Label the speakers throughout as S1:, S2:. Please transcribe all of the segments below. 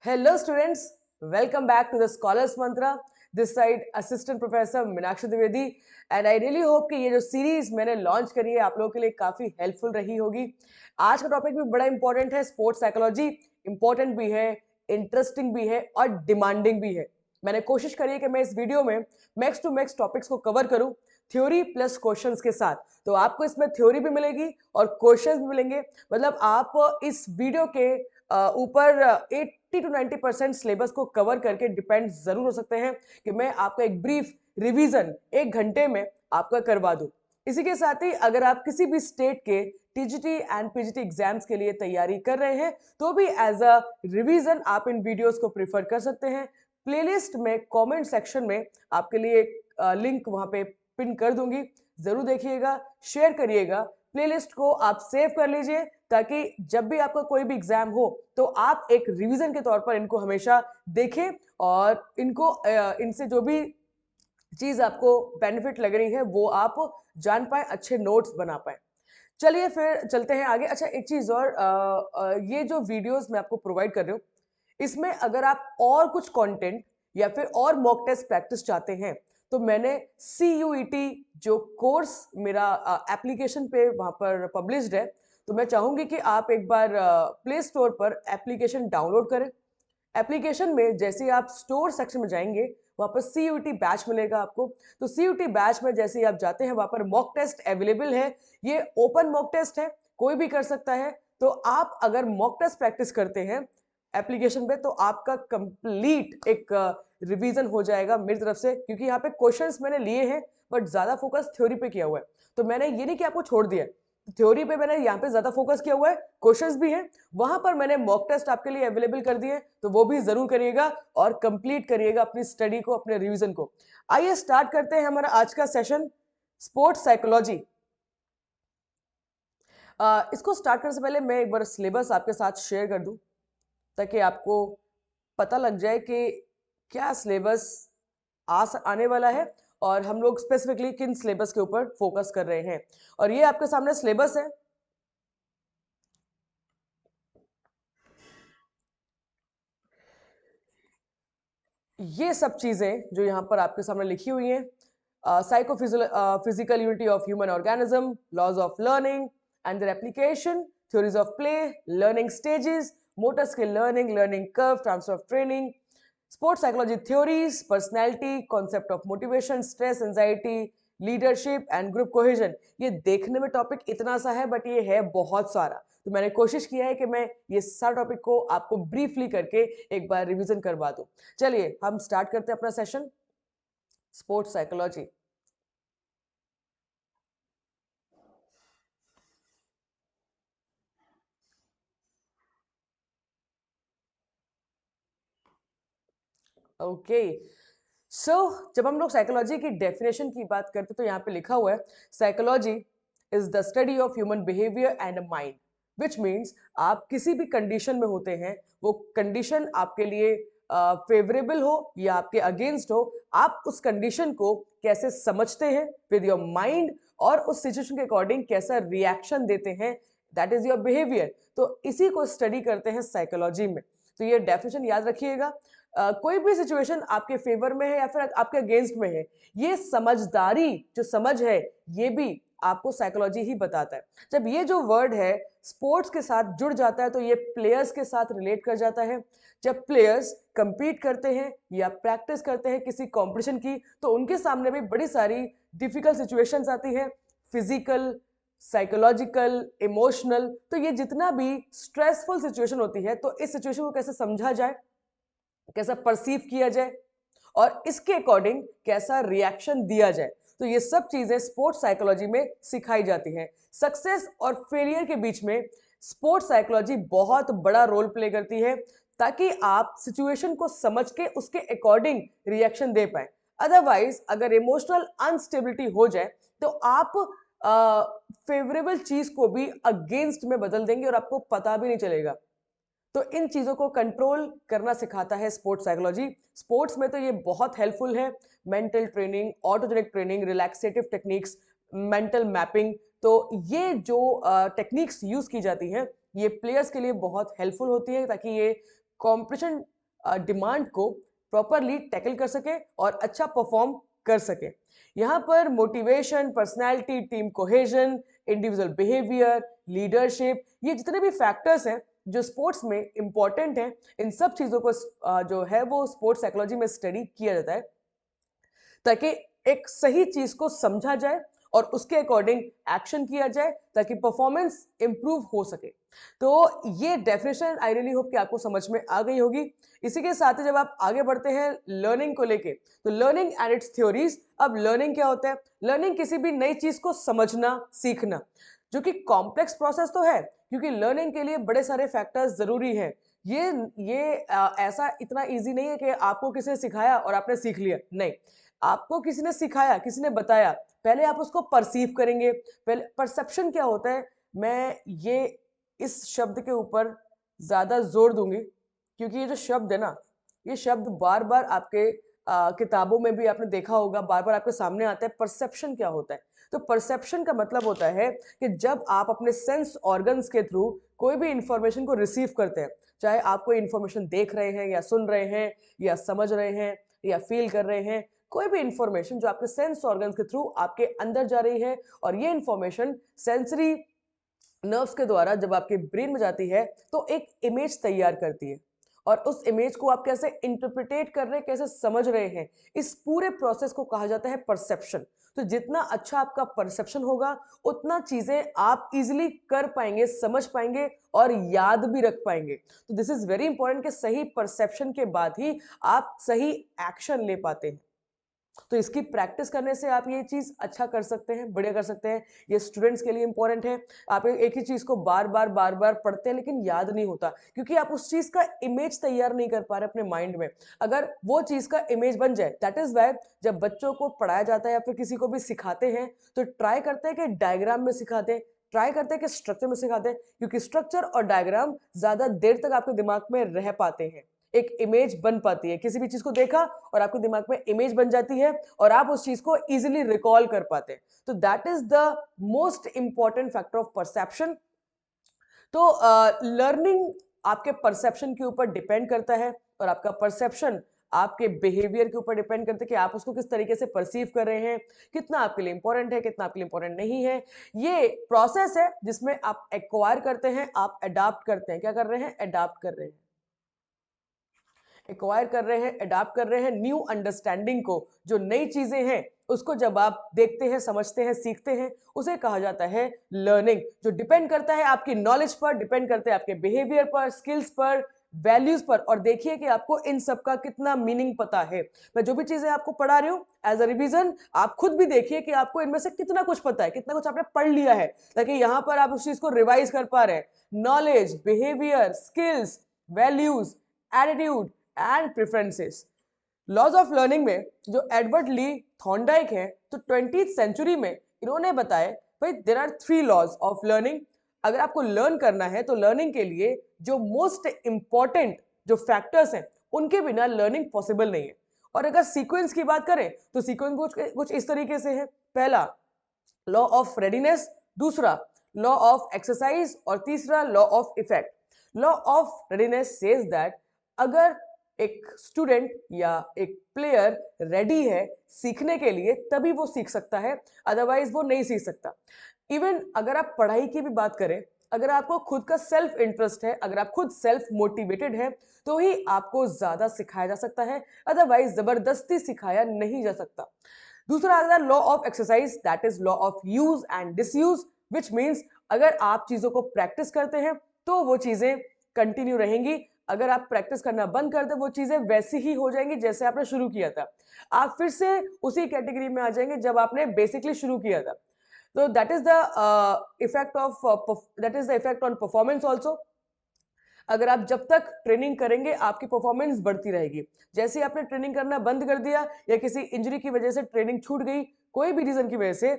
S1: Hello students, welcome back to the Scholars Mantra. This side Assistant Professor Meenakshi Dwivedi and I really hope कि ये जो series मैंने launch करी है आप लोगों के लिए काफी हेल्पफुल रही होगी। आज का टॉपिक भी बड़ा इंपॉर्टेंट है, स्पोर्ट्स साइकोलॉजी। इंपॉर्टेंट भी है, इंटरेस्टिंग भी है और डिमांडिंग भी है। मैंने कोशिश करी है कि मैं इस वीडियो में मैक्स टू मैक्स टॉपिक्स को कवर करूं थ्योरी प्लस क्वेश्चंस के साथ। तो आपको इसमें थ्योरी भी मिलेगी और क्वेश्चंस भी मिलेंगे। मतलब आप इस वीडियो के ऊपर 80 to 90% सिलेबस को कवर करके डिपेंड जरूर हो सकते हैं कि मैं आपका एक ब्रीफ रिवीजन 1 घंटे में आपका करवा दूं। इसी के साथ ही अगर आप किसी भी स्टेट के टीजीटी एंड पीजीटी एग्जाम्स के लिए तैयारी कर रहे हैं तो भी एज अ रिवीजन आप इन वीडियोस को प्रिफर कर सकते हैं। प्लेलिस्ट में कमेंट सेक्शन में आपके लिए लिंक वहां पे पिन कर दूंगी, जरूर देखिएगा, शेयर करिएगा। प्लेलिस्ट को आप सेव कर लीजिए ताकि जब भी आपका कोई भी एग्जाम हो तो आप एक रिवीजन के तौर पर इनको हमेशा देखें और इनको इनसे जो भी चीज आपको बेनिफिट लग रही है वो आप जान पाए, अच्छे नोट्स बना पाए। चलिए फिर चलते हैं आगे। अच्छा, एक चीज और, ये जो वीडियोस मैं आपको प्रोवाइड कर रही हूँ इसमें अगर आप और कुछ कंटेंट या फिर और मॉक टेस्ट प्रैक्टिस चाहते हैं तो मैंने CUET जो कोर्स मेरा एप्लीकेशन पे वहां पर पब्लिश्ड है, तो मैं चाहूंगी कि आप एक बार प्ले स्टोर पर एप्लीकेशन डाउनलोड करें। एप्लीकेशन में जैसे ही आप स्टोर सेक्शन में जाएंगे वहां पर CUET बैच मिलेगा आपको। तो CUET बैच में जैसे ही आप जाते हैं वहां पर मॉक टेस्ट अवेलेबल है। ये ओपन मॉक टेस्ट है, कोई भी कर सकता है। तो आप अगर मॉक टेस्ट प्रैक्टिस करते हैं एप्लीकेशन पे तो आपका कंप्लीट एक रिवीजन हो जाएगा मेरी तरफ से, क्योंकि यहाँ पे क्वेश्चंस मैंने लिए हैं बट ज्यादा फोकस थ्योरी पे किया हुआ है। तो मैंने ये नहीं कि आपको छोड़ दिया, थ्योरी पे मैंने यहाँ पे ज्यादा फोकस किया हुआ है, क्वेश्चंस भी हैं वहां पर मैंने मॉक टेस्ट आपके लिए अवेलेबल कर दिए, तो वो भी जरूर करिएगा और कंप्लीट करिएगा अपनी स्टडी को, अपने रिवीजन को। आइए स्टार्ट करते हैं हमारा आज का सेशन, स्पोर्ट्स साइकोलॉजी। इसको स्टार्ट करने से पहले मैं एक बार सिलेबस आपके साथ शेयर कर दूं ताकि आपको पता लग जाए कि क्या सिलेबस आने वाला है और हम लोग स्पेसिफिकली किन सिलेबस के ऊपर फोकस कर रहे हैं। और ये आपके सामने सिलेबस है। ये सब चीजें जो यहाँ पर आपके सामने लिखी हुई हैं, physical unity of human organism, laws of learning and their application, theories of play, learning stages, motor skill learning, learning curve, transfer of training, sports psychology theories, personality, concept of motivation, stress, anxiety, leadership and group cohesion. ये देखने में topic इतना सा है but ये है बहुत सारा। तो मैंने कोशिश किया है कि मैं ये सारा टॉपिक को आपको ब्रीफली करके एक बार रिवीजन करवा दूं। चलिए हम स्टार्ट करते हैं अपना सेशन, स्पोर्ट्स साइकोलॉजी। ओके, सो जब हम लोग साइकोलॉजी की डेफिनेशन की बात करते हैं तो यहाँ पे लिखा हुआ है, psychology is the study of human behaviour and mind, which means आप किसी भी कंडीशन में होते हैं, वो कंडीशन आपके लिए फेवरेबल हो या आपके अगेंस्ट हो, आप उस कंडीशन को कैसे समझते हैं विद योर माइंड और उस सिचुएशन के अकॉर्डिंग कैसा रिएक्शन देते हैं, दैट इज योर बिहेवियर। तो इसी को स्टडी करते हैं साइकोलॉजी में। तो ये डेफिनेशन याद रखिएगा। कोई भी सिचुएशन आपके फेवर में है या फिर आपके अगेंस्ट में है, ये समझदारी जो समझ है ये भी आपको साइकोलॉजी ही बताता है। जब ये जो वर्ड है स्पोर्ट्स के साथ जुड़ जाता है तो ये प्लेयर्स के साथ रिलेट कर जाता है। जब प्लेयर्स compete करते हैं या प्रैक्टिस करते हैं किसी कंपटीशन की तो उनके सामने भी बड़ी सारी डिफिकल्ट सिचुएशंस आती है, फिजिकल, साइकोलॉजिकल, इमोशनल। तो ये जितना भी स्ट्रेसफुल सिचुएशन होती है तो इस सिचुएशन को कैसे समझा जाए, कैसा परसीव किया जाए और इसके अकॉर्डिंग कैसा रिएक्शन दिया जाए, तो ये सब चीजें स्पोर्ट्स साइकोलॉजी में सिखाई जाती हैं। सक्सेस और फेलियर के बीच में स्पोर्ट्स साइकोलॉजी बहुत बड़ा रोल प्ले करती है ताकि आप सिचुएशन को समझ के उसके अकॉर्डिंग रिएक्शन दे पाए। अदरवाइज अगर इमोशनल अनस्टेबिलिटी हो जाए तो आप फेवरेबल चीज को भी अगेंस्ट में बदल देंगे और आपको पता भी नहीं चलेगा। तो इन चीजों को कंट्रोल करना सिखाता है स्पोर्ट्स साइकोलॉजी। स्पोर्ट्स में तो ये बहुत हेल्पफुल है, mental training, autogenic training, relaxative techniques, mental mapping. तो ये जो टेक्निक्स यूज की जाती हैं ये प्लेयर्स के लिए बहुत हेल्पफुल होती है ताकि ये कंपटीशन डिमांड को प्रॉपरली टैकल कर सके और अच्छा परफॉर्म कर सके। यहाँ पर motivation, personality, team cohesion, individual behaviour, leadership, ये जितने भी फैक्टर्स हैं जो स्पोर्ट्स में इंपॉर्टेंट हैं, इन सब चीज़ों को जो है वो स्पोर्ट्स साइकोलॉजी में स्टडी किया जाता है ताकि एक सही चीज को समझा जाए और उसके अकॉर्डिंग एक्शन किया जाए ताकि परफॉर्मेंस इंप्रूव हो सके। तो ये डेफिनेशन आई रियली होप कि आपको समझ में आ गई होगी। इसी के साथ ही जब आप आगे बढ़ते हैं लर्निंग को लेके, तो लर्निंग एंड इट्स थ्योरीज। अब लर्निंग क्या होता है? लर्निंग किसी भी नई चीज को समझना, सीखना, जो कि कॉम्प्लेक्स प्रोसेस तो है क्योंकि लर्निंग के लिए बड़े सारे फैक्टर्स जरूरी हैं। ये ऐसा इतना इजी नहीं है कि आपको किसी ने सिखाया और आपने सीख लिया, नहीं। आपको किसी ने सिखाया, किसी ने बताया, पहले आप उसको परसीव करेंगे। पहले परसेप्शन क्या होता है, मैं ये इस शब्द के ऊपर ज्यादा जोर दूंगी क्योंकि ये जो शब्द है ना, ये शब्द बार बार आपके किताबों में भी आपने देखा होगा, बार बार आपके सामने आता है। परसेप्शन क्या होता है? तो परसेप्शन का मतलब होता है कि जब आप अपने सेंस ऑर्गन्स के थ्रू कोई भी इंफॉर्मेशन को रिसीव करते हैं, चाहे आप कोई इंफॉर्मेशन देख रहे हैं या सुन रहे हैं या समझ रहे हैं या फील कर रहे हैं, कोई भी इंफॉर्मेशन जो आपके सेंस ऑर्गन्स के थ्रू आपके अंदर जा रही है और ये इंफॉर्मेशन सेंसरी नर्व्स के द्वारा जब आपके ब्रेन में जाती है तो एक इमेज तैयार करती है और उस इमेज को आप कैसे इंटरप्रिटेट कर रहे हैं, कैसे समझ रहे हैं, इस पूरे प्रोसेस को कहा जाता है परसेप्शन। तो जितना अच्छा आपका परसेप्शन होगा उतना चीजें आप इजीली कर पाएंगे, समझ पाएंगे और याद भी रख पाएंगे। तो दिस इज वेरी इंपॉर्टेंट कि सही परसेप्शन के बाद ही आप सही एक्शन ले पाते हैं। तो इसकी प्रैक्टिस करने से आप ये चीज अच्छा कर सकते हैं, बढ़िया कर सकते हैं। ये स्टूडेंट्स के लिए इंपॉर्टेंट है। आप एक ही चीज को बार बार पढ़ते हैं लेकिन याद नहीं होता क्योंकि आप उस चीज का इमेज तैयार नहीं कर पा रहे अपने माइंड में। अगर वो चीज का इमेज बन जाए, दैट इज वाई जब बच्चों को पढ़ाया जाता है या फिर किसी को भी सिखाते हैं तो ट्राई करते हैं कि डायग्राम में सिखाते हैं, ट्राई करते हैं कि स्ट्रक्चर में सिखाते हैं, क्योंकि स्ट्रक्चर और डायग्राम ज्यादा देर तक आपके दिमाग में रह पाते हैं, एक इमेज बन पाती है। किसी भी चीज को देखा और आपके दिमाग में इमेज बन जाती है और आप उस चीज को इजीली रिकॉल कर पाते हैं। तो that is the most important factor of perception. तो लर्निंग आपके परसेप्शन के ऊपर डिपेंड करता है और आपका परसेप्शन आपके बिहेवियर के ऊपर डिपेंड करता है कि आप उसको किस तरीके से परसीव कर रहे हैं, कितना आपके लिए इंपॉर्टेंट है, कितना आपके लिए इंपॉर्टेंट नहीं है। ये प्रोसेस है जिसमें आप एक्वायर करते हैं, आप अडाप्ट करते हैं। क्या कर रहे हैं? अडाप्ट कर रहे हैं, एक्वायर कर रहे हैं, अडाप्ट कर रहे हैं न्यू अंडरस्टैंडिंग को। जो नई चीजें हैं उसको जब आप देखते हैं, समझते हैं, सीखते हैं, उसे कहा जाता है लर्निंग, जो डिपेंड करता है आपकी नॉलेज पर, डिपेंड करते हैं आपके बिहेवियर पर, स्किल्स पर, वैल्यूज पर। और देखिए कि आपको इन सब का कितना मीनिंग पता है। मैं जो भी चीजें आपको पढ़ा रही हूँ एज अ रिवीजन, आप खुद भी देखिए कि आपको इनमें से कितना कुछ पता है, कितना कुछ आपने पढ़ लिया है, ताकि यहाँ पर आप उस चीज को रिवाइज कर पा रहे हैं। Knowledge, behaviour, skills, values, attitude and preferences. Laws of learning में जो एडवर्ड ली थॉर्नडाइक है, तो 20th सेंचुरी में इन्होंने बताया भाई there are 3 laws of learning. अगर आपको लर्न करना है तो लर्निंग के लिए जो मोस्ट इंपॉर्टेंट जो फैक्टर्स हैं उनके बिना लर्निंग पॉसिबल नहीं है। और अगर सीक्वेंस की बात करें तो सीक्वेंस कुछ इस तरीके से है। पहला लॉ ऑफ रेडीनेस, दूसरा लॉ ऑफ एक्सरसाइज और तीसरा law of effect. Law of readiness says that अगर एक स्टूडेंट या एक प्लेयर रेडी है सीखने के लिए तभी वो सीख सकता है, अदरवाइज वो नहीं सीख सकता। इवन अगर आप पढ़ाई की भी बात करें, अगर आपको खुद का सेल्फ इंटरेस्ट है, अगर आप खुद सेल्फ मोटिवेटेड है तो ही आपको ज्यादा सिखाया जा सकता है, अदरवाइज जबरदस्ती सिखाया नहीं जा सकता। दूसरा आता है law of exercise, that is law of use and disuse, which means अगर आप चीजों को प्रैक्टिस करते हैं तो वो चीजें कंटिन्यू रहेंगी। अगर आप प्रैक्टिस करना बंद कर दे वो चीजें वैसी ही हो जाएंगी जैसे आपने शुरू किया था, आप फिर से उसी कैटेगरी में आ जाएंगे जब आपने बेसिकली शुरू किया था। तो that is the effect of that is the effect on performance also. अगर आप जब तक ट्रेनिंग करेंगे आपकी परफॉर्मेंस बढ़ती रहेगी। जैसे आपने ट्रेनिंग करना बंद कर दिया या किसी इंजरी की वजह से ट्रेनिंग छूट गई, कोई भी रीजन की वजह से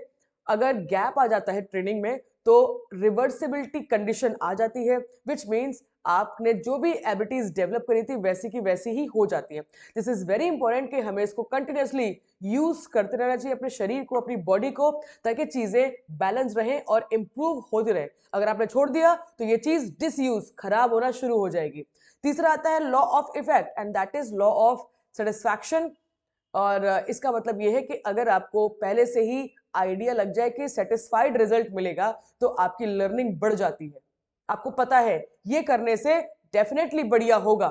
S1: अगर गैप आ जाता है ट्रेनिंग में तो रिवर्सिबिलिटी कंडीशन आ जाती है, विच मीन्स आपने जो भी एबिलिटीज डेवलप करी थी वैसी की वैसी ही हो जाती है। दिस इज वेरी इंपॉर्टेंट कि हमें इसको कंटिन्यूअसली यूज करते रहना चाहिए अपने शरीर को, अपनी बॉडी को, ताकि चीजें बैलेंस रहें और इंप्रूव होती रहे। अगर आपने छोड़ दिया तो ये चीज डिसयूज, खराब होना शुरू हो जाएगी। तीसरा आता है law of effect and that is law of satisfaction. और इसका मतलब यह है कि अगर आपको पहले से ही आइडिया लग जाए कि सेटिस्फाइड रिजल्ट मिलेगा तो आपकी लर्निंग बढ़ जाती है। आपको पता है ये करने से डेफिनेटली बढ़िया होगा,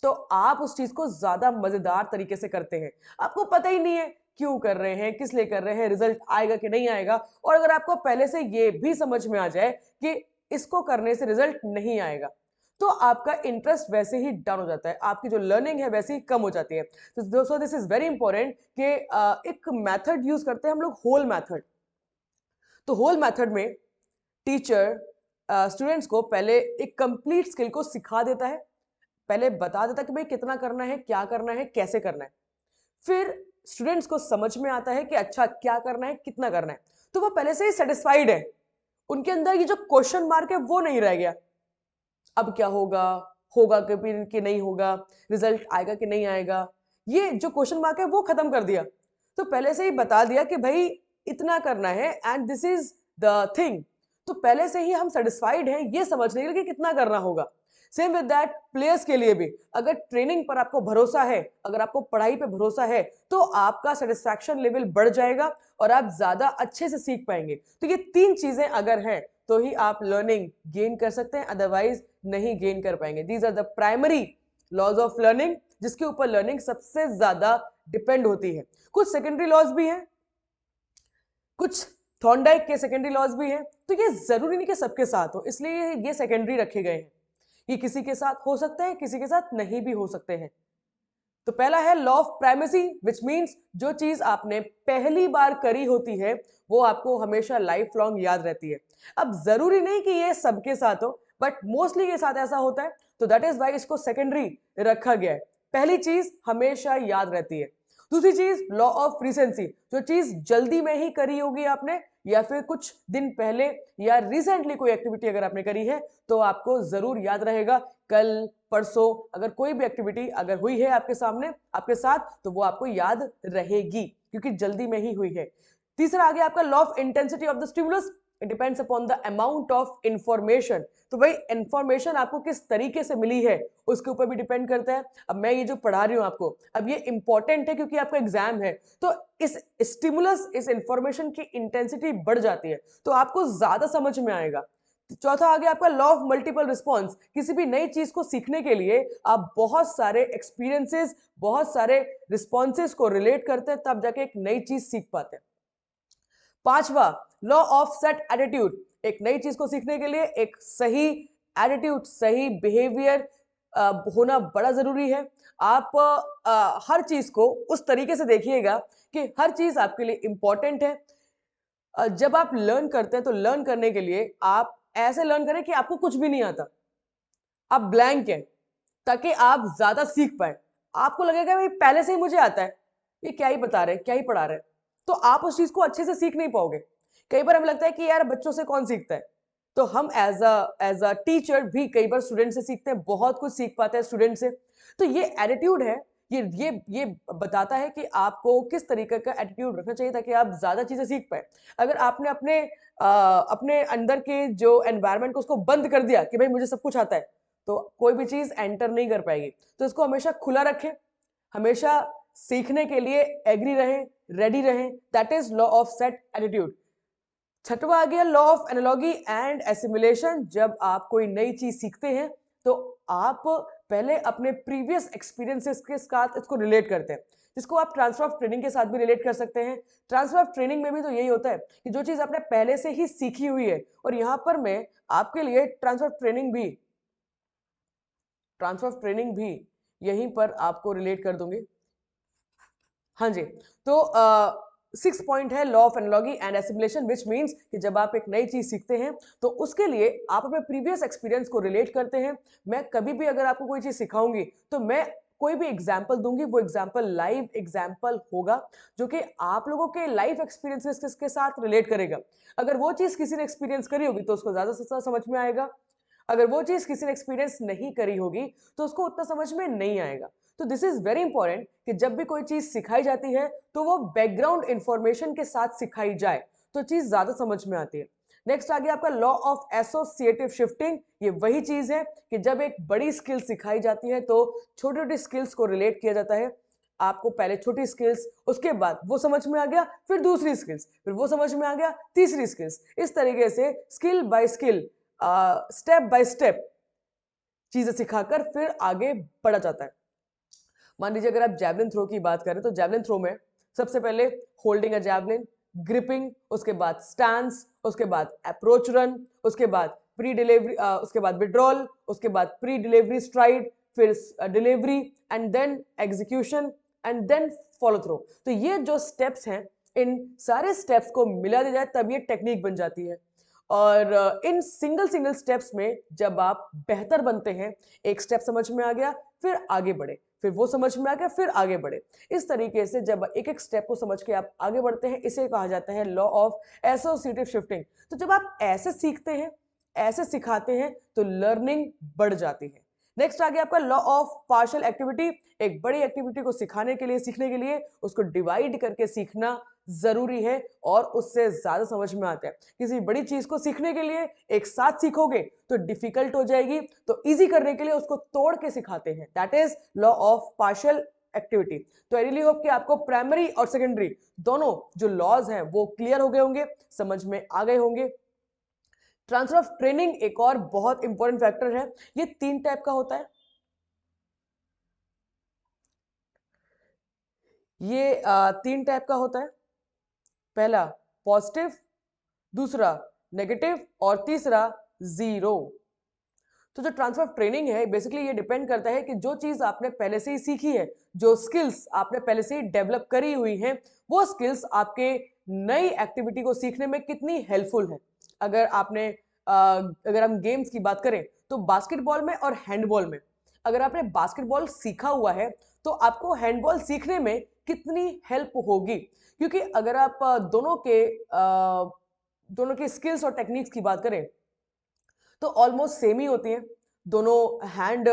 S1: तो आप उस चीज को ज्यादा मजेदार तरीके से करते हैं। आपको पता ही नहीं है क्यों कर रहे हैं, किस लिए कर रहे हैं, रिजल्ट आएगा कि नहीं आएगा। और अगर आपको पहले से ये भी समझ में आ जाए कि इसको करने से रिजल्ट नहीं आएगा, तो आपका इंटरेस्ट वैसे ही डाउन हो जाता है, आपकी जो लर्निंग है वैसे ही कम हो जाती है। तो दोस्तों दिस इज वेरी इंपॉर्टेंट कि एक मेथड यूज करते हैं हम लोग, होल मेथड। तो होल मेथड में टीचर स्टूडेंट्स को पहले एक कंप्लीट स्किल को सिखा देता है, पहले बता देता है कि भाई कितना करना है, क्या करना है, कैसे करना है। फिर स्टूडेंट्स को समझ में आता है कि अच्छा क्या करना है, कितना करना है, तो वो पहले से ही सेटिस्फाइड है। उनके अंदर ये जो क्वेश्चन मार्क है वो नहीं रह गया, अब क्या होगा, होगा कि नहीं होगा, रिजल्ट आएगा कि नहीं आएगा, ये जो क्वेश्चन मार्क है वो खत्म कर दिया। तो पहले से ही बता दिया कि भाई इतना करना है and this is the thing. तो पहले से ही हम सेटिस्फाइड हैं ये समझने के लिए कि कितना करना होगा। सेम विद दैट प्लेयर्स के लिए भी, अगर ट्रेनिंग पर आपको भरोसा है, अगर आपको पढ़ाई पे भरोसा है, तो आपका सेटिस्फैक्शन लेवल बढ़ जाएगा और आप ज्यादा अच्छे से सीख पाएंगे। तो ये तीन चीजें अगर हैं तो ही आप लर्निंग गेन कर सकते हैं, अदरवाइज नहीं गेन कर पाएंगे। These are the primary laws of learning जिसके ऊपर लर्निंग सबसे ज्यादा डिपेंड होती है। कुछ सेकेंडरी लॉज भी हैं, कुछ थॉर्नडाइक के सेकेंडरी लॉज भी हैं, तो ये जरूरी नहीं कि सबके साथ हो, इसलिए ये सेकेंडरी रखे गए हैं। ये किसी के साथ हो सकते हैं, किसी के साथ नहीं भी हो सकते हैं। तो पहला है law of primacy, which means जो चीज आपने पहली बार करी होती है वो आपको हमेशा लाइफ लॉन्ग याद रहती है। अब जरूरी नहीं कि ये सबके साथ हो, बट मोस्टली के साथ ऐसा होता है, तो दैट इज वाई इसको सेकेंडरी रखा गया है। पहली चीज हमेशा याद रहती है। दूसरी चीज लॉ ऑफ रिसेंसी, जो चीज जल्दी में ही करी होगी आपने या फिर कुछ दिन पहले या रिसेंटली कोई एक्टिविटी अगर आपने करी है तो आपको जरूर याद रहेगा। कल परसों अगर कोई भी एक्टिविटी अगर हुई है आपके सामने आपके साथ तो वो आपको याद रहेगी क्योंकि जल्दी में ही हुई है। तीसरा आ गया आपका law of intensity of the stimulus, it depends upon the amount of information. तो भाई इंफॉर्मेशन आपको किस तरीके से मिली है उसके ऊपर भी डिपेंड करता है। अब मैं ये जो पढ़ा रही हूं आपको, अब ये इंपॉर्टेंट है क्योंकि आपका एग्जाम है, तो इस स्टिमुलस इस इंफॉर्मेशन की इंटेंसिटी बढ़ जाती है तो आपको ज्यादा समझ में आएगा। चौथा आ गया आपका लॉ ऑफ मल्टीपल रिस्पॉन्स, किसी भी नई चीज को सीखने के लिए आप बहुत सारे एक्सपीरियंसेस, बहुत सारे रिस्पॉन्सेस को रिलेट करते हैं तब जाके एक नई चीज सीख पाते हैं। पांचवा लॉ ऑफ सेट एटीट्यूड, एक नई चीज को सीखने के लिए एक सही एटीट्यूड, सही बिहेवियर होना बड़ा जरूरी है। आप हर चीज को उस तरीके से देखिएगा कि हर चीज आपके लिए इंपॉर्टेंट है। जब आप लर्न करते हैं तो लर्न करने के लिए आप ऐसे लर्न करें कि आपको कुछ भी नहीं आता, आप ब्लैंक हैं, ताकि आप ज्यादा सीख पाए। आपको लगेगा भाई पहले से ही मुझे आता है, ये क्या ही बता रहे हैं, क्या ही पढ़ा रहे हैं, तो आप उस चीज को अच्छे से सीख नहीं पाओगे। कई बार हमें लगता है कि यार बच्चों से कौन सीखता है, तो हम एज अ टीचर भी कई बार स्टूडेंट से सीखते हैं, बहुत कुछ सीख पाते हैं स्टूडेंट से। तो ये एटीट्यूड है, ये बताता है कि आपको किस तरीके का एटीट्यूड रखना चाहिए ताकि आप ज्यादा चीजें सीख पाए। अगर आपने अपने अंदर के जो एनवायरनमेंट को उसको बंद कर दिया कि भाई मुझे सब कुछ आता है, तो कोई भी चीज एंटर नहीं कर पाएगी। तो इसको हमेशा खुला रखें, हमेशा सीखने के लिए एग्री रहें, रेडी रहें, that is law of set attitude. छठवा आ गया law of analogy and assimilation, जब आप कोई नई चीज सीखते हैं तो आप पहले अपने प्रीवियस एक्सपीरियंसेस के साथ इसको रिलेट करते हैं, जिसको आप ट्रांसफर ऑफ ट्रेनिंग के साथ भी रिलेट कर सकते हैं। ट्रांसफर ऑफ ट्रेनिंग में भी तो यही होता है कि जो चीज आपने पहले से ही सीखी हुई है, और यहां पर मैं आपके लिए ट्रांसफर ऑफ ट्रेनिंग भी यहीं पर आपको रिलेट कर दूंगी। हाँ जी, तो 6 पॉइंट है law of analogy and assimilation, which means कि जब आप एक नई चीज सीखते हैं तो उसके लिए आप अपने प्रीवियस एक्सपीरियंस को रिलेट करते हैं। मैं कभी भी अगर आपको कोई चीज सिखाऊंगी तो मैं कोई भी एग्जाम्पल दूंगी, वो एग्जाम्पल लाइव एग्जाम्पल होगा जो कि आप लोगों के लाइफ एक्सपीरियंसेस के साथ रिलेट करेगा। अगर वो चीज किसी ने एक्सपीरियंस करी होगी तो उसको ज्यादा समझ में आएगा, अगर वो चीज किसी ने एक्सपीरियंस नहीं करी होगी तो उसको उतना समझ में नहीं आएगा। तो दिस इज वेरी इंपॉर्टेंट कि जब भी कोई चीज सिखाई जाती है तो वो बैकग्राउंड इंफॉर्मेशन के साथ सिखाई जाए तो चीज ज्यादा समझ में आती है। नेक्स्ट आ गया आपका लॉ ऑफ एसोसिएटिव शिफ्टिंग। ये वही चीज है कि जब एक बड़ी स्किल सिखाई जाती है तो छोटी छोटी स्किल्स को रिलेट किया जाता है। आपको पहले छोटी स्किल्स, उसके बाद वो समझ में आ गया, फिर दूसरी स्किल्स, फिर वो समझ में आ गया, तीसरी स्किल्स, इस तरीके से skill bye skill, step by step चीजें सिखाकर फिर आगे बढ़ा जाता है। मान लीजिए अगर आप जैवलिन थ्रो की बात करें तो जैवलिन थ्रो में सबसे पहले होल्डिंग अ जैवलिन, ग्रिपिंग, उसके बाद स्टैंस, उसके बाद अप्रोच रन, उसके बाद प्री डिलीवरी, उसके बाद विड्रॉल, उसके बाद प्री डिलीवरी स्ट्राइड, फिर delivery and then execution and then follow through. तो ये जो स्टेप्स हैं, इन सारे स्टेप्स को मिला दिया जाए तब ये टेक्निक बन जाती है। और इन सिंगल सिंगल स्टेप्स में जब आप बेहतर बनते हैं, एक स्टेप समझ में आ गया, फिर आगे बढ़े, फिर वो समझ में आ गया, फिर आगे बढ़े, इस तरीके से जब एक एक स्टेप को समझ के आप आगे बढ़ते हैं, इसे कहा जाता है लॉ ऑफ एसोसिएटिव शिफ्टिंग। तो जब आप ऐसे सीखते हैं, ऐसे सिखाते हैं, तो लर्निंग बढ़ जाती है। नेक्स्ट आ गया आपका लॉ ऑफ पार्शियल एक्टिविटी। एक बड़ी एक्टिविटी को सिखाने के लिए, सीखने के लिए उसको डिवाइड करके सीखना जरूरी है और उससे ज्यादा समझ में आता है। किसी बड़ी चीज को सीखने के लिए एक साथ सीखोगे तो डिफिकल्ट हो जाएगी, तो इजी करने के लिए उसको तोड़ के सिखाते हैं, that is law of partial activity. तो आई रियली होप कि आपको प्राइमरी और सेकेंडरी दोनों जो लॉज हैं वो क्लियर हो गए होंगे, समझ में आ गए होंगे। ट्रांसफर ऑफ ट्रेनिंग एक और बहुत इंपॉर्टेंट फैक्टर है। ये 3 टाइप का होता है। ये 3 टाइप का होता है। पहला पॉजिटिव, दूसरा नेगेटिव और तीसरा जीरो। तो जो ट्रांसफर ऑफ ट्रेनिंग है बेसिकली ये डिपेंड करता है कि जो चीज आपने पहले से ही सीखी है, जो स्किल्स आपने पहले से ही डेवलप करी हुई हैं, वो स्किल्स आपके नई एक्टिविटी को सीखने में कितनी हेल्पफुल है। अगर आपने अगर हम गेम्स की बात करें तो बास्केटबॉल में और हैंडबॉल में, अगर आपने बास्केटबॉल सीखा हुआ है तो आपको हैंडबॉल सीखने में कितनी हेल्प होगी। क्योंकि अगर आप दोनों के स्किल्स और टेक्निक्स की बात करें तो ऑलमोस्ट सेम ही होती हैं। दोनों हैंड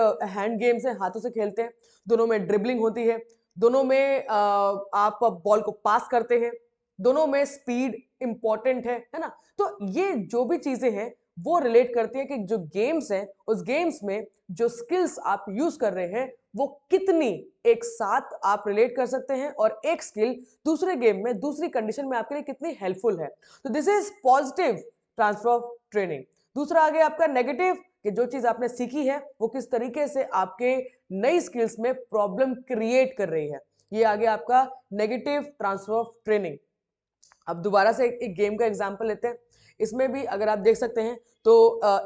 S1: गेम्स हैं, हाथों से खेलते हैं। दोनों में ड्रिबलिंग होती है, दोनों में आप बॉल को पास करते हैं, दोनों में स्पीड इंपॉर्टेंट है ना। तो ये जो भी चीजें हैं वो रिलेट करती है कि जो गेम्स हैं उस गेम्स में जो स्किल्स आप यूज कर रहे हैं वो कितनी एक साथ आप रिलेट कर सकते हैं और एक स्किल दूसरे गेम में, दूसरी कंडीशन में आपके लिए कितनी हेल्पफुल है। तो this is positive transfer of training. दूसरा आ गया आपका नेगेटिव, कि जो चीज आपने सीखी है वो किस तरीके से आपके नई स्किल्स में प्रॉब्लम क्रिएट कर रही है। ये आ गया आपका नेगेटिव ट्रांसफर ऑफ ट्रेनिंग। अब दोबारा से एक गेम का एग्जांपल लेते हैं। इसमें भी अगर आप देख सकते हैं तो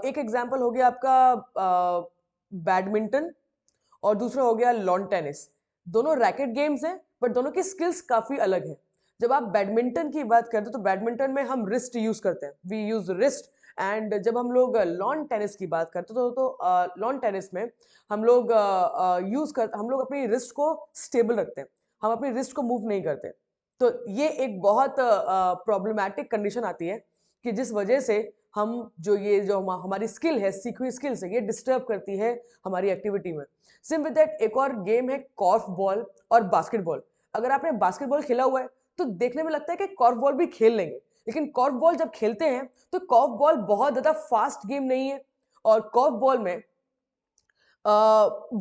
S1: एक एग्जांपल हो गया आपका बैडमिंटन और दूसरा हो गया लॉन टेनिस। दोनों रैकेट गेम्स हैं बट दोनों की स्किल्स काफी अलग हैं। जब आप बैडमिंटन की बात करते हो तो बैडमिंटन में हम रिस्ट यूज करते हैं, वी यूज रिस्ट। एंड जब हम लोग लॉन टेनिस की बात करते तो लॉन टेनिस में हम लोग अपनी रिस्ट को स्टेबल रखते हैं, हम अपनी रिस्ट को मूव नहीं करते। तो ये एक बहुत प्रॉब्लमेटिक कंडीशन आती है कि जिस वजह से हम जो हमारी स्किल है, सीखी हुई स्किल्स है, ये डिस्टर्ब करती है हमारी एक्टिविटी में। सिम विद दैट एक और गेम है कॉर्फ बॉल और बास्केटबॉल। अगर आपने बास्केटबॉल खेला हुआ है तो देखने में लगता है कि कॉर्फ बॉल भी खेल लेंगे, लेकिन कॉर्फ बॉल जब खेलते हैं तो कॉर्फ बॉल बहुत ज्यादा फास्ट गेम नहीं है। और कॉर्फ बॉल में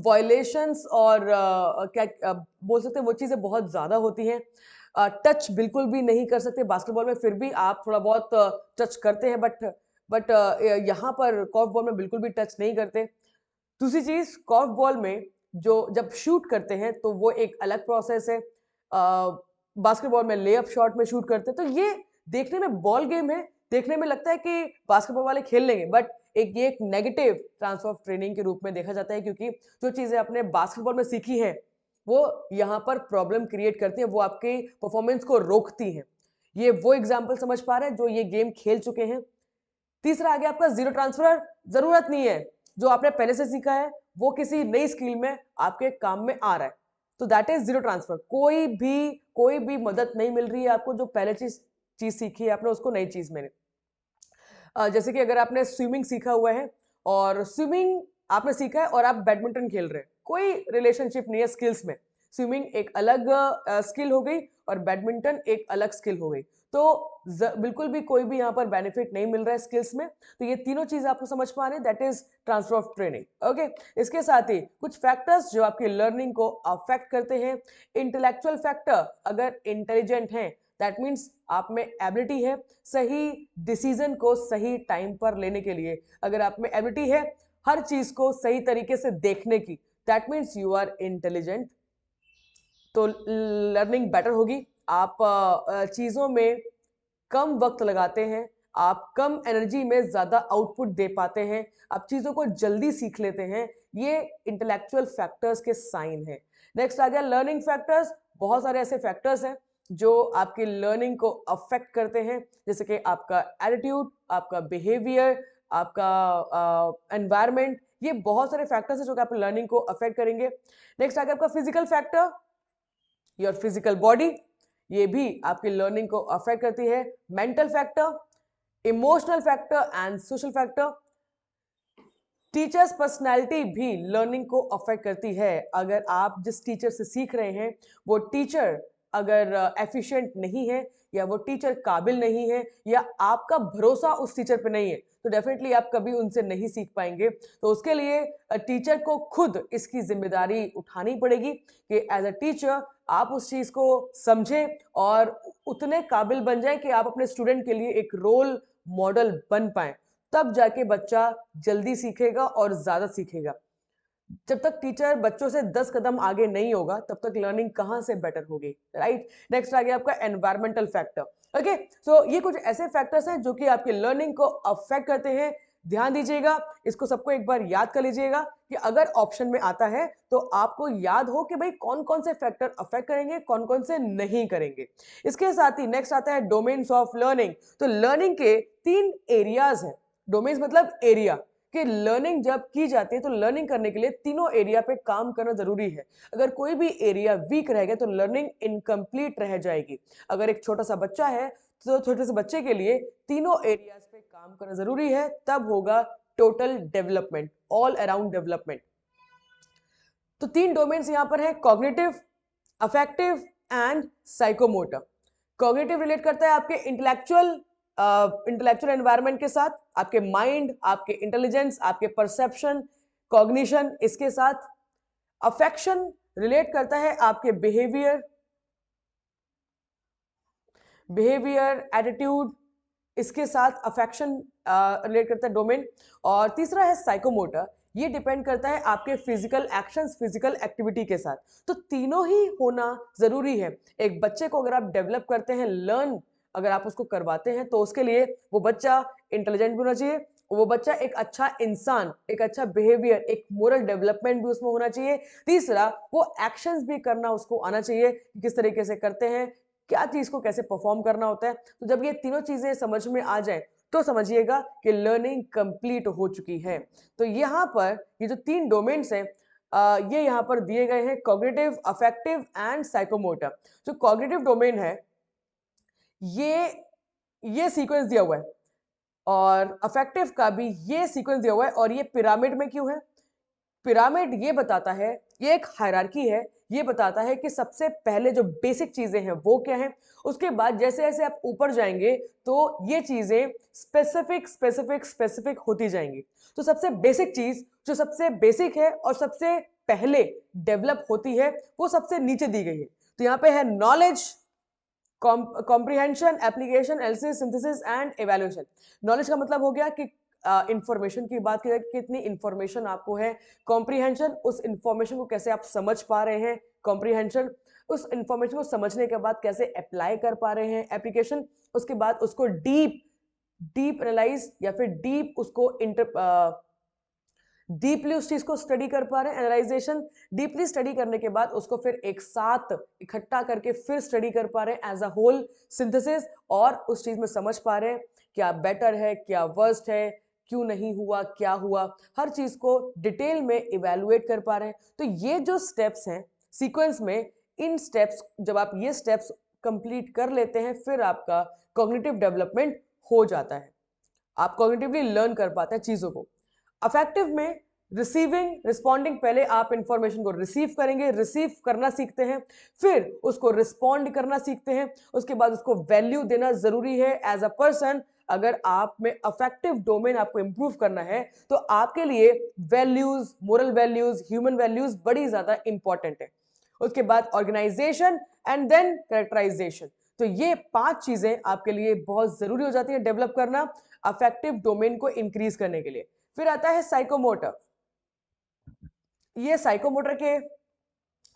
S1: वायलेशंस और क्या बोल सकते हैं वो चीजें बहुत ज्यादा होती हैं। टच बिल्कुल भी नहीं कर सकते बास्केटबॉल में, फिर भी आप थोड़ा बहुत टच करते हैं, बट यहाँ पर कॉर्फ बॉल में बिल्कुल भी टच नहीं करते। दूसरी चीज, कॉर्फ बॉल में जो जब शूट करते हैं तो वो एक अलग प्रोसेस है। बास्केटबॉल में लेअप शॉट में शूट करते हैं, तो ये देखने में बॉल गेम है, देखने में लगता है कि बास्केटबॉल वाले खेल लेंगे, बट एक नेगेटिव ट्रांसफर ऑफ ट्रेनिंग के रूप में देखा जाता है। क्योंकि जो चीजें आपने बास्केटबॉल में सीखी हैं वो यहाँ पर प्रॉब्लम क्रिएट करती है, वो आपके परफॉर्मेंस को रोकती हैं। ये वो एग्जाम्पल समझ पा रहे हैं जो ये गेम खेल चुके हैं। तीसरा आ गया आपका जीरो ट्रांसफर। जरूरत नहीं है, जो आपने पहले से सीखा है वो किसी नई स्किल में आपके काम में आ रहा है, तो दैट इज जीरो ट्रांसफर। कोई भी मदद नहीं मिल रही है आपको, जो पहले चीज सीखी है आपने उसको नई चीज में। जैसे कि अगर आपने स्विमिंग सीखा हुआ है और स्विमिंग आपने सीखा है और आप बैडमिंटन खेल रहे हैं, कोई रिलेशनशिप नहीं है स्किल्स में। स्विमिंग एक अलग स्किल हो गई और बैडमिंटन एक अलग स्किल हो गई। तो बिल्कुल भी कोई भी यहाँ पर बेनिफिट नहीं मिल रहा है स्किल्स में। तो ये तीनों चीज आपको समझ पा रहे हैं, that is transfer of training. Okay, इसके साथ ही कुछ फैक्टर्स जो आपकी लर्निंग को अफेक्ट करते हैं। इंटेलेक्चुअल फैक्टर, अगर इंटेलिजेंट हैं दैट मीन्स आप में एबिलिटी है सही डिसीजन को सही टाइम पर लेने के लिए। अगर आप में एबिलिटी है हर चीज को सही तरीके से देखने की, that means you are intelligent, तो लर्निंग बेटर होगी। आप चीजों में कम वक्त लगाते हैं, आप कम एनर्जी में ज्यादा आउटपुट दे पाते हैं, आप चीजों को जल्दी सीख लेते हैं। ये इंटेलेक्चुअल फैक्टर्स के साइन है। नेक्स्ट आ गया लर्निंग फैक्टर्स। बहुत सारे ऐसे फैक्टर्स हैं जो आपकी लर्निंग को अफेक्ट करते हैं, जैसे कि आपका एटीट्यूड, आपका बिहेवियर, आपका एनवायरमेंट। ये बहुत सारे फैक्टर्स हैं जो कि आपकी लर्निंग को अफेक्ट करेंगे। नेक्स्ट आ गया आपका physical factor, your physical body, ये भी आपकी लर्निंग को अफेक्ट करती है। Mental factor, emotional factor and social factor. Teachers personality भी लर्निंग को अफेक्ट करती है। अगर आप जिस टीचर से सीख रहे हैं वो टीचर अगर एफिशिएंट नहीं है, या वो टीचर काबिल नहीं है, या आपका भरोसा उस टीचर पे नहीं है, तो डेफिनेटली आप कभी उनसे नहीं सीख पाएंगे। तो उसके लिए टीचर को खुद इसकी जिम्मेदारी उठानी पड़ेगी कि एज अ टीचर आप उस चीज को समझें और उतने काबिल बन जाए कि आप अपने स्टूडेंट के लिए एक रोल मॉडल बन पाए। तब जाके बच्चा जल्दी सीखेगा और ज्यादा सीखेगा। जब तक टीचर बच्चों से 10 कदम आगे नहीं होगा तब तक लर्निंग कहां से बेटर होगी, राइट। नेक्स्ट आ गया आपका एनवायरमेंटल फैक्टर। ओके, सो ये कुछ ऐसे फैक्टर्स हैं जो कि आपकी लर्निंग को अफेक्ट करते हैं। ध्यान दीजिएगा, इसको सबको एक बार याद कर लीजिएगा कि अगर ऑप्शन में आता है तो आपको याद हो कि भाई कौन कौन से फैक्टर अफेक्ट करेंगे, कौन कौन से नहीं करेंगे। इसके साथ ही नेक्स्ट आता है डोमेन्स ऑफ लर्निंग। तो लर्निंग के 3 एरियाज हैं। डोमेन्स मतलब एरिया कि लर्निंग जब की जाती है तो लर्निंग करने के लिए तीनों एरिया पे काम करना जरूरी है। अगर कोई भी एरिया वीक रहेगा तो लर्निंग इनकम्प्लीट रह जाएगी। अगर एक छोटा सा बच्चा है तो छोटे से बच्चे के लिए तीनों एरियाज पे काम करना जरूरी है, तब होगा total development, all around development. तो 3 डोमेन्स यहां पर है, cognitive, affective and psychomotor. Cognitive relate करता है आपके इंटेलेक्चुअल एनवायरनमेंट के साथ, आपके माइंड, आपके इंटेलिजेंस, आपके परसेप्शन, कॉग्निशन, इसके साथ। अफेक्शन रिलेट करता है आपके बिहेवियर, एटीट्यूड, इसके साथ अफेक्शन रिलेट करता है डोमेन। और तीसरा है साइकोमोटर, ये डिपेंड करता है आपके फिजिकल एक्शंस, फिजिकल एक्टिविटी के साथ। तो तीनों ही होना जरूरी है। एक बच्चे को अगर आप डेवलप करते हैं, लर्न अगर आप उसको करवाते हैं, तो उसके लिए वो बच्चा इंटेलिजेंट भी होना चाहिए, वो बच्चा एक अच्छा इंसान, एक अच्छा बिहेवियर, एक मोरल डेवलपमेंट भी उसमें होना चाहिए। तीसरा, वो एक्शंस भी करना उसको आना चाहिए कि किस तरीके से करते हैं, क्या चीज को कैसे परफॉर्म करना होता है। तो जब ये तीनों चीजें समझ में आ जाए तो समझिएगा कि लर्निंग कंप्लीट हो चुकी है। तो यहाँ पर ये जो 3 डोमेन्स हैं ये यहाँ पर दिए गए हैं, कॉग्निटिव, अफेक्टिव एंड साइकोमोटर। जो कॉग्निटिव डोमेन है ये सीक्वेंस दिया हुआ है, और अफेक्टिव का भी ये सीक्वेंस दिया हुआ है। और ये पिरामिड में क्यों है? पिरामिड ये बताता है, ये एक हायरार्की है, ये बताता है कि सबसे पहले जो बेसिक चीजें हैं वो क्या हैं, उसके बाद जैसे जैसे आप ऊपर जाएंगे तो ये चीजें स्पेसिफिक स्पेसिफिक स्पेसिफिक होती जाएंगी। तो सबसे बेसिक चीज जो सबसे बेसिक है और सबसे पहले डेवलप होती है वो सबसे नीचे दी गई है। तो यहाँ पे है knowledge, comprehension, application, analysis, synthesis and evaluation. Knowledge का मतलब हो गया कि इंफॉर्मेशन की बात की जाए, कितनी इंफॉर्मेशन आपको है। कॉम्प्रिहेंशन, उस इंफॉर्मेशन को कैसे आप समझ पा रहे हैं। कॉम्प्रिहेंशन, उस इंफॉर्मेशन को समझने के बाद कैसे अप्लाई कर पा रहे हैं। एप्लीकेशन, उसके बाद उसको डीप डीप एनालाइज या फिर डीप उसको डीपली उस चीज को स्टडी कर पा रहे हैं। एनालाइजेशन, डीपली स्टडी करने के बाद उसको फिर एक साथ इकट्ठा करके फिर स्टडी कर पा रहे हैं एज अ होल। सिंथेसिस, और उस चीज में समझ पा रहे हैं क्या बेटर है, क्या वर्स्ट है, क्यों नहीं हुआ, क्या हुआ, हर चीज को डिटेल में इवेलुएट कर पा रहे हैं। तो ये जो स्टेप्स हैं सीक्वेंस में, इन स्टेप्स, जब आप ये स्टेप्स कंप्लीट कर लेते हैं फिर आपका कॉग्निटिव डेवलपमेंट हो जाता है, आप कॉग्निटिवली लर्न कर पाते हैं चीजों को। अफेक्टिव में रिसीविंग, रिस्पॉन्डिंग, पहले आप इंफॉर्मेशन को रिसीव करेंगे, रिसीव करना सीखते हैं, फिर उसको रिस्पॉन्ड करना सीखते हैं, उसके बाद उसको वैल्यू देना जरूरी है एज अ पर्सन। अगर आप में अफेक्टिव डोमेन आपको इंप्रूव करना है तो आपके लिए values, moral values, human values बड़ी ज्यादा इंपॉर्टेंट है। उसके बाद ऑर्गेनाइजेशन एंड देन कैरेक्टराइजेशन। तो ये 5 चीजें आपके लिए बहुत जरूरी हो जाती है डेवलप करना अफेक्टिव डोमेन को इंक्रीज करने के लिए। फिर आता है साइकोमोटर। ये साइकोमोटर के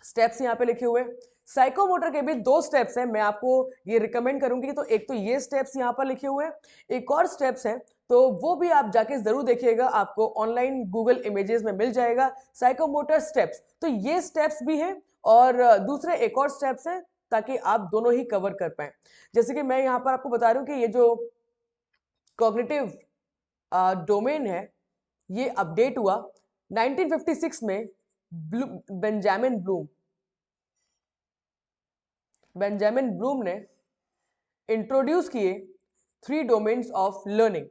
S1: स्टेप्स यहाँ पे लिखे हुए। साइकोमोटर के भी 2 स्टेप्स हैं, मैं आपको ये रिकमेंड करूंगी। तो एक तो ये स्टेप्स यहाँ पर लिखे हुए हैं, एक और स्टेप्स हैं तो वो भी आप जाके जरूर देखिएगा, आपको ऑनलाइन गूगल इमेजेस में मिल जाएगा साइकोमोटर स्टेप्स। तो ये स्टेप्स भी हैं और दूसरे एक और स्टेप्स हैं ताकि आप दोनों ही कवर कर पाए। जैसे कि मैं यहाँ पर आपको बता रही हूँ कि ये जो कॉग्निटिव डोमेन है ये अपडेट हुआ 1956 में। बेंजामिन ब्लूम ने इंट्रोड्यूस किए 3 डोमेन्स ऑफ लर्निंग।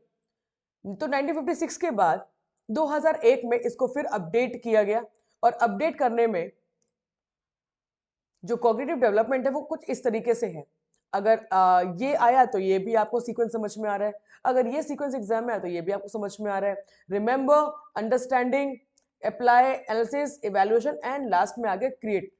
S1: तो 1956 के बाद 2001 में इसको फिर अपडेट किया गया और अपडेट करने में जो कॉग्निटिव डेवलपमेंट है वो कुछ इस तरीके से है। अगर ये आया तो ये भी आपको सीक्वेंस समझ में आ रहा है, अगर ये सीक्वेंस एग्जाम में आया तो ये भी आपको समझ में आ रहा है। Remember, understanding, apply, analysis, evaluation and last में आगे क्रिएट।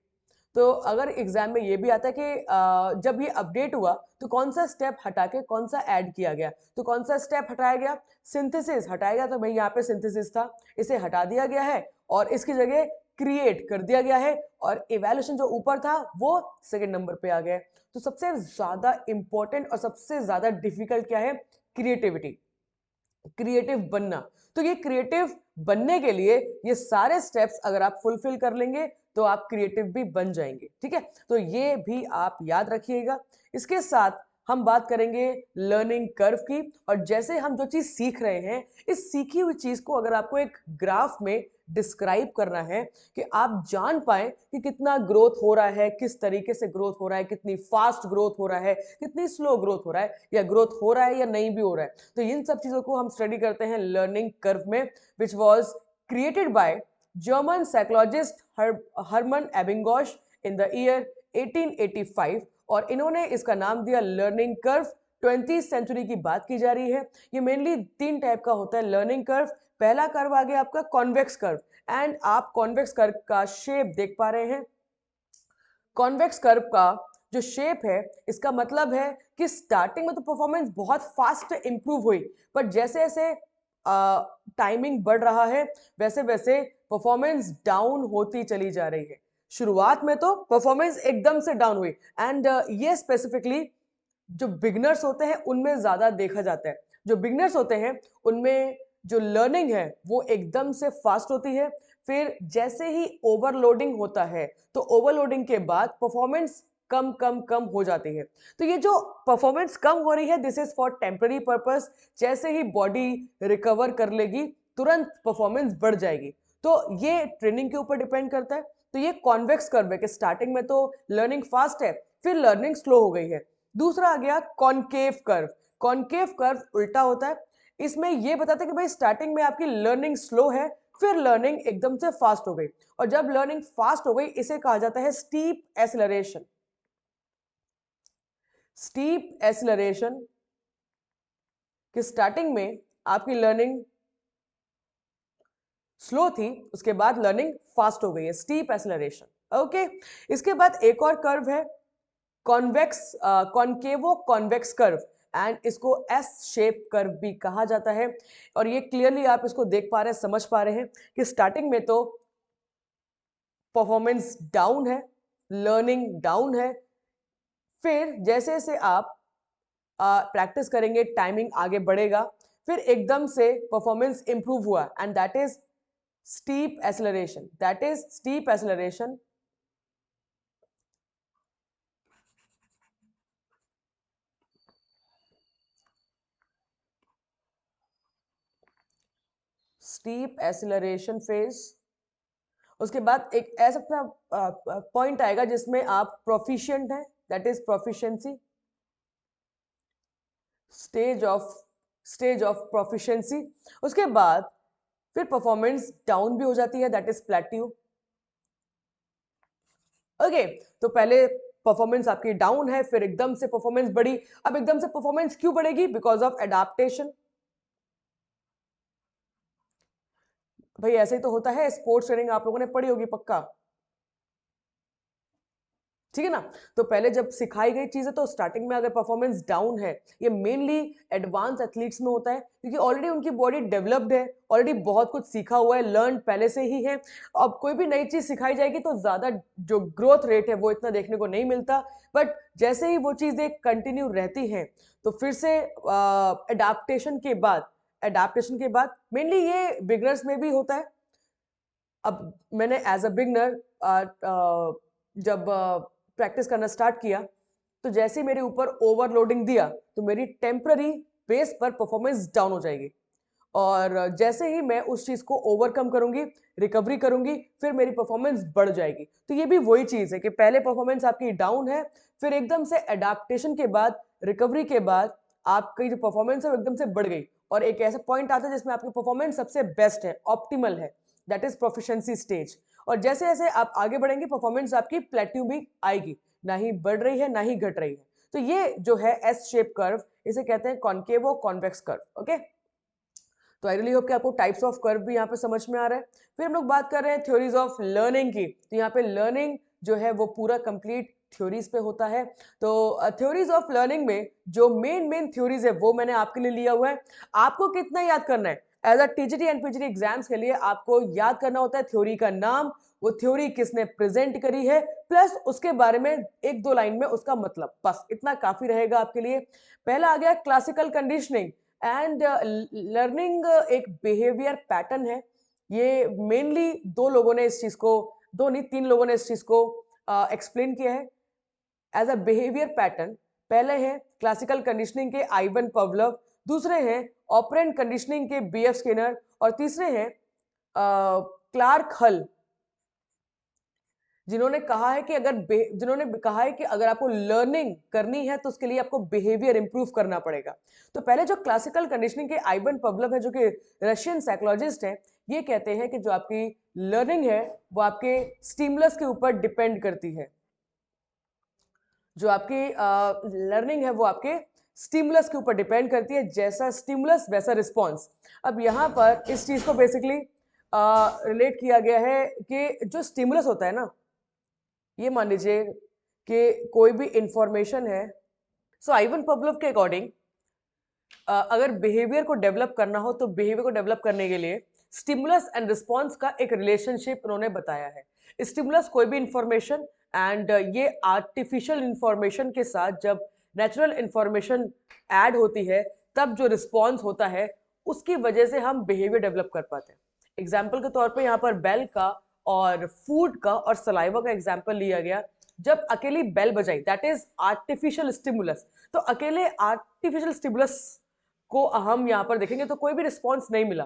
S1: तो अगर एग्जाम में ये भी आता है कि जब ये अपडेट हुआ तो कौन सा स्टेप हटा के कौन सा ऐड किया गया, तो कौन सा स्टेप हटाया गया, सिंथेसिस हटाया गया। तो भाई यहाँ पे सिंथेसिस था, इसे हटा दिया गया है और इसकी जगह क्रिएट कर दिया गया है और इवैल्यूएशन जो ऊपर था वो सेकंड नंबर पे आ गया है। तो सबसे ज्यादा इंपॉर्टेंट और सबसे ज्यादा डिफिकल्ट क्या है? क्रिएटिविटी, क्रिएटिव बनना। तो ये क्रिएटिव बनने के लिए ये सारे स्टेप्स अगर आप फुलफिल कर लेंगे तो आप क्रिएटिव भी बन जाएंगे। ठीक है, तो ये भी आप याद रखिएगा। इसके साथ हम बात करेंगे लर्निंग कर्व की। और जैसे हम जो चीज सीख रहे हैं, इस सीखी हुई चीज को अगर आपको एक ग्राफ में डिस्क्राइब करना है कि आप जान पाए कि कितना ग्रोथ हो रहा है, किस तरीके से ग्रोथ हो रहा है, कितनी फास्ट ग्रोथ हो रहा है, कितनी स्लो ग्रोथ हो रहा है, या ग्रोथ हो रहा है या नहीं भी हो रहा है, तो इन सब चीजों को हम स्टडी करते हैं लर्निंग कर्व में, which was created by German psychologist Hermann Ebbinghaus in the year 1885। और इन्होंने इसका नाम दिया लर्निंग कर्व। 20th सेंचुरी की बात की जा रही है। ये मेनली 3 टाइप का होता है लर्निंग कर्व। पहला कर्व आ गया आपका कॉन्वेक्स कर्व, एंड आप कॉन्वेक्स कर्व का शेप देख पा रहे हैं। कॉन्वेक्स कर्व का जो शेप है इसका मतलब है कि स्टार्टिंग में तो परफॉर्मेंस बहुत फास्ट इंप्रूव हुई, पर जैसे जैसे टाइमिंग बढ़ रहा है वैसे वैसे परफॉर्मेंस डाउन होती चली जा रही है। शुरुआत में तो परफॉर्मेंस एकदम से डाउन हुई, एंड ये स्पेसिफिकली जो बिगनर्स होते हैं उनमें ज्यादा देखा जाता है। जो बिगनर्स होते हैं उनमें जो लर्निंग है वो एकदम से फास्ट होती है, फिर जैसे ही ओवरलोडिंग होता है तो ओवरलोडिंग के बाद परफॉर्मेंस कम कम कम हो जाती है। तो ये जो परफॉर्मेंस कम हो रही है this is for temporary purpose, जैसे ही बॉडी रिकवर कर लेगी तुरंत परफॉर्मेंस बढ़ जाएगी। तो ये ट्रेनिंग के ऊपर डिपेंड करता है। तो ये कॉन्वेक्स कर्व है कि स्टार्टिंग में तो लर्निंग फास्ट है, फिर लर्निंग स्लो हो गई है। दूसरा आ गया कॉनकेव कर्व। कॉनकेव कर्व उल्टा होता है, इसमें यह बताते हैं कि भाई स्टार्टिंग में आपकी लर्निंग स्लो है, फिर लर्निंग एकदम से फास्ट हो गई, और जब लर्निंग फास्ट हो गई इसे कहा जाता है स्टीप एसिलरेशन। स्टीप एसिलरेशन कि स्टार्टिंग में आपकी लर्निंग स्लो थी, उसके बाद लर्निंग फास्ट हो गई है, स्टीप एसिलरेशन। ओके, इसके बाद एक और कर्व है convex concavo convex curve, and इसको एस शेप कर्व भी कहा जाता है। और ये क्लियरली आप इसको देख पा रहे हैं, समझ पा रहे हैं कि स्टार्टिंग में तो परफॉर्मेंस डाउन है, लर्निंग डाउन है, फिर जैसे जैसे आप प्रैक्टिस करेंगे टाइमिंग आगे बढ़ेगा, फिर एकदम से परफॉर्मेंस इंप्रूव हुआ, and that is steep acceleration, that is steep acceleration. Steep acceleration phase. उसके बाद एक ऐसा पॉइंट आएगा जिसमें आप प्रोफिशिएंट हैं, that is proficiency, stage of proficiency. उसके बाद फिर परफॉर्मेंस डाउन भी हो जाती है, दैट इज प्लेट्यू। ओके, तो पहले परफॉर्मेंस आपकी डाउन है, फिर एकदम से परफॉर्मेंस बढ़ी। अब एकदम से परफॉर्मेंस क्यों बढ़ेगी? Because of adaptation. भाई ऐसे ही तो होता है, स्पोर्ट्स ट्रेनिंग आप लोगों ने पढ़ी होगी पक्का, ठीक है ना। तो पहले जब सिखाई गई चीजें, तो स्टार्टिंग में अगर परफॉर्मेंस डाउन है, ये मेनली एडवांस एथलीट्स में होता है, क्योंकि ऑलरेडी उनकी बॉडी डेवलप्ड है, ऑलरेडी बहुत कुछ सीखा हुआ है, लर्न पहले से ही है। अब कोई भी नई चीज सिखाई जाएगी तो ज्यादा जो ग्रोथ रेट है वो इतना देखने को नहीं मिलता, बट जैसे ही वो चीजें कंटिन्यू रहती हैं तो फिर से एडाप्टेशन के बाद मेनली ये बिगनर्स में भी होता है। अब मैंने एज अ बिगनर जब प्रैक्टिस करना स्टार्ट किया, तो जैसे ही मेरे ऊपर ओवरलोडिंग दिया तो मेरी टेम्पररी बेस पर परफॉर्मेंस डाउन हो जाएगी, और जैसे ही मैं उस चीज को ओवरकम करूंगी, रिकवरी करूंगी, फिर मेरी परफॉर्मेंस बढ़ जाएगी। तो ये भी वही चीज है कि पहले परफॉर्मेंस आपकी डाउन है, फिर एकदम से एडाप्टेशन के बाद, रिकवरी के बाद आपकी जो परफॉर्मेंस है वो एकदम से बढ़ गई, और एक ऐसा पॉइंट आता है जिसमें आपकी परफॉर्मेंस सबसे बेस्ट है, ऑप्टिमल है, दैट इज प्रोफिशिएंसी स्टेज। और जैसे जैसे आप आगे बढ़ेंगे परफॉर्मेंस आपकी प्लेट्यू भी आएगी, ना ही बढ़ रही है ना ही घट रही है। तो ये जो है एस शेप कर्व, इसे कहते हैं कॉन्केव और कॉन्वेक्स कर्व। ओके, तो आई रियली होप कि आपको टाइप्स ऑफ कर्व भी यहाँ पे समझ में आ रहा है। फिर हम लोग बात कर रहे हैं थ्योरीज ऑफ लर्निंग की। तो यहाँ पे लर्निंग जो है वो पूरा कंप्लीट थ्योरीज पे होता है। तो थ्योरीज ऑफ लर्निंग में जो मेन थ्योरीज है वो मैंने आपके लिए लिया हुआ है। आपको कितना याद करना है? As a TGT and PGT exams के लिए आपको याद करना होता है थ्योरी का नाम, वो थ्योरी किसने प्रेजेंट करी है, प्लस उसके बारे में एक दो लाइन में उसका मतलब, बस इतना काफी रहेगा आपके लिए। पहला आ गया क्लासिकल कंडीशनिंग एंड लर्निंग। एक बिहेवियर पैटर्न है, ये मेनली दो लोगों ने इस चीज को, दो नहीं तीन लोगों ने इस चीज को एक्सप्लेन किया है एज अ बिहेवियर पैटर्न। पहले हैं क्लासिकल कंडीशनिंग के आइवन पवलव, दूसरे हैं ऑपरेंट कंडीशनिंग के बीएफ स्किनर, और तीसरे हैं क्लार्क हल, जिन्होंने कहा है कि अगर आपको लर्निंग करनी है तो उसके लिए आपको बिहेवियर इंप्रूव करना पड़ेगा। तो पहले जो क्लासिकल कंडीशनिंग के आइवन पवलव है, जो कि रशियन साइकोलॉजिस्ट हैं, ये कहते हैं कि जो आपकी लर्निंग है वो आपके स्टिमुलस के ऊपर डिपेंड करती है। जो आपकी लर्निंग है वो आपके स्टिमुलस के ऊपर डिपेंड करती है, जैसा स्टिमुलस वैसा रिस्पॉन्स। अब यहाँ पर इस चीज को बेसिकली रिलेट किया गया है कि जो स्टिमुलस होता है ना, ये मान लीजिए कि कोई भी इंफॉर्मेशन है। सो आइवन पवलोव के अकॉर्डिंग अगर बिहेवियर को डेवलप करना हो तो बिहेवियर को डेवलप करने के लिए स्टिमुलस एंड रिस्पॉन्स का एक रिलेशनशिप उन्होंने बताया है। स्टिमुलस कोई भी इंफॉर्मेशन, एंड ये आर्टिफिशियल इंफॉर्मेशन के साथ जब नेचुरल इंफॉर्मेशन ऐड होती है, तब जो रिस्पॉन्स होता है उसकी वजह से हम बिहेवियर डेवलप कर पाते हैं। एग्जाम्पल के तौर पर यहाँ पर बेल का और फूड का और सलाइवा का एग्जाम्पल लिया गया। जब अकेली बेल बजाई, दैट इज आर्टिफिशियल स्टिमुलस, तो अकेले आर्टिफिशियल स्टिमुलस को हम यहाँ पर देखेंगे तो कोई भी रिस्पॉन्स नहीं मिला।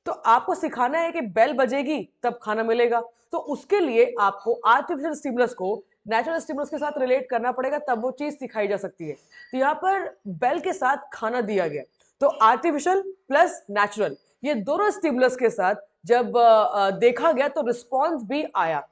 S1: तो आपको सिखाना है कि बेल बजेगी तब खाना मिलेगा, तो उसके लिए आपको आर्टिफिशियल स्टिमुलस को नेचुरल स्टिमुलस के साथ रिलेट करना पड़ेगा, तब वो चीज सिखाई जा सकती है। तो यहाँ पर बेल के साथ खाना दिया गया, तो आर्टिफिशियल प्लस नेचुरल, ये दोनों स्टिमुलस के साथ जब देखा गया तो रिस्पॉन्स भी आया।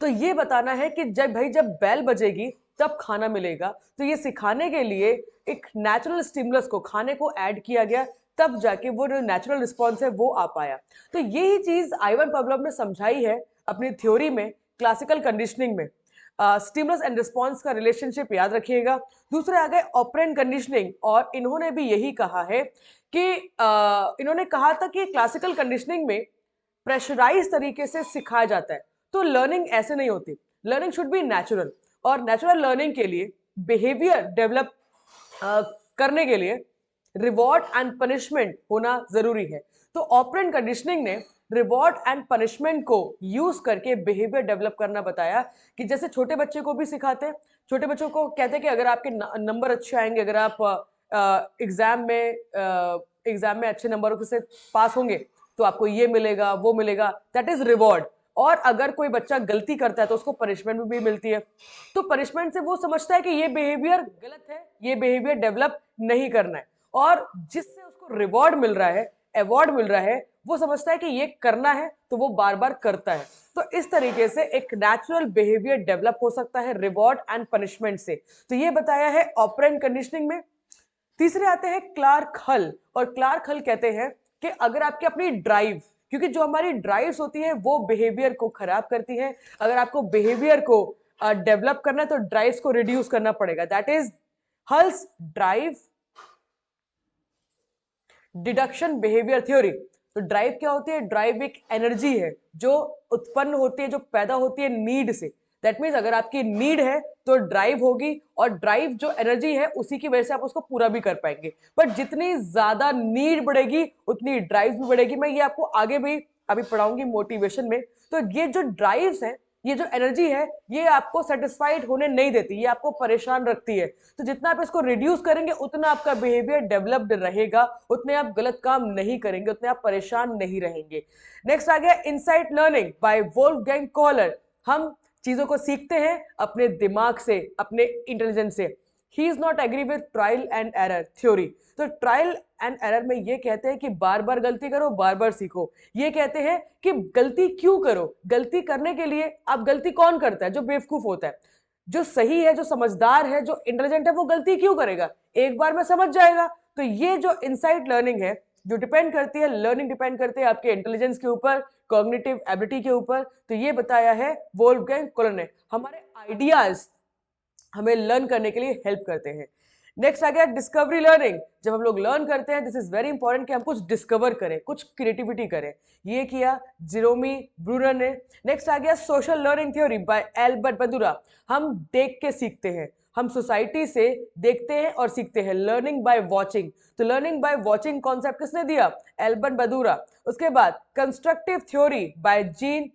S1: तो ये बताना है कि जब बेल बजेगी तब खाना मिलेगा, तो ये सिखाने के लिए एक नेचुरल स्टिमुलस को, खाने को ऐड किया गया, तब जाके वो जो नेचुरल रिस्पॉन्स है वो आ पाया। तो यही चीज आइवन पवलोव ने समझाई है अपनी थ्योरी में, क्लासिकल कंडीशनिंग में। स्टिमुलस एंड रिस्पॉन्स का रिलेशनशिप याद रखिएगा। दूसरे आ गए ऑपरेंट कंडीशनिंग, और इन्होंने भी यही कहा है कि इन्होंने कहा था कि क्लासिकल कंडीशनिंग में प्रेशराइज तरीके से सिखाया जाता है, तो लर्निंग ऐसे नहीं होती। लर्निंग शुड बी नेचुरल, और नेचुरल लर्निंग के लिए बिहेवियर डेवलप करने के लिए रिवॉर्ड एंड पनिशमेंट होना जरूरी है। तो ऑपरेंट कंडीशनिंग ने रिवॉर्ड एंड पनिशमेंट को यूज करके बिहेवियर डेवलप करना बताया, कि जैसे छोटे बच्चे को भी सिखाते हैं। छोटे बच्चों को कहते हैं कि अगर आपके नंबर अच्छे आएंगे, अगर आप एग्जाम में अच्छे नंबरों से पास होंगे तो आपको ये मिलेगा वो मिलेगा, दैट इज रिवॉर्ड। और अगर कोई बच्चा गलती करता है तो उसको पनिशमेंट भी मिलती है। तो पनिशमेंट से वो समझता है कि ये बिहेवियर गलत है, ये बिहेवियर डेवलप नहीं करना है, और जिससे उसको रिवॉर्ड मिल रहा है, अवार्ड मिल रहा है, वो समझता है कि ये करना है तो वो बार बार करता है। तो इस तरीके से एक नेचुरल बिहेवियर डेवलप हो सकता है रिवॉर्ड एंड पनिशमेंट से। तो ये बताया है ऑपरेंट कंडीशनिंग में। तीसरे आते हैं क्लार्क हल, और क्लार्क हल कहते हैं कि अगर आपकी अपनी ड्राइव, क्योंकि जो हमारी ड्राइव्स होती है वो बिहेवियर को खराब करती है, अगर आपको बिहेवियर को डेवलप करना है तो ड्राइव्स को रिड्यूस करना पड़ेगा। That is hulls drive deduction behaviour theory. तो ड्राइव क्या होती है? ड्राइव एक एनर्जी है जो उत्पन्न होती है, जो पैदा होती है नीड से। दैट मीन्स अगर आपकी नीड है तो ड्राइव होगी, और ड्राइव जो एनर्जी है उसी की वजह से आप उसको पूरा भी कर पाएंगे। बट जितनी ज्यादा नीड बढ़ेगी उतनी ड्राइव भी बढ़ेगी। मैं ये आपको आगे भी अभी पढ़ाऊंगी मोटिवेशन में। तो ये जो ड्राइव्स है, ये जो एनर्जी है, ये आपको सेटिस्फाइड होने नहीं देती, ये आपको परेशान रखती है। तो जितना आप इसको रिड्यूस करेंगे उतना आपका बिहेवियर डेवलप्ड रहेगा, उतने आप गलत काम नहीं करेंगे, उतने आप परेशान नहीं रहेंगे। नेक्स्ट आ गया insight learning by Wolfgang Kohler. हम चीजों को सीखते हैं अपने दिमाग से, अपने इंटेलिजेंस से। He is not agree with trial and error theory. तो ट्रायल एंड एरर में ये कहते हैं कि बार बार गलती करो, बार बार सीखो। ये कहते हैं कि गलती क्यों करो, गलती करने के लिए आप, गलती कौन करता है? जो बेवकूफ होता है। जो सही है, जो समझदार है, जो इंटेलिजेंट है, वो गलती क्यों करेगा? एक बार में समझ जाएगा। तो ये जो इनसाइट लर्निंग है, जो डिपेंड करती है, लर्निंग डिपेंड करती है आपके इंटेलिजेंस के ऊपर, कॉग्निटिव एबिलिटी के ऊपर। तो ये बताया है वोल्फगैंग कोलर ने। हमारे आइडियाज हमें लर्न करने के लिए हेल्प करते हैं। नेक्स्ट आ गया डिस्कवरी लर्निंग। जब हम लोग लर्न करते हैं, दिस इज वेरी इंपॉर्टेंट कि हम कुछ डिस्कवर करें, कुछ क्रिएटिविटी करें। ये किया जेरोमी ब्रूनर ने। नेक्स्ट आ गया social learning theory by Albert Bandura. हम देख के सीखते हैं, हम सोसाइटी से देखते हैं और सीखते हैं। Learning by watching. तो लर्निंग बाय वॉचिंग कॉन्सेप्ट किसने दिया? एल्बर्ट बंदूरा। उसके बाद constructive theory by Jean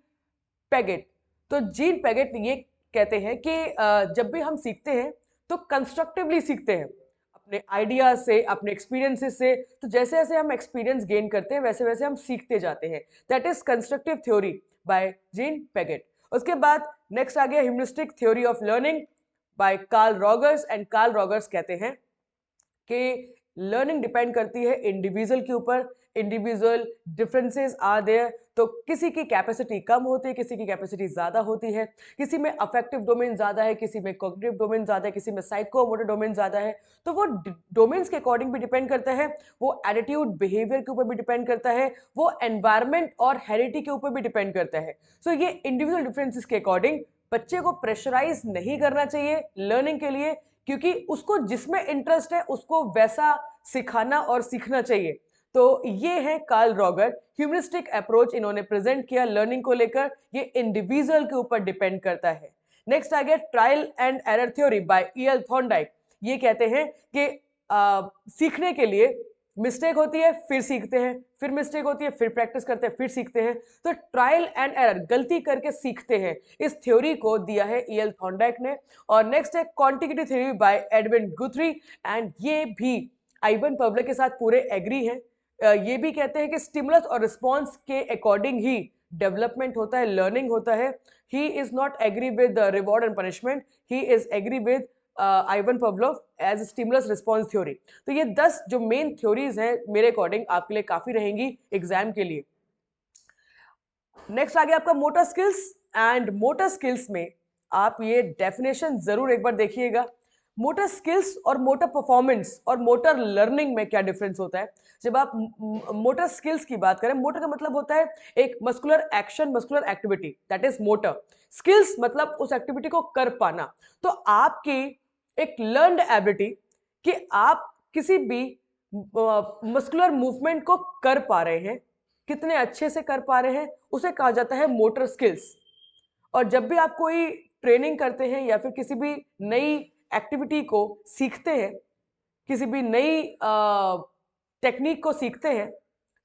S1: Paget. तो जीन पैगेट ये कहते हैं कि जब भी हम सीखते हैं तो कंस्ट्रक्टिवली सीखते हैं, अपने आइडिया से, अपने एक्सपीरियंसेस से। तो जैसे जैसे हम एक्सपीरियंस गेन करते हैं वैसे वैसे हम सीखते जाते हैं। That is constructive theory by Jean Piaget. उसके बाद नेक्स्ट आ गया humanistic theory of learning by Carl Rogers. And Carl Rogers कहते हैं कि लर्निंग डिपेंड करती है इंडिविजुअल के ऊपर, इंडिविजुअल डिफरेंसेस आर देयर। तो किसी की कैपेसिटी कम होती है, किसी की कैपेसिटी ज्यादा होती है, किसी में अफेक्टिव डोमेन ज्यादा है, किसी में कॉग्निटिव डोमेन ज्यादा है, किसी में साइकोमोटर डोमेन ज्यादा है। तो वो डोमेन्स के अकॉर्डिंग भी डिपेंड करता है, वो एटीट्यूड बिहेवियर के ऊपर भी डिपेंड करता है, वो एनवायरमेंट और हेरिडिटी के ऊपर भी डिपेंड करता है। सो ये इंडिविजुअल डिफरेंसेस के अकॉर्डिंग बच्चे को प्रेशराइज नहीं करना चाहिए लर्निंग के लिए, क्योंकि उसको जिसमें इंटरेस्ट है उसको वैसा सिखाना और सीखना चाहिए। तो ये है कार्ल रॉगर, ह्यूमरिस्टिक अप्रोच इन्होंने प्रेजेंट किया लर्निंग को लेकर। ये इंडिविजुअल के ऊपर डिपेंड करता है। नेक्स्ट आ गया trial and error theory by EL Thorndike. ये कहते हैं कि सीखने के लिए मिस्टेक होती है, फिर सीखते हैं, फिर मिस्टेक होती है, फिर प्रैक्टिस करते हैं, फिर सीखते हैं। तो ट्रायल एंड एरर, गलती करके सीखते हैं, इस थ्योरी को दिया है ईएल थॉर्नडाइक ने। और नेक्स्ट है contiguity theory by Edwin Guthrie. And ये भी आइवन पब्लिक के साथ पूरे एग्री हैं। ये भी कहते हैं कि स्टिमुलस और रिस्पॉन्स के अकॉर्डिंग ही डेवलपमेंट होता है, लर्निंग होता है। He is not agree with reward and punishment, he is agree with Ivan Pavlov as stimulus response theory. तो ये 10 जो मेन थ्योरीज हैं मेरे अकॉर्डिंग आपके लिए काफी रहेंगी एग्जाम के लिए। नेक्स्ट आ गया आपका motor skills. And motor skills में आप ये डेफिनेशन जरूर एक बार देखिएगा। मोटर स्किल्स और मोटर परफॉर्मेंस और मोटर लर्निंग में क्या डिफरेंस होता है? जब आप मोटर स्किल्स की बात करें, मोटर का मतलब होता है एक muscular action, muscular activity, that is motor. Skills मतलब उस एक्टिविटी को कर पाना। तो आपकी एक लर्नड एबिलिटी कि आप किसी भी मस्कुलर मूवमेंट को कर पा रहे हैं, कितने अच्छे से कर पा रहे हैं, उसे कहा जाता है मोटर स्किल्स। और जब भी आप कोई ट्रेनिंग करते हैं या फिर किसी भी नई एक्टिविटी को सीखते हैं, किसी भी नई टेक्निक को सीखते हैं,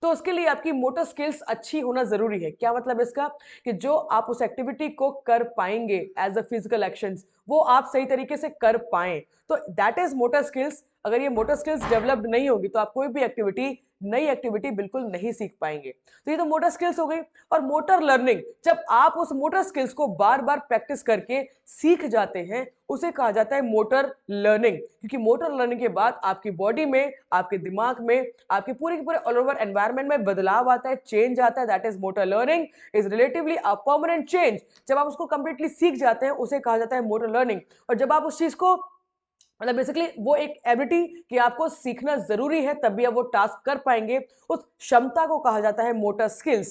S1: तो उसके लिए आपकी मोटर स्किल्स अच्छी होना जरूरी है। क्या मतलब इसका? कि जो आप उस एक्टिविटी को कर पाएंगे एज अ फिजिकल एक्शंस, वो आप सही तरीके से कर पाएं, तो दैट इज मोटर स्किल्स। अगर ये मोटर स्किल्स डेवलप्ड नहीं होगी तो आप कोई भी नई एक्टिविटी बिल्कुल नहीं सीख पाएंगे। तो ये तो मोटर स्किल्स हो गई। और मोटर लर्निंग, जब आप उस मोटर स्किल्स को बार बार प्रैक्टिस करके सीख जाते हैं उसे कहा जाता है मोटर लर्निंग। क्योंकि मोटर लर्निंग के बाद आपकी बॉडी में, आपके दिमाग में, आपके पूरे के पूरे ऑल ओवर एनवायरनमेंट में बदलाव आता है, चेंज आता है। That is motor learning is relatively a permanent change. जब आप उसको कंप्लीटली सीख जाते हैं उसे कहा जाता है मोटर लर्निंग। और जब आप उस चीज को, मतलब बेसिकली वो एक एबिलिटी कि आपको सीखना जरूरी है तब भी आप वो टास्क कर पाएंगे, उस क्षमता को कहा जाता है motor skills.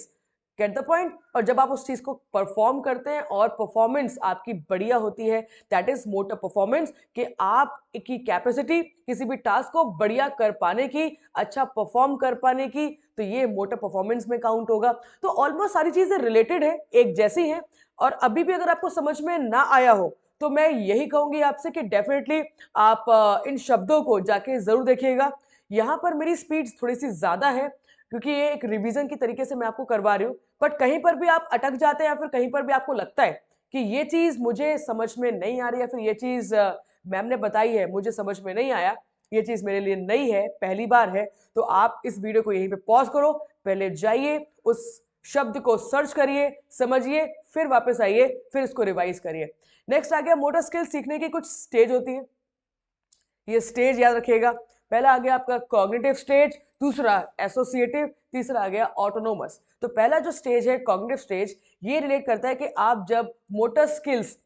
S1: Get the point. और जब आप उस चीज को परफॉर्म करते हैं और परफॉर्मेंस आपकी बढ़िया होती है, दैट इज मोटर परफॉर्मेंस, कि आप की कैपेसिटी किसी भी टास्क को बढ़िया कर पाने की, अच्छा परफॉर्म कर पाने की, तो ये मोटर परफॉर्मेंस में काउंट होगा। तो ऑलमोस्ट सारी चीजें रिलेटेड है, एक जैसी है। और अभी भी अगर आपको समझ में ना आया हो तो मैं यही कहूंगी आपसे कि डेफिनेटली आप इन शब्दों को जाके जरूर देखिएगा। यहाँ पर मेरी स्पीड थोड़ी सी ज्यादा है क्योंकि ये एक रिवीजन की तरीके से मैं आपको करवा रही हूँ। बट कहीं पर भी आप अटक जाते हैं या फिर कहीं पर भी आपको लगता है कि ये चीज मुझे समझ में नहीं आ रही, या फिर ये चीज मैम ने बताई है मुझे समझ में नहीं आया, ये चीज मेरे लिए नई है, पहली बार है, तो आप इस वीडियो को यहीं पे पॉज करो, पहले जाइए उस शब्द को सर्च करिए, समझिए, फिर वापस आइए, फिर इसको रिवाइज करिए। नेक्स्ट आ गया मोटर स्किल सीखने की कुछ स्टेज होती है। ये स्टेज याद रखिएगा। पहला आ गया आपका कॉग्निटिव स्टेज, दूसरा एसोसिएटिव, तीसरा आ गया ऑटोनोमस। तो पहला जो स्टेज है कॉग्निटिव स्टेज, ये रिलेट करता है कि आप जब मोटर स्किल्स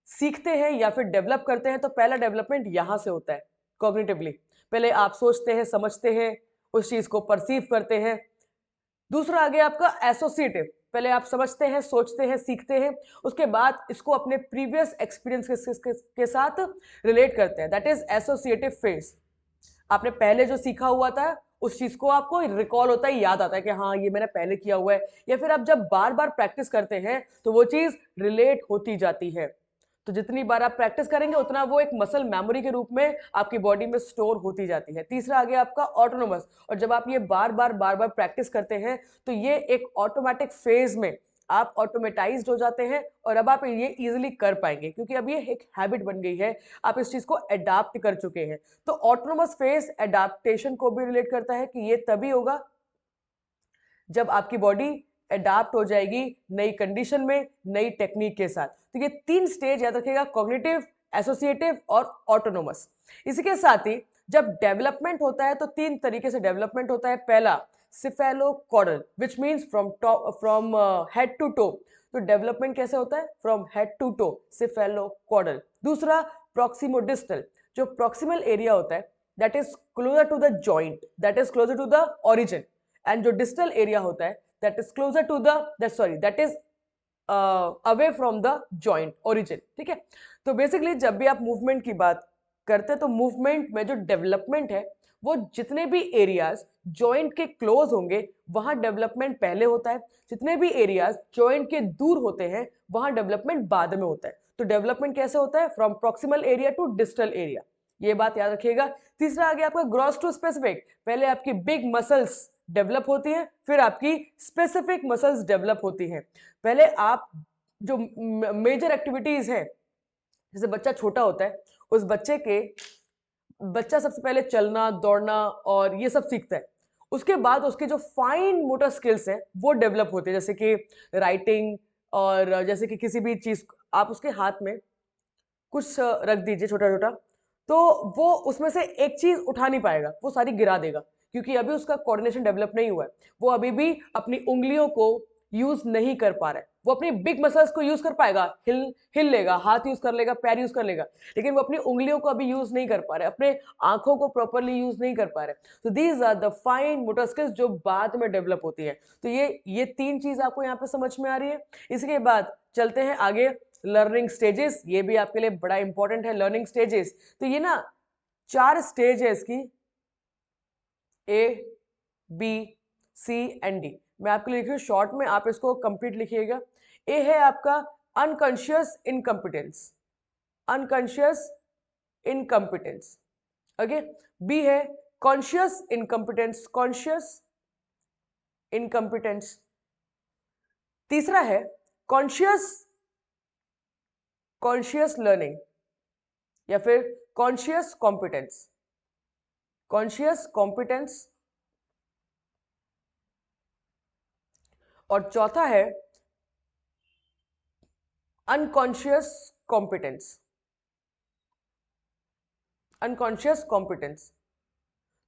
S1: सीखते हैं या फिर डेवलप करते हैं तो पहला डेवलपमेंट यहां से होता है कॉग्निटिवली। पहले आप सोचते हैं, समझते हैं, उस चीज को परसीव करते हैं। दूसरा आ गया आपका एसोसिएटिव, पहले आप समझते हैं, सोचते हैं, सीखते हैं, उसके बाद इसको अपने प्रीवियस एक्सपीरियंस के साथ रिलेट करते हैं। That is associative phase. आपने पहले जो सीखा हुआ था उस चीज को आपको रिकॉल होता है, याद आता है कि हाँ ये मैंने पहले किया हुआ है, या फिर आप जब बार बार प्रैक्टिस करते हैं तो वो चीज रिलेट होती जाती है। तो जितनी बार आप प्रैक्टिस करेंगे उतना वो एक मसल मेमोरी के रूप में आपकी बॉडी में स्टोर होती जाती है। तीसरा आ गया आपका ऑटोनोमस। और जब आप ये बार बार प्रैक्टिस करते हैं तो ये एक ऑटोमेटिक फेज में आप ऑटोमेटाइज्ड हो जाते हैं और अब आप ये इजीली कर पाएंगे क्योंकि अब ये एक हैबिट बन गई है, आप इस चीज को अडाप्ट कर चुके हैं। तो ऑटोनोमस फेज अडाप्टेशन को भी रिलेट करता है कि ये तभी होगा जब आपकी बॉडी अडाप्ट हो जाएगी नई कंडीशन में, नई टेक्निक के साथ। तो ये तीन स्टेज याद रखिएगा, कॉग्निटिव, एसोसिएटिव और ऑटोनोमस। इसी के साथ ही जब डेवलपमेंट होता है तो तीन तरीके से डेवलपमेंट होता है। पहला cephalocaudal which means from head to toe. तो डेवलपमेंट कैसे होता है? From head to toe, cephalocaudal. दूसरा प्रॉक्सिमोडिस्टल, जो प्रॉक्सिमल एरिया होता है that is closer to the joint, that is closer to the origin. And जो डिस्टल एरिया होता है that is closer to that is away from the joint origin. ठीक है। तो बेसिकली जब भी आप मूवमेंट की बात करते हैं तो मूवमेंट में जो डेवलपमेंट है वो जितने भी एरियाज जॉइंट के क्लोज होंगे वहां डेवलपमेंट पहले होता है, जितने भी एरियाज जॉइंट के दूर होते हैं वहां डेवलपमेंट बाद में होता है। तो डेवलपमेंट कैसे होता है? From proximal area to distal area, ये बात याद रखिएगा। तीसरा आ गया आपका ग्रॉस टू स्पेसिफिक, पहले आपकी बिग मसल्स डेवलप होती हैं, फिर आपकी स्पेसिफिक मसल्स डेवलप होती हैं। पहले आप जो मेजर एक्टिविटीज हैं, जैसे बच्चा छोटा होता है, उस बच्चा सबसे पहले चलना, दौड़ना और ये सब सीखता है। उसके बाद उसके जो फाइन मोटर स्किल्स हैं वो डेवलप होते हैं, जैसे कि राइटिंग, और जैसे कि किसी भी चीज आप उसके हाथ में कुछ रख दीजिए छोटा छोटा, तो वो उसमें से एक चीज उठा नहीं पाएगा, वो सारी गिरा देगा क्योंकि अभी उसका कोऑर्डिनेशन डेवलप नहीं हुआ है। वो अभी भी अपनी उंगलियों को यूज नहीं कर पा रहा है। वो अपनी बिग मसल्स को यूज कर पाएगा, हिल लेगा, हाथ यूज कर लेगा, पैर यूज कर लेगा, लेकिन वो अपनी उंगलियों को अभी यूज नहीं कर पा रहे, अपने आंखों को प्रॉपरली यूज नहीं कर पा रहे। तो these are the fine motor skills जो बाद में डेवलप होती है। तो ये तीन चीज आपको यहाँ पे समझ में आ रही है। इसके बाद चलते हैं आगे, लर्निंग स्टेजेस, ये भी आपके लिए बड़ा इंपॉर्टेंट है। लर्निंग स्टेजेस, तो ये ना 4 स्टेज है इसकी, ए, बी, सी एंड डी। मैं आपके लिए लिख रही हूँ शॉर्ट में, आप इसको कंप्लीट लिखिएगा। ए है आपका unconscious incompetence, unconscious incompetence. Okay. B है कॉन्शियस इनकम्पिटेंस, कॉन्शियस इनकम्पिटेंस। तीसरा है कॉन्शियस कॉन्शियस लर्निंग या फिर कॉन्शियस कॉम्पिटेंस। कॉन्शियस कॉम्पिटेंस, और चौथा है अनकॉन्शियस कॉम्पिटेंस। अनकॉन्शियस कॉम्पिटेंस,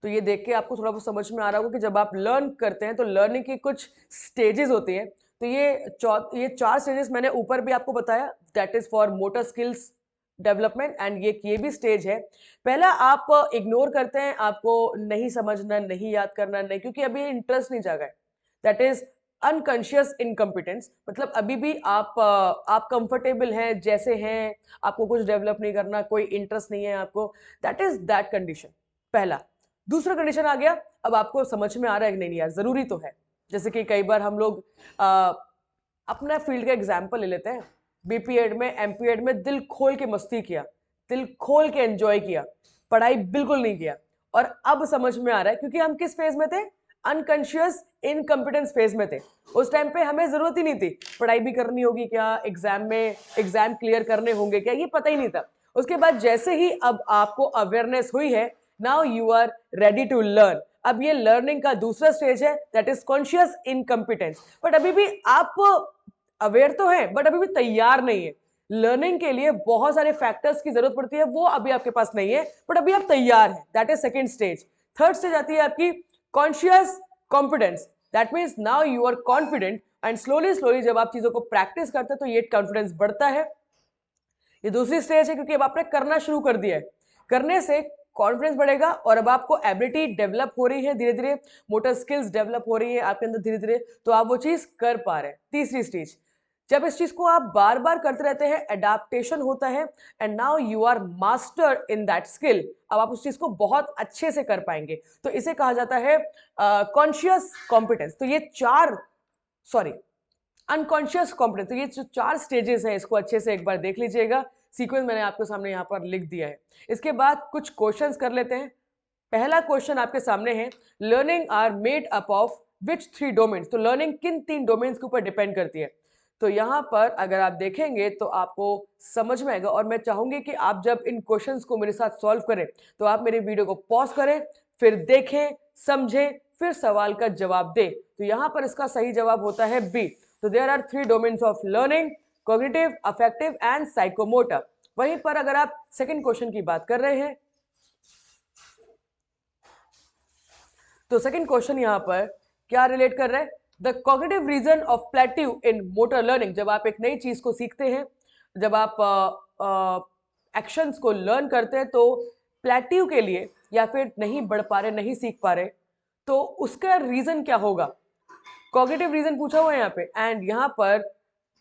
S1: तो ये देख के आपको थोड़ा बहुत समझ में आ रहा होगा कि जब आप लर्न करते हैं तो लर्निंग की कुछ स्टेजेस होती हैं। तो ये चार स्टेजेस मैंने ऊपर भी आपको बताया, that is for motor skills development, and ये भी स्टेज है। पहला आप इग्नोर करते हैं, आपको नहीं समझना, नहीं याद करना, नहीं, क्योंकि अभी इंटरेस्ट नहीं जागा है। दैट इज अनकॉन्शियस इनकम्पिटेंस, मतलब अभी भी आप कंफर्टेबल हैं जैसे हैं, आपको कुछ डेवलप नहीं करना, कोई इंटरेस्ट नहीं है आपको, दैट इज दैट कंडीशन, पहला। दूसरा कंडीशन आ गया, अब आपको समझ में आ रहा है कि नहीं यार जरूरी तो है। जैसे कि कई बार हम लोग अपना फील्ड का एग्जाम्पल ले लेते हैं, बीपी एड में, एमपी एड में दिल खोल के मस्ती किया, दिल खोल के एंजॉय किया, पढ़ाई बिल्कुल नहीं किया, और अब समझ में आ रहा है, क्योंकि हम किस फेज में थे, अनकॉन्शियस इनकम्पिटेंस फेज में थे। उस टाइम पे हमें जरूरत ही नहीं थी, पढ़ाई भी करनी होगी क्या, एग्जाम में एग्जाम क्लियर करने होंगे क्या, ये पता ही नहीं था। उसके बाद जैसे ही अब आपको अवेयरनेस हुई है, now you are ready to learn. अब ये लर्निंग का दूसरा स्टेज है, that is conscious incompetence. But अभी भी आप अवेयर तो हैं, बट अभी भी तैयार नहीं है। लर्निंग के लिए बहुत सारे फैक्टर्स की जरूरत पड़ती है, वो अभी आपके पास नहीं है, बट अभी आप तैयार हैं, that is second stage. Third stage आती है आपकी conscious confidence, that means now you are confident, and slowly slowly जब आप चीजों को प्रैक्टिस करते हैं तो ये कॉन्फिडेंस बढ़ता है। ये दूसरी स्टेज है, क्योंकि अब आपने करना शुरू कर दिया है, करने से कॉन्फिडेंस बढ़ेगा, और अब आपको एबिलिटी डेवलप हो रही है धीरे धीरे, मोटर स्किल्स डेवलप हो रही है आपके अंदर धीरे धीरे, तो आप वो चीज कर पा रहे हैं। तीसरी स्टेज, जब इस चीज को आप बार बार करते रहते हैं, एडाप्टेशन होता है, and now you are master in that skill. अब आप उस चीज को बहुत अच्छे से कर पाएंगे, तो इसे कहा जाता है कॉन्शियस कॉम्पिटेंस। तो ये चार, सॉरी, अनकॉन्शियस कॉम्पिटेंस, तो ये जो चार स्टेजेस हैं, इसको अच्छे से एक बार देख लीजिएगा। सीक्वेंस मैंने आपके सामने यहाँ पर लिख दिया है। इसके बाद कुछ क्वेश्चंस कर लेते हैं। पहला क्वेश्चन आपके सामने है, learning are made up of which three domains. तो लर्निंग किन तीन डोमेन्स के ऊपर डिपेंड करती है। तो यहाँ पर अगर आप देखेंगे तो आपको समझ में आएगा, और मैं चाहूंगी कि आप जब इन क्वेश्चंस को मेरे साथ सॉल्व करें तो आप मेरे वीडियो को पॉज करें, फिर देखें, समझें, फिर सवाल का जवाब दें। तो यहाँ पर इसका सही जवाब होता है बी। तो there are three domains of learning, cognitive, affective and psychomotor. वहीं पर अगर आप सेकंड क्वेश्चन की बात कर रहे हैं, तो सेकंड क्वेश्चन यहां पर क्या रिलेट कर रहा है, the cognitive reason of plateau in motor learning. जब आप एक नई चीज को सीखते हैं, जब आप एक्शंस को लर्न करते हैं, तो प्लेट्यू के लिए, या फिर नहीं बढ़ पा रहे, नहीं सीख पा रहे, तो उसका रीजन क्या होगा। कॉग्निटिव रीजन पूछा हुआ है यहाँ पे, एंड यहाँ पर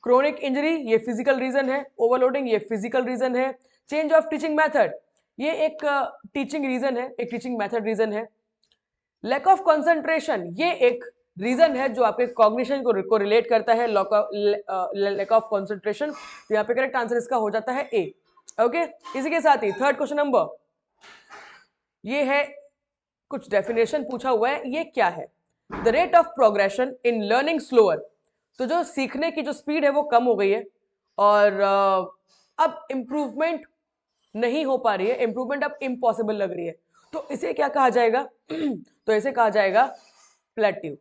S1: क्रोनिक इंजरी ये फिजिकल रीजन है, ओवरलोडिंग ये फिजिकल रीजन है, चेंज ऑफ टीचिंग मेथड ये एक टीचिंग रीजन है, एक टीचिंग मेथड रीजन है, लैक ऑफ कंसंट्रेशन ये एक रीजन है जो आपके कॉग्निशन को रिलेट करता है, लैक ऑफ कंसंट्रेशन। तो यहाँ पे करेक्ट आंसर इसका हो जाता है ए। ओके, इसी के साथ ही थर्ड क्वेश्चन नंबर ये है, कुछ डेफिनेशन पूछा हुआ है, ये क्या है, the rate of progression in learning slower. तो जो सीखने की जो स्पीड है वो कम हो गई है, और अब इंप्रूवमेंट नहीं हो पा रही है, इंप्रूवमेंट अब इम्पॉसिबल लग रही है। तो इसे क्या कहा जाएगा तो इसे कहा जाएगा प्लेट्यू।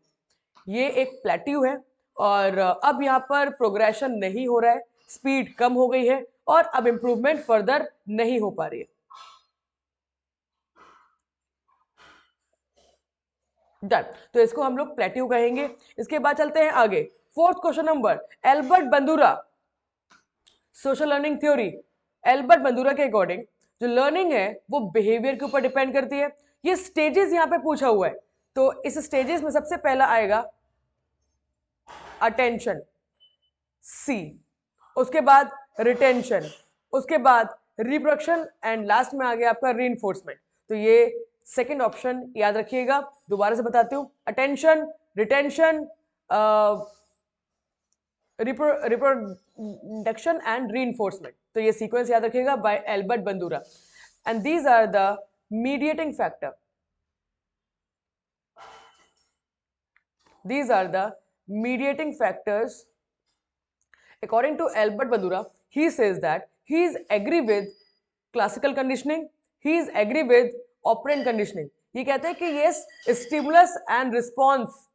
S1: ये एक प्लेट्यू है, और अब यहां पर प्रोग्रेशन नहीं हो रहा है, स्पीड कम हो गई है, और अब इंप्रूवमेंट फर्दर नहीं हो पा रही है। डन, तो इसको हम लोग प्लेट्यू कहेंगे। इसके बाद चलते हैं आगे, fourth question number, Albert Bandura social learning theory. Albert Bandura के अकॉर्डिंग जो लर्निंग है वो बिहेवियर के ऊपर डिपेंड करती है। ये स्टेजेस यहां पे पूछा हुआ है, तो इस स्टेजेस में सबसे पहला आएगा अटेंशन, सी, उसके बाद रिटेंशन, उसके बाद रिप्रोडक्शन, एंड लास्ट में आ गया आपका रीइंफोर्समेंट। तो ये सेकंड ऑप्शन याद रखिएगा, दोबारा से बताती हूं, attention, retention, reproduction and reinforcement. तो ये सीक्वेंस याद रखिएगा by Albert Bandura, and these are the mediating factor, these are the mediating factors according to Albert Bandura. He says that he is agree with classical conditioning, he is agree with operant conditioning, ये कहते हैं कि ये stimulus and response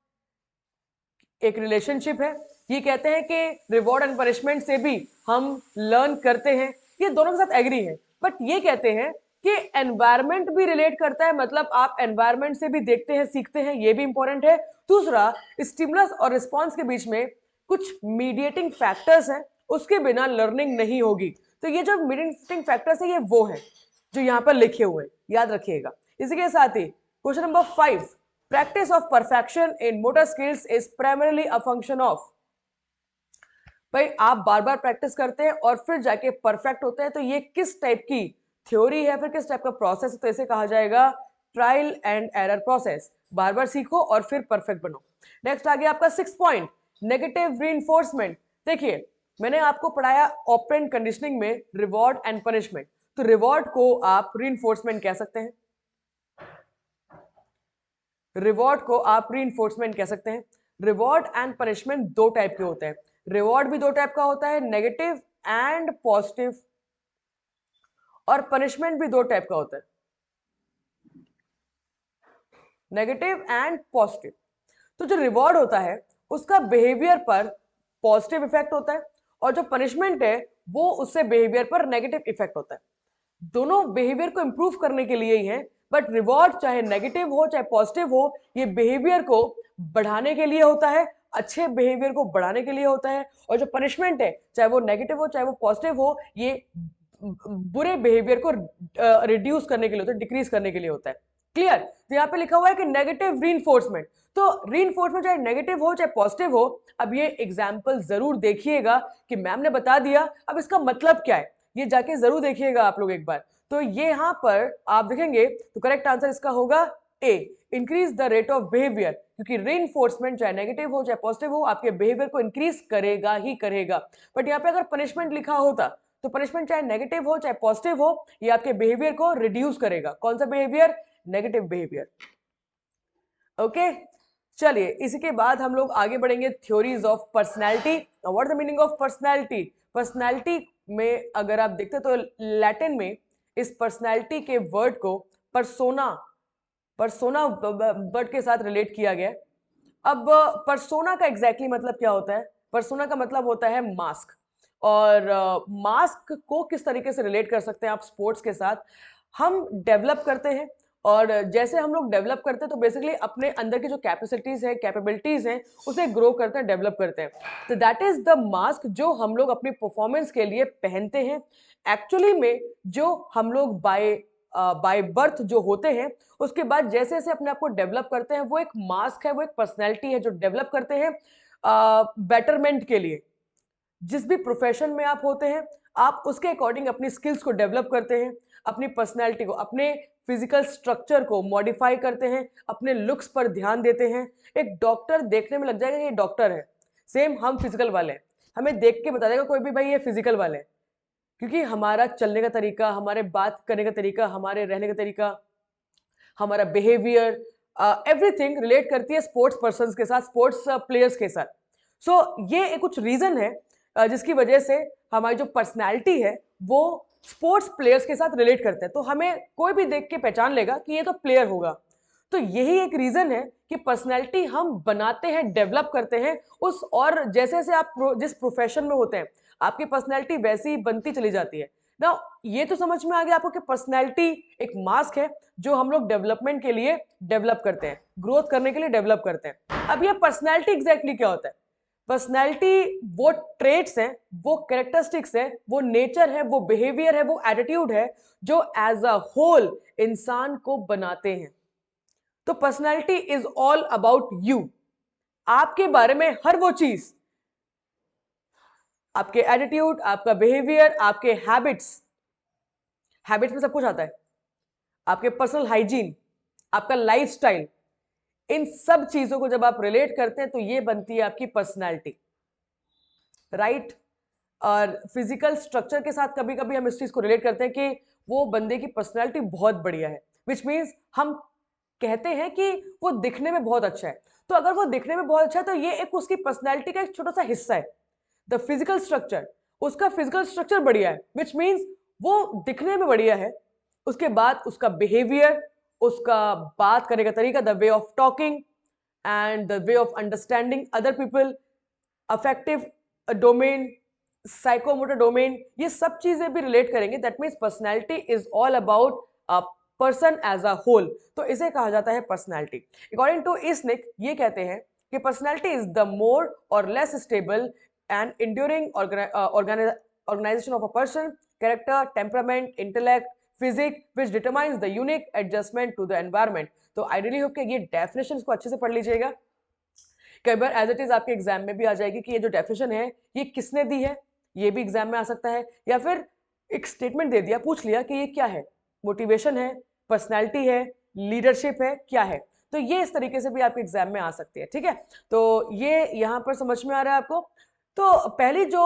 S1: एक relationship है। ये कहते हैं कि रिवॉर्ड एंड पनिशमेंट से भी हम लर्न करते हैं, ये दोनों के साथ एग्री है। बट ये कहते हैं कि एनवायरमेंट भी रिलेट करता है, मतलब आप एनवायरमेंट से भी देखते हैं, सीखते हैं, ये भी इंपॉर्टेंट है। दूसरा, स्टिमुलस और रिस्पॉन्स के बीच में कुछ मीडिएटिंग फैक्टर्स हैं, उसके बिना लर्निंग नहीं होगी। तो ये जो मीडिएटिंग फैक्टर्स है, ये वो है जो यहाँ पर लिखे हुए, याद रखिएगा। इसी के साथ ही question number 5, practice of perfection in motor skills is primarily a function of। भाई आप बार बार प्रैक्टिस करते हैं और फिर जाके परफेक्ट होते हैं, तो ये किस टाइप की थ्योरी है, फिर किस टाइप का प्रोसेस है? तो इसे कहा जाएगा ट्रायल एंड एरर प्रोसेस। बार बार सीखो और फिर परफेक्ट बनो। नेक्स्ट आ गया आपका 6 पॉइंट, नेगेटिव रीइंफोर्समेंट। देखिए, मैंने आपको पढ़ाया ऑपरेंट कंडीशनिंग में रिवॉर्ड एंड पनिशमेंट। तो रिवॉर्ड को आप रीइंफोर्समेंट कह सकते हैं, रिवॉर्ड को आप रीइंफोर्समेंट कह सकते हैं। रिवॉर्ड एंड पनिशमेंट दो टाइप के होते हैं। रिवॉर्ड भी दो टाइप का होता है, नेगेटिव एंड पॉजिटिव, और पनिशमेंट भी दो टाइप का होता है, नेगेटिव एंड पॉजिटिव। तो जो रिवॉर्ड होता है उसका बिहेवियर पर पॉजिटिव इफेक्ट होता है, और जो पनिशमेंट है वो उससे बिहेवियर पर नेगेटिव इफेक्ट होता है। दोनों बिहेवियर को इंप्रूव करने के लिए ही है, बट रिवॉर्ड चाहे नेगेटिव हो चाहे पॉजिटिव हो, ये बिहेवियर को बढ़ाने के लिए होता है, अच्छे बिहेवियर को बढ़ाने के लिए होता है। और जो पनिशमेंट है, चाहे वो नेगेटिव हो चाहे वो पॉजिटिव हो, ये बुरे बिहेवियर को रिड्यूस करने के लिए होता है, डिक्रीज करने के लिए होता है। क्लियर? तो यहाँ पे लिखा हुआ है कि नेगेटिव रीइंफोर्समेंट। तो रीइंफोर्समेंट चाहे नेगेटिव हो चाहे पॉजिटिव हो, अब ये एग्जाम्पल जरूर देखिएगा कि मैम ने बता दिया, अब इसका मतलब क्या है ये जाके जरूर देखिएगा आप लोग एक बार। तो ये यहां पर आप देखेंगे तो करेक्ट आंसर इसका होगा A, increase the rate of behaviour, क्योंकि रीइंफोर्समेंट चाहे नेगेटिव हो चाहे पॉजिटिव हो, आपके बिहेवियर को इंक्रीज करेगा ही करेगा। बट यहाँ पे अगर पनिशमेंट लिखा होता तो पनिशमेंट चाहे नेगेटिव हो चाहे पॉजिटिव हो, ये आपके बिहेवियर को रिड्यूस करेगा। कौन सा बिहेवियर? Negative behaviour. ओके, चलिए इसी के बाद हम लोग आगे बढ़ेंगे theories of personality. What the meaning of personality? Personality में अगर आप देखते तो लैटिन में इस पर्सनैलिटी के वर्ड को परसोना वर्ड के साथ रिलेट किया गया। अब परसोना का एग्जैक्टली मतलब क्या होता है? परसोना का मतलब होता है मास्क। और मास्क को किस तरीके से रिलेट कर सकते हैं आप स्पोर्ट्स के साथ? हम डेवलप करते हैं, और जैसे हम लोग डेवलप करते हैं तो बेसिकली अपने अंदर की जो कैपेसिटीज है, कैपेबिलिटीज हैं, उसे ग्रो करते हैं, डेवलप करते हैं। तो दैट इज द मास्क जो हम लोग अपनी परफॉर्मेंस के लिए पहनते हैं। एक्चुअली में जो हम लोग बाय बर्थ जो होते हैं, उसके बाद जैसे जैसे अपने आप को डेवलप करते हैं, वो एक मास्क है, वो एक पर्सनैलिटी है जो डेवलप करते हैं बेटरमेंट के लिए। जिस भी प्रोफेशन में आप होते हैं, आप उसके अकॉर्डिंग अपनी स्किल्स को डेवलप करते हैं, अपनी पर्सनैलिटी को, अपने फिजिकल स्ट्रक्चर को मॉडिफाई करते हैं, अपने लुक्स पर ध्यान देते हैं। एक डॉक्टर देखने में लग जाएगा ये डॉक्टर है, सेम हम फिजिकल वाले हैं, हमें देख के बता देगा कोई भी भाई ये फिजिकल वाले हैं, क्योंकि हमारा चलने का तरीका, हमारे बात करने का तरीका, हमारे रहने का तरीका, हमारा बिहेवियर, एवरीथिंग रिलेट करती है स्पोर्ट्स पर्सन के साथ, स्पोर्ट्स प्लेयर्स के साथ। सो ये कुछ रीजन है जिसकी वजह से हमारी जो पर्सनैलिटी है वो स्पोर्ट्स प्लेयर्स के साथ रिलेट करते हैं। तो हमें कोई भी देख के पहचान लेगा कि ये तो प्लेयर होगा। तो यही एक रीजन है कि पर्सनैलिटी हम बनाते हैं, डेवलप करते हैं उस, और जैसे जैसे आप जिस प्रोफेशन में होते हैं आपकी पर्सनैलिटी वैसी ही बनती चली जाती है ना। ये तो समझ में आ गया आपको कि पर्सनैलिटी एक मास्क है जो हम लोग डेवलपमेंट के लिए डेवलप करते हैं, ग्रोथ करने के लिए डेवलप करते हैं। अब ये पर्सनैलिटी एग्जैक्टली क्या होता है? पर्सनैलिटी वो ट्रेट्स हैं, वो कैरेक्टरिस्टिक्स है, वो नेचर है, वो बिहेवियर है, वो एटीट्यूड है जो एज अ होल इंसान को बनाते हैं। तो personality is all about you, आपके बारे में हर वो चीज, आपके एटीट्यूड, आपका बिहेवियर, आपके हैबिट्स, हैबिट्स में सब कुछ आता है, आपके पर्सनल हाइजीन, आपका लाइफस्टाइल, इन सब चीजों को जब आप रिलेट करते हैं तो ये बनती है आपकी पर्सनैलिटी, राइट? और फिजिकल स्ट्रक्चर के साथ कभी कभी हम इस चीज को रिलेट करते हैं कि वो बंदे की पर्सनैलिटी बहुत बढ़िया है, विच मीन्स हम कहते हैं कि वो दिखने में बहुत अच्छा है। तो अगर वो दिखने में बहुत अच्छा है तो ये एक उसकी पर्सनैलिटी का एक छोटा सा हिस्सा है, द फिजिकल स्ट्रक्चर। उसका फिजिकल स्ट्रक्चर बढ़िया है, विच मीन्स वो दिखने में बढ़िया है। उसके बाद उसका बिहेवियर, उसका बात करने का तरीका, the way of talking and the way of understanding other people, affective domain, psychomotor domain, ये सब चीजें भी रिलेट करेंगे। That means personality is all about a person as a whole, तो इसे कहा जाता है पर्सनैलिटी। अकॉर्डिंग टू इसनिक ये कहते हैं कि पर्सनैलिटी इज द मोर और less stable and enduring organization of a person, character, temperament, intellect, physique, which determines the unique adjustment to the environment। तो आई रियली होप कि ये डेफिनेशन को अच्छे से पढ़ लीजिएगा। कई बार एज इट इज आपके एग्जाम में भी आ जाएगी कि ये जो डेफिनेशन है ये किसने दी है, ये भी एग्जाम में आ सकता है। या फिर एक स्टेटमेंट दे दिया, पूछ लिया कि ये क्या है, मोटिवेशन है, पर्सनैलिटी है, लीडरशिप है, क्या है। तो ये इस तरीके से भी आपके एग्जाम में आ सकती है। ठीक है, तो ये यहाँ पर समझ में आ रहा है आपको। तो पहली जो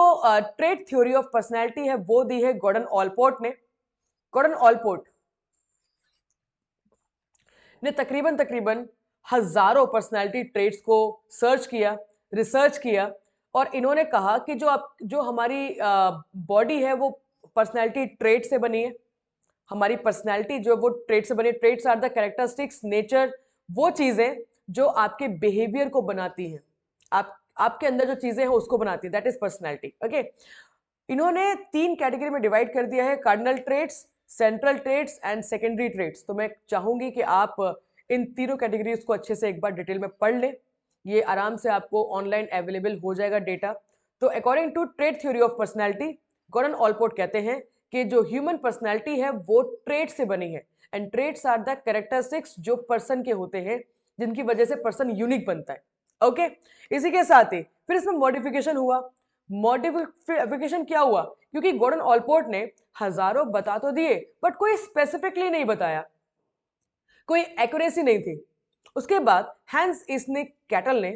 S1: ट्रेट थ्योरी ऑफ पर्सनैलिटी है वो दी है गॉर्डन ऑलपोर्ट ने। गॉर्डन ऑलपोर्ट ने तकरीबन हजारों पर्सनैलिटी ट्रेट्स को सर्च किया, रिसर्च किया, और इन्होंने कहा कि जो हमारी बॉडी है वो पर्सनैलिटी ट्रेट से बनी है। हमारी पर्सनैलिटी जो वो ट्रेट से बनी। Traits are the characteristics, nature, वो चीजें जो आपके बिहेवियर को बनाती हैं, आपके अंदर जो चीजें हैं उसको बनाती है, दैट इज पर्सनैलिटी। ओके, इन्होंने 3 कैटेगरी में डिवाइड कर दिया है, cardinal traits, central traits and secondary traits. तो मैं चाहूंगी कि आप इन तीनों कैटेगरीज को अच्छे से एक बार डिटेल में पढ़ लें, ये आराम से आपको ऑनलाइन अवेलेबल हो जाएगा डेटा। तो according to trait theory of personality, Gordon Allport कहते हैं कि जो ह्यूमन पर्सनैलिटी है वो ट्रेट से बनी है, and traits are the characteristics जो पर्सन के होते हैं, जिनकी वजह से पर्सन यूनिक बनता है। ओके, इसी के साथ ही फिर इसमें मॉडिफिकेशन हुआ। मॉडिफिकेशन क्या हुआ, क्योंकि गॉर्डन ऑलपोर्ट ने हजारों बता तो दिए बट कोई स्पेसिफिकली नहीं बताया, कोई एक्यूरेसी नहीं थी। उसके बाद हैंस ईस्निक कैटल ने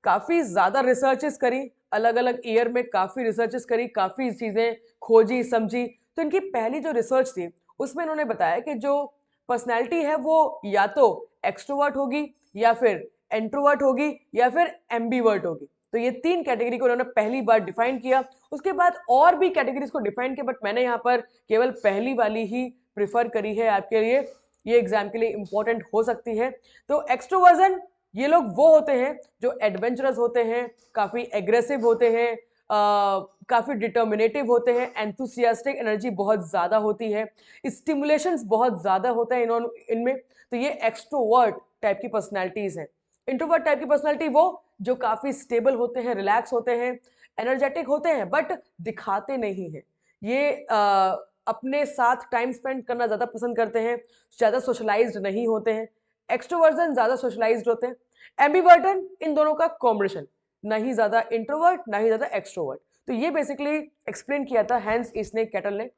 S1: काफी ज्यादा रिसर्चेस करी, अलग अलग ईयर में काफी रिसर्चेस करी, काफी चीजें खोजी समझी। तो इनकी पहली जो रिसर्च थी उसमें इन्होंने बताया कि जो पर्सनैलिटी है वो या तो एक्सट्रोवर्ट होगी, या फिर एंट्रोवर्ट होगी, या फिर एम्बीवर्ट होगी। तो ये 3 कैटेगरी को उन्होंने पहली बार डिफाइन किया। उसके बाद और भी कैटेगरीज को डिफाइन किया, बट मैंने यहाँ पर केवल पहली वाली ही प्रिफर करी है आपके लिए, ये एग्जाम के लिए इंपॉर्टेंट हो सकती है। तो एक्सट्रोवर्जन, ये लोग वो होते हैं जो एडवेंचरस होते हैं, काफी एग्रेसिव होते हैं, काफी डिटर्मिनेटिव होते हैं, एंथुसियास्टिक एनर्जी बहुत ज्यादा होती है, स्टिमुलेशंस बहुत ज्यादा होता है इनमें। तो ये एक्सट्रोवर्ट टाइप की पर्सनैलिटीज हैं। इंट्रोवर्ट टाइप की पर्सनैलिटी वो जो काफी स्टेबल होते हैं, रिलैक्स होते हैं, एनर्जेटिक होते हैं, बट दिखाते नहीं हैं। ये अपने साथ टाइम स्पेंड करना ज्यादा पसंद करते हैं, ज्यादा सोशलाइज्ड नहीं होते हैं। एक्सट्रोवर्जन ज्यादा सोशलाइज्ड होते हैं। एम्बिवर्टन इन दोनों का कॉम्बिनेशन, ना ही ज्यादा इंट्रोवर्ट ना ही ज्यादा एक्सट्रोवर्ट। तो ये बेसिकली एक्सप्लेन किया था हैंस ईस्निक कैटल ने।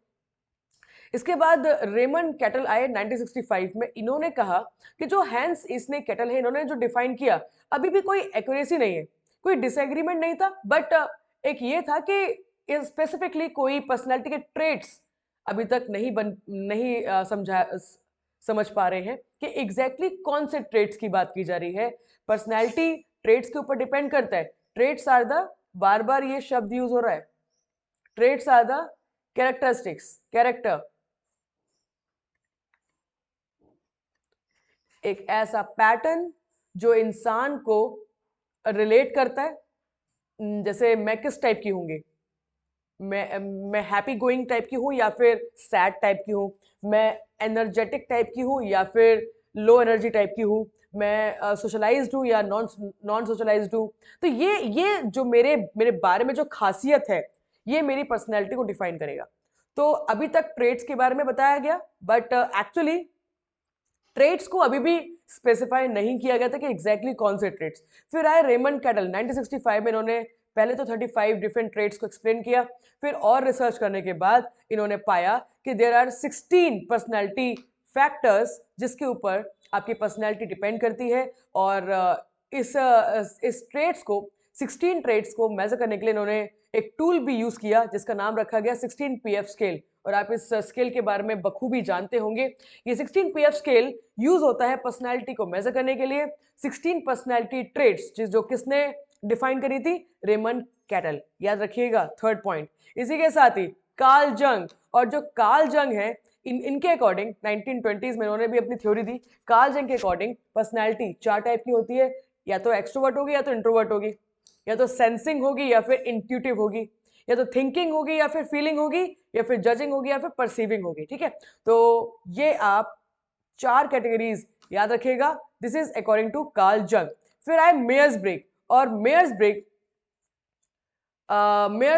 S1: इसके बाद रेमंड कैटल आए 1965 में। इन्होंने कहा कि जो हैंस ईस्निक कैटल है, इन्होंने जो डिफाइन किया, अभी भी कोई एक्यूरेसी नहीं है, कोई डिसएग्रीमेंट नहीं था, बट एक ये था कि स्पेसिफिकली कोई पर्सनैलिटी के ट्रेट्स अभी तक नहीं समझ पा रहे हैं कि एग्जैक्टली कौन से ट्रेट्स की बात की जा रही है। पर्सनैलिटी ट्रेट्स के ऊपर डिपेंड करता है। ट्रेट्स आर द, बार बार ये शब्द यूज हो रहा है, traits are the characteristics, character, एक ऐसा पैटर्न जो इंसान को रिलेट करता है। जैसे मैं किस टाइप की होंगी, मैं हैप्पी गोइंग टाइप की हूँ या फिर सैड टाइप की हूँ, मैं एनर्जेटिक टाइप की हूँ या फिर लो एनर्जी टाइप की हूँ, मैं सोशलाइज्ड हूँ या नॉन सोशलाइज्ड हूँ। तो ये जो मेरे मेरे बारे में जो खासियत है, ये मेरी पर्सनैलिटी को डिफाइन करेगा। तो अभी तक ट्रेट्स के बारे में बताया गया, बट एक्चुअली ट्रेड्स को अभी भी स्पेसिफाई नहीं किया गया था कि एग्जैक्टली कौन से ट्रेड्स। फिर आए रेमंड कैटल 1965 में। इन्होंने पहले तो 35 डिफरेंट ट्रेड्स को एक्सप्लेन किया, फिर और रिसर्च करने के बाद इन्होंने पाया कि देयर आर 16 पर्सनैलिटी फैक्टर्स जिसके ऊपर आपकी पर्सनैलिटी डिपेंड करती है। और इस ट्रेड्स को 16 ट्रेड्स को मेजर करने के लिए इन्होंने एक टूल भी यूज किया जिसका नाम रखा गया 16 PF स्केल। और आप इस स्केल के बारे में बखूबी जानते होंगे। ये 16 PF स्केल यूज होता है पर्सनैलिटी को मेजर करने के लिए। 16 पर्सनैलिटी ट्रेट्स जो किसने डिफाइन करी थी, रेमंड कैटल, याद रखिएगा, थर्ड पॉइंट। इसी के साथ ही कार्ल जंग, और जो कार्ल जंग है इनके अकॉर्डिंग 1920s में इन्होंने भी अपनी थ्योरी दी। कार्ल जंग के अकॉर्डिंग पर्सनैलिटी 4 टाइप की होती है, या तो एक्सट्रोवर्ट होगी, या तो इंट्रोवर्ट होगी, या तो सेंसिंग होगी, या फिर इंट्यूटिव होगी, या तो थिंकिंग होगी, या फिर फीलिंग होगी, या फिर जजिंग होगी, या फिर परसीविंग होगी। ठीक है, तो ये आप 4 कैटेगरीज याद रखिएगा। This is according to Carl Jung. फिर आए मेयर्स ब्रिग, और मेयर्स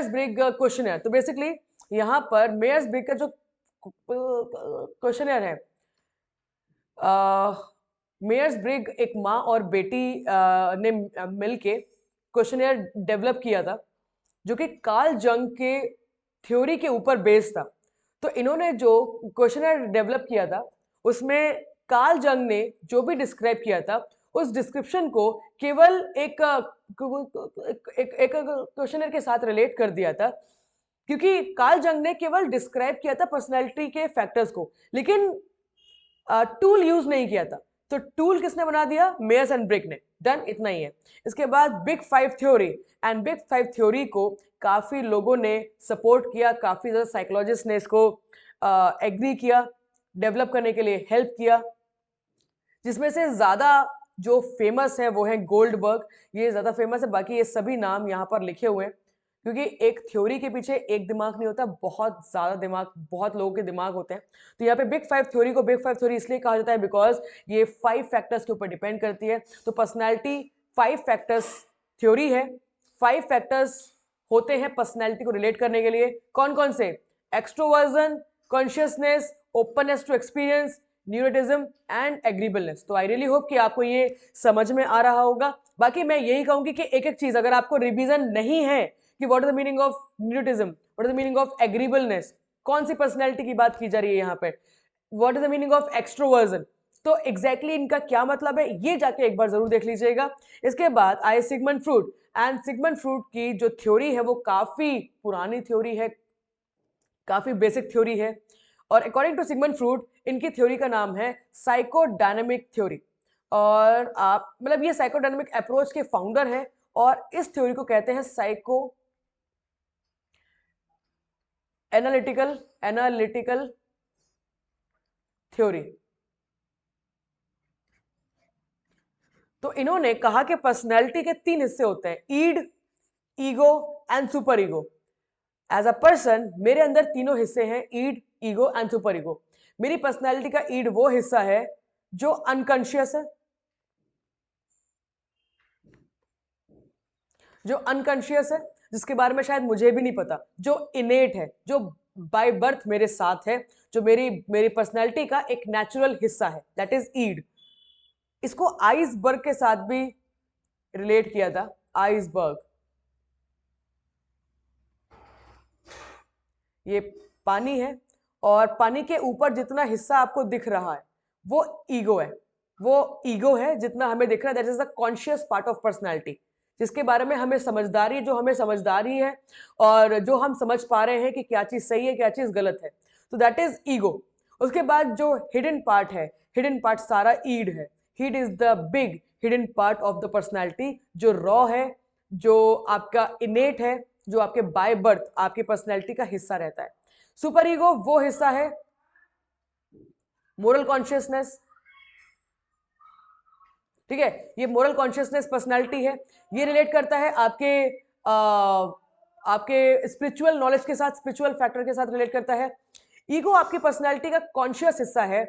S1: ब्रिग क्वेश्चनर। तो बेसिकली यहां पर मेयर्स ब्रिग का जो क्वेश्चनर है, मेयर्स ब्रिग एक माँ और बेटी ने मिलके क्वेश्चनर डेवलप किया था, जो कि कार्ल जंग के थ्योरी के ऊपर बेस्ड था। तो इन्होंने जो क्वेश्चनर डेवलप किया था, उसमें कार्ल जंग ने जो भी डिस्क्राइब किया था, उस डिस्क्रिप्शन को केवल एक क्वेश्चनर के साथ रिलेट कर दिया था, क्योंकि कार्ल जंग ने केवल डिस्क्राइब किया था पर्सनैलिटी के फैक्टर्स को, लेकिन टूल यूज नहीं किया था। तो टूल किसने बना दिया? मेयर्स एंड ब्रिग ने। डन, इतना ही है। इसके बाद big 5 theory, and big 5 theory को काफी लोगों ने सपोर्ट किया, काफी ज्यादा साइकोलॉजिस्ट ने इसको एग्री किया, डेवलप करने के लिए हेल्प किया, जिसमें से ज्यादा जो फेमस है वो है गोल्डबर्ग। ये ज्यादा फेमस है, बाकी ये सभी नाम यहाँ पर लिखे हुए हैं, क्योंकि एक थ्योरी के पीछे एक दिमाग नहीं होता, बहुत ज्यादा दिमाग, बहुत लोगों के दिमाग होते हैं। तो यहाँ पे बिग 5 थ्योरी को बिग 5 थ्योरी इसलिए कहा जाता है बिकॉज ये 5 फैक्टर्स के ऊपर डिपेंड करती है। तो पर्सनैलिटी 5 फैक्टर्स थ्योरी है। 5 फैक्टर्स होते हैं पर्सनैलिटी को रिलेट करने के लिए। कौन कौन से? Extroversion, consciousness, openness to experience, neuroticism and agreeableness. तो आई रियली होप कि आपको ये समझ में आ रहा होगा। बाकी मैं यही कहूंगी कि एक एक चीज अगर आपको रिवीजन नहीं है कि what is the meaning of neuroticism, what is the meaning of agreeableness, कौन सी पर्सनैलिटी की बात की जा रही है यहाँ पे, what is the meaning of extroversion, तो एग्जैक्टली इनका क्या मतलब है, ये जाके एक बार जरूर देख लीजिएगा। इसके बाद आए Sigmund Freud, and Sigmund Freud की जो थ्योरी है वो काफी पुरानी थ्योरी है, काफी बेसिक थ्योरी है, और अकॉर्डिंग टू सिगमंड फ्रूड इनकी थ्योरी का नाम है साइकोडायनेमिक थ्योरी। और आप मतलब ये साइकोडायनेमिक अप्रोच के फाउंडर हैं, और इस थ्योरी को कहते हैं साइको एनालिटिकल थ्योरी। तो इन्होंने कहा कि पर्सनैलिटी के 3 हिस्से होते हैं, id, ego and super ego. As a person मेरे अंदर तीनों हिस्से हैं, id, ego and super ego. मेरी पर्सनैलिटी का ईड वो हिस्सा है जो अनकॉन्शियस है, जो अनकॉन्शियस है, जिसके बारे में शायद मुझे भी नहीं पता, जो इनेट है, जो बाय बर्थ मेरे साथ है, जो मेरी मेरी पर्सनैलिटी का एक नेचुरल हिस्सा है, दैट इज ईड। इसको आइसबर्ग के साथ भी रिलेट किया था। आइसबर्ग, ये पानी है, और पानी के ऊपर जितना हिस्सा आपको दिख रहा है वो ईगो है, वो ईगो है जितना हमें दिख रहा है, that is the conscious part of personality, जिसके बारे में हमें समझदारी, जो हमें समझदारी है और जो हम समझ पा रहे हैं कि क्या चीज सही है क्या चीज गलत है, तो दैट इज ईगो। उसके बाद जो हिडन पार्ट है, हिडन पार्ट सारा ईड है। Id is the big hidden part of the personality, जो रॉ है, जो आपका इनेट है, जो आपके बाय बर्थ आपकी पर्सनैलिटी का हिस्सा रहता है। सुपर ईगो वो हिस्सा है, मोरल कॉन्शियसनेस, ठीक है, ये मोरल कॉन्शियसनेस पर्सनालिटी है। ये रिलेट करता है आपके स्पिरिचुअल नॉलेज के साथ, स्पिरिचुअल फैक्टर के साथ रिलेट करता है। ईगो आपकी पर्सनालिटी का कॉन्शियस हिस्सा है,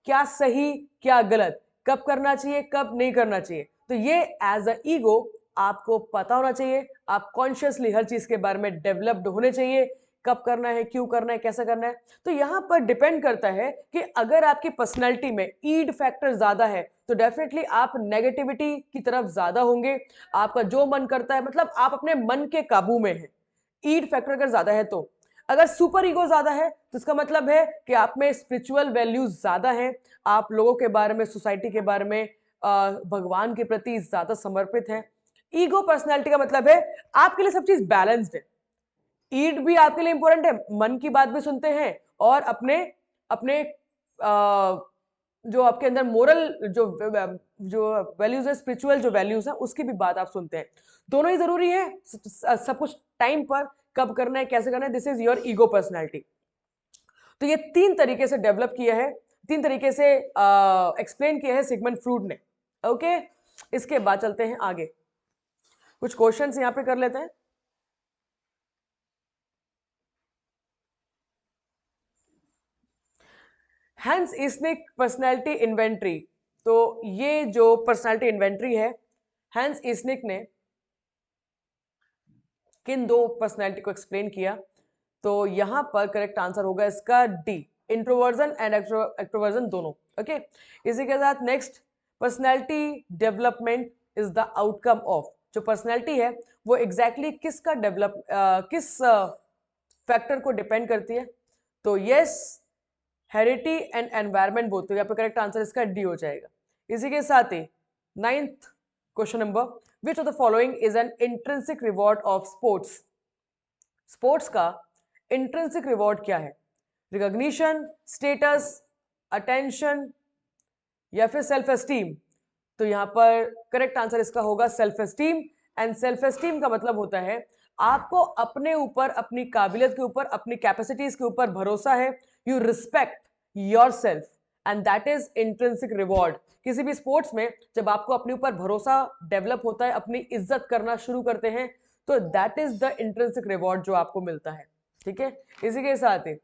S1: क्या सही क्या गलत, कब करना चाहिए कब नहीं करना चाहिए, तो ये एज अ ईगो आपको पता होना चाहिए। आप कॉन्शियसली हर चीज के बारे में डेवलप्ड होने चाहिए, कब करना है, क्यों करना है, कैसे करना है। तो यहां पर डिपेंड करता है कि अगर आपकी पर्सनैलिटी में ईड फैक्टर ज्यादा है तो डेफिनेटली आप नेगेटिविटी की तरफ ज्यादा होंगे, आपका जो मन करता है, मतलब आप अपने मन के काबू में हैं, ईड फैक्टर अगर ज्यादा है तो। अगर सुपर ईगो ज्यादा है तो इसका मतलब है कि आप में स्पिरिचुअल वैल्यूज ज्यादा हैं, आप लोगों के बारे में, सोसाइटी के बारे में, भगवान के प्रति ज्यादा समर्पित हैं। ईगो पर्सनैलिटी का मतलब है आपके लिए सब चीज बैलेंस्ड है, ईड भी आपके लिए इंपॉर्टेंट है, मन की बात भी सुनते हैं, और अपने अपने जो आपके अंदर मोरल जो वैल्यूज है, स्पिरिचुअल जो वैल्यूज है, उसकी भी बात आप सुनते हैं। दोनों ही जरूरी है, सब कुछ टाइम पर, कब करना है कैसे करना है, this is your ego personality. तो ये 3 तरीके से डेवलप किया है, 3 तरीके से एक्सप्लेन किया है सिगमंड फ्रूड ने। ओके, इसके बाद चलते हैं आगे, कुछ क्वेश्चंस यहां पे कर लेते हैं। हैंस ईस्निक पर्सनैलिटी इन्वेंट्री, तो ये जो पर्सनैलिटी इन्वेंट्री है, हैंस ईस्निक ने किन 2 पर्सनैलिटी को एक्सप्लेन किया, तो यहां पर करेक्ट आंसर होगा इसका डी, इंट्रोवर्जन एंड एक्ट्रोवर्जन दोनों। ओके, इसी के साथ next, personality development is the outcome of, जो पर्सनैलिटी है वो एग्जैक्टली किसका डेवलप किस फैक्टर को डिपेंड करती है, तो यस, हेरिडिटी एंड एनवायरमेंट बोलते हैं, यहाँ पे करेक्ट आंसर इसका डी हो जाएगा। इसी के साथ ही 9th question number, which of the following is an intrinsic reward of sports, sports का इंट्रिंसिक रिवॉर्ड क्या है, रिकॉग्निशन, स्टेटस, अटेंशन या फिर सेल्फ एस्टीम, तो यहां पर करेक्ट आंसर इसका होगा self esteem. And self esteem का मतलब होता है आपको अपने ऊपर, अपनी काबिलियत के ऊपर, अपनी कैपेसिटीज के ऊपर भरोसा है, you respect your self and that is intrinsic reward. किसी भी स्पोर्ट्स में जब आपको अपने ऊपर भरोसा डेवलप होता है, अपनी इज्जत करना शुरू करते हैं, तो that is the intrinsic reward जो आपको मिलता है। ठीक है, इसी के साथ ही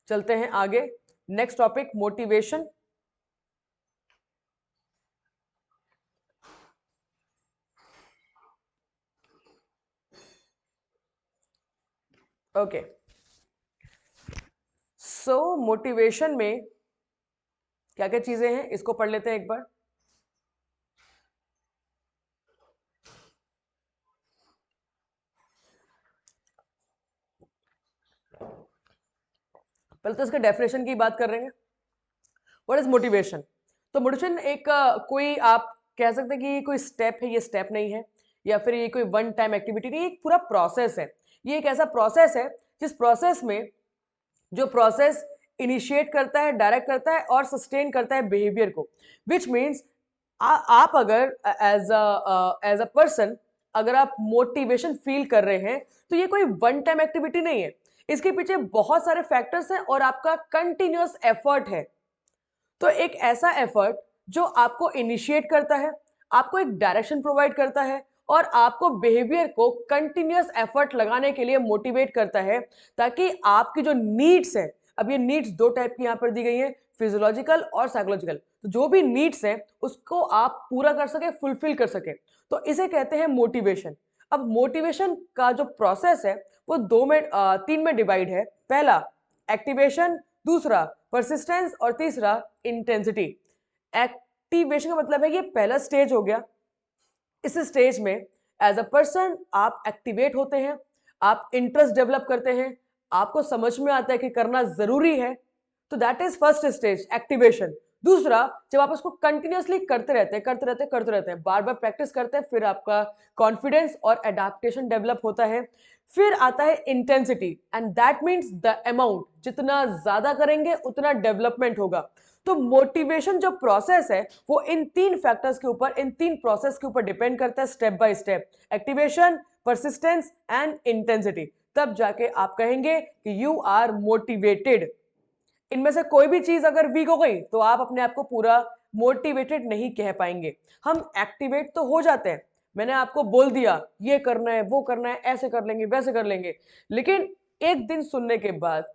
S1: चलते हैं आगे, नेक्स्ट टॉपिक मोटिवेशन। ओके, सो मोटिवेशन में क्या क्या चीजें हैं इसको पढ़ लेते हैं एक बार। पहले तो इसके डेफिनेशन की बात कर रहे हैं, व्हाट इज मोटिवेशन। तो मोटिवेशन एक कोई आप कह सकते हैं कि कोई स्टेप है, ये स्टेप नहीं है, या फिर ये कोई वन टाइम एक्टिविटी नहीं, एक पूरा प्रोसेस है। ये एक ऐसा प्रोसेस है जिस प्रोसेस में, जो प्रोसेस इनिशिएट करता है, डायरेक्ट करता है और सस्टेन करता है बिहेवियर को, विच मीन्स आप अगर एज अ पर्सन अगर आप मोटिवेशन फील कर रहे हैं, तो ये कोई वन टाइम एक्टिविटी नहीं है, इसके पीछे बहुत सारे फैक्टर्स हैं और आपका कंटिन्यूअस एफर्ट है। तो एक ऐसा एफर्ट जो आपको इनिशिएट करता है, आपको एक डायरेक्शन प्रोवाइड करता है और आपको बिहेवियर को कंटिन्यूअस एफर्ट लगाने के लिए मोटिवेट करता है, ताकि आपकी जो नीड्स है, अब ये नीड्स 2 टाइप की यहां पर दी गई है, फिजियोलॉजिकल और साइकोलॉजिकल, तो जो भी नीड्स है उसको आप पूरा कर सके, फुलफिल कर सके, तो इसे कहते हैं मोटिवेशन। अब मोटिवेशन का जो प्रोसेस है वो 3 में डिवाइड है। पहला एक्टिवेशन, दूसरा परसिस्टेंस और तीसरा इंटेंसिटी। एक्टिवेशन का मतलब है ये पहला स्टेज हो गया, इस स्टेज में एज अ पर्सन आप एक्टिवेट होते हैं, आप इंटरेस्ट डेवलप करते हैं, आपको समझ में आता है कि करना जरूरी है, तो that is first stage activation. दूसरा, जब आप उसको कंटिन्यूअसली करते रहते हैं, बार बार प्रैक्टिस करते हैं, फिर आपका कॉन्फिडेंस और एडाप्टेशन डेवलप होता है। फिर आता है intensity and that means the amount, जितना ज्यादा करेंगे उतना डेवलपमेंट होगा। तो मोटिवेशन जो प्रोसेस है वो इन 3 फैक्टर्स के ऊपर, इन 3 प्रोसेस के ऊपर डिपेंड करता है, step by step, activation, persistence and intensity, तब जाके आप कहेंगे कि यू आर मोटिवेटेड। इनमें से कोई भी चीज अगर वीक हो गई तो आप अपने आप को पूरा मोटिवेटेड नहीं कह पाएंगे। हम एक्टिवेट तो हो जाते हैं, मैंने आपको बोल दिया ये करना है, वो करना है, ऐसे कर लेंगे, वैसे कर लेंगे, लेकिन एक दिन सुनने के बाद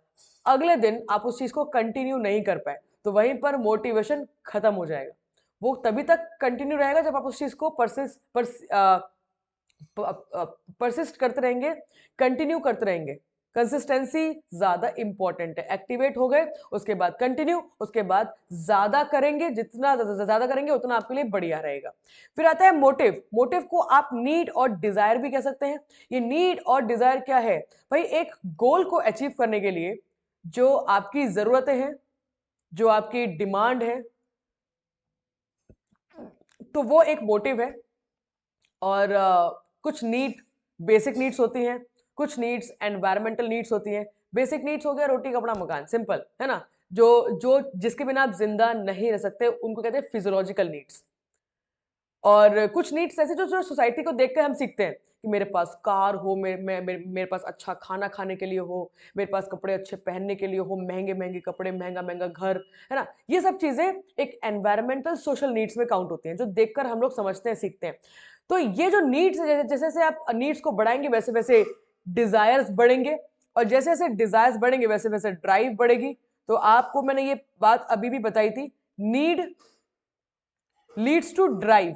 S1: अगले दिन आप उस चीज को कंटिन्यू नहीं कर पाए, तो वहीं पर मोटिवेशन खत्म हो जाएगा। वो तभी तक कंटिन्यू रहेगा जब आप उस चीज को परसिस्ट करते रहेंगे, कंटिन्यू करते रहेंगे। कंसिस्टेंसी ज्यादा इंपॉर्टेंट है। एक्टिवेट हो गए, उसके बाद कंटिन्यू, उसके बाद ज्यादा करेंगे, जितना ज्यादा करेंगे उतना आपके लिए बढ़िया रहेगा। फिर आता है मोटिव। मोटिव को आप नीड और डिजायर भी कह सकते हैं। ये नीड और डिजायर क्या है भाई, एक गोल को अचीव करने के लिए जो आपकी जरूरतें हैं, जो आपकी डिमांड है, तो वो एक मोटिव है। और कुछ नीड बेसिक नीड्स होती हैं, कुछ नीड्स एनवायरमेंटल नीड्स होती हैं। बेसिक नीड्स हो गया रोटी कपड़ा मकान, सिंपल है ना, जो जो जिसके बिना आप जिंदा नहीं रह सकते, उनको कहते हैं फिजियोलॉजिकल नीड्स। और कुछ नीड्स ऐसे जो जो सोसाइटी को देखकर हम सीखते हैं कि मेरे पास कार हो, मेरे पास अच्छा खाना खाने के लिए हो, मेरे पास कपड़े अच्छे पहनने के लिए हो, महंगे-महंगे कपड़े, महंगा-महंगा घर, है ना? ये सब चीज़ें एक एनवायरमेंटल सोशल नीड्स में काउंट होती हैं, जो देखकर हम लोग समझते हैं, सीखते हैं। तो ये जो नीड्स है, जैसे-जैसे आप नीड्स को बढ़ाएँगे, वैसे-वैसे डिज़ायर्स बढ़ेंगे और जैसे-जैसे डिज़ायर्स बढ़ेंगे, वैसे-वैसे ड्राइव बढ़ेगी। तो आपको मैंने ये बात अभी भी बताई थी, need leads to drive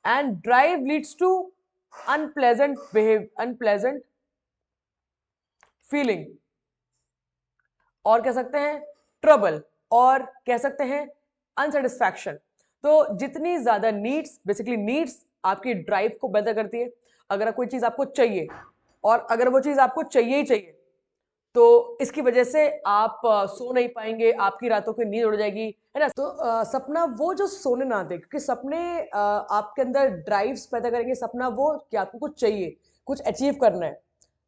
S1: and drive leads to unpleasant feeling, और कह सकते हैं ट्रबल, और कह सकते हैं अनसेटिस्फैक्शन। तो जितनी ज्यादा नीड्स, बेसिकली नीड्स आपकी ड्राइव को बेहतर करती है। अगर कोई चीज आपको चाहिए और अगर वो चीज आपको चाहिए ही चाहिए, तो इसकी वजह से आप सो नहीं पाएंगे, आपकी रातों की नींद उड़ जाएगी, है ना? तो सपना वो जो सोने ना दे, क्योंकि सपने आपके अंदर ड्राइव्स पैदा करेंगे। सपना वो कि आपको कुछ चाहिए, कुछ अचीव करना है।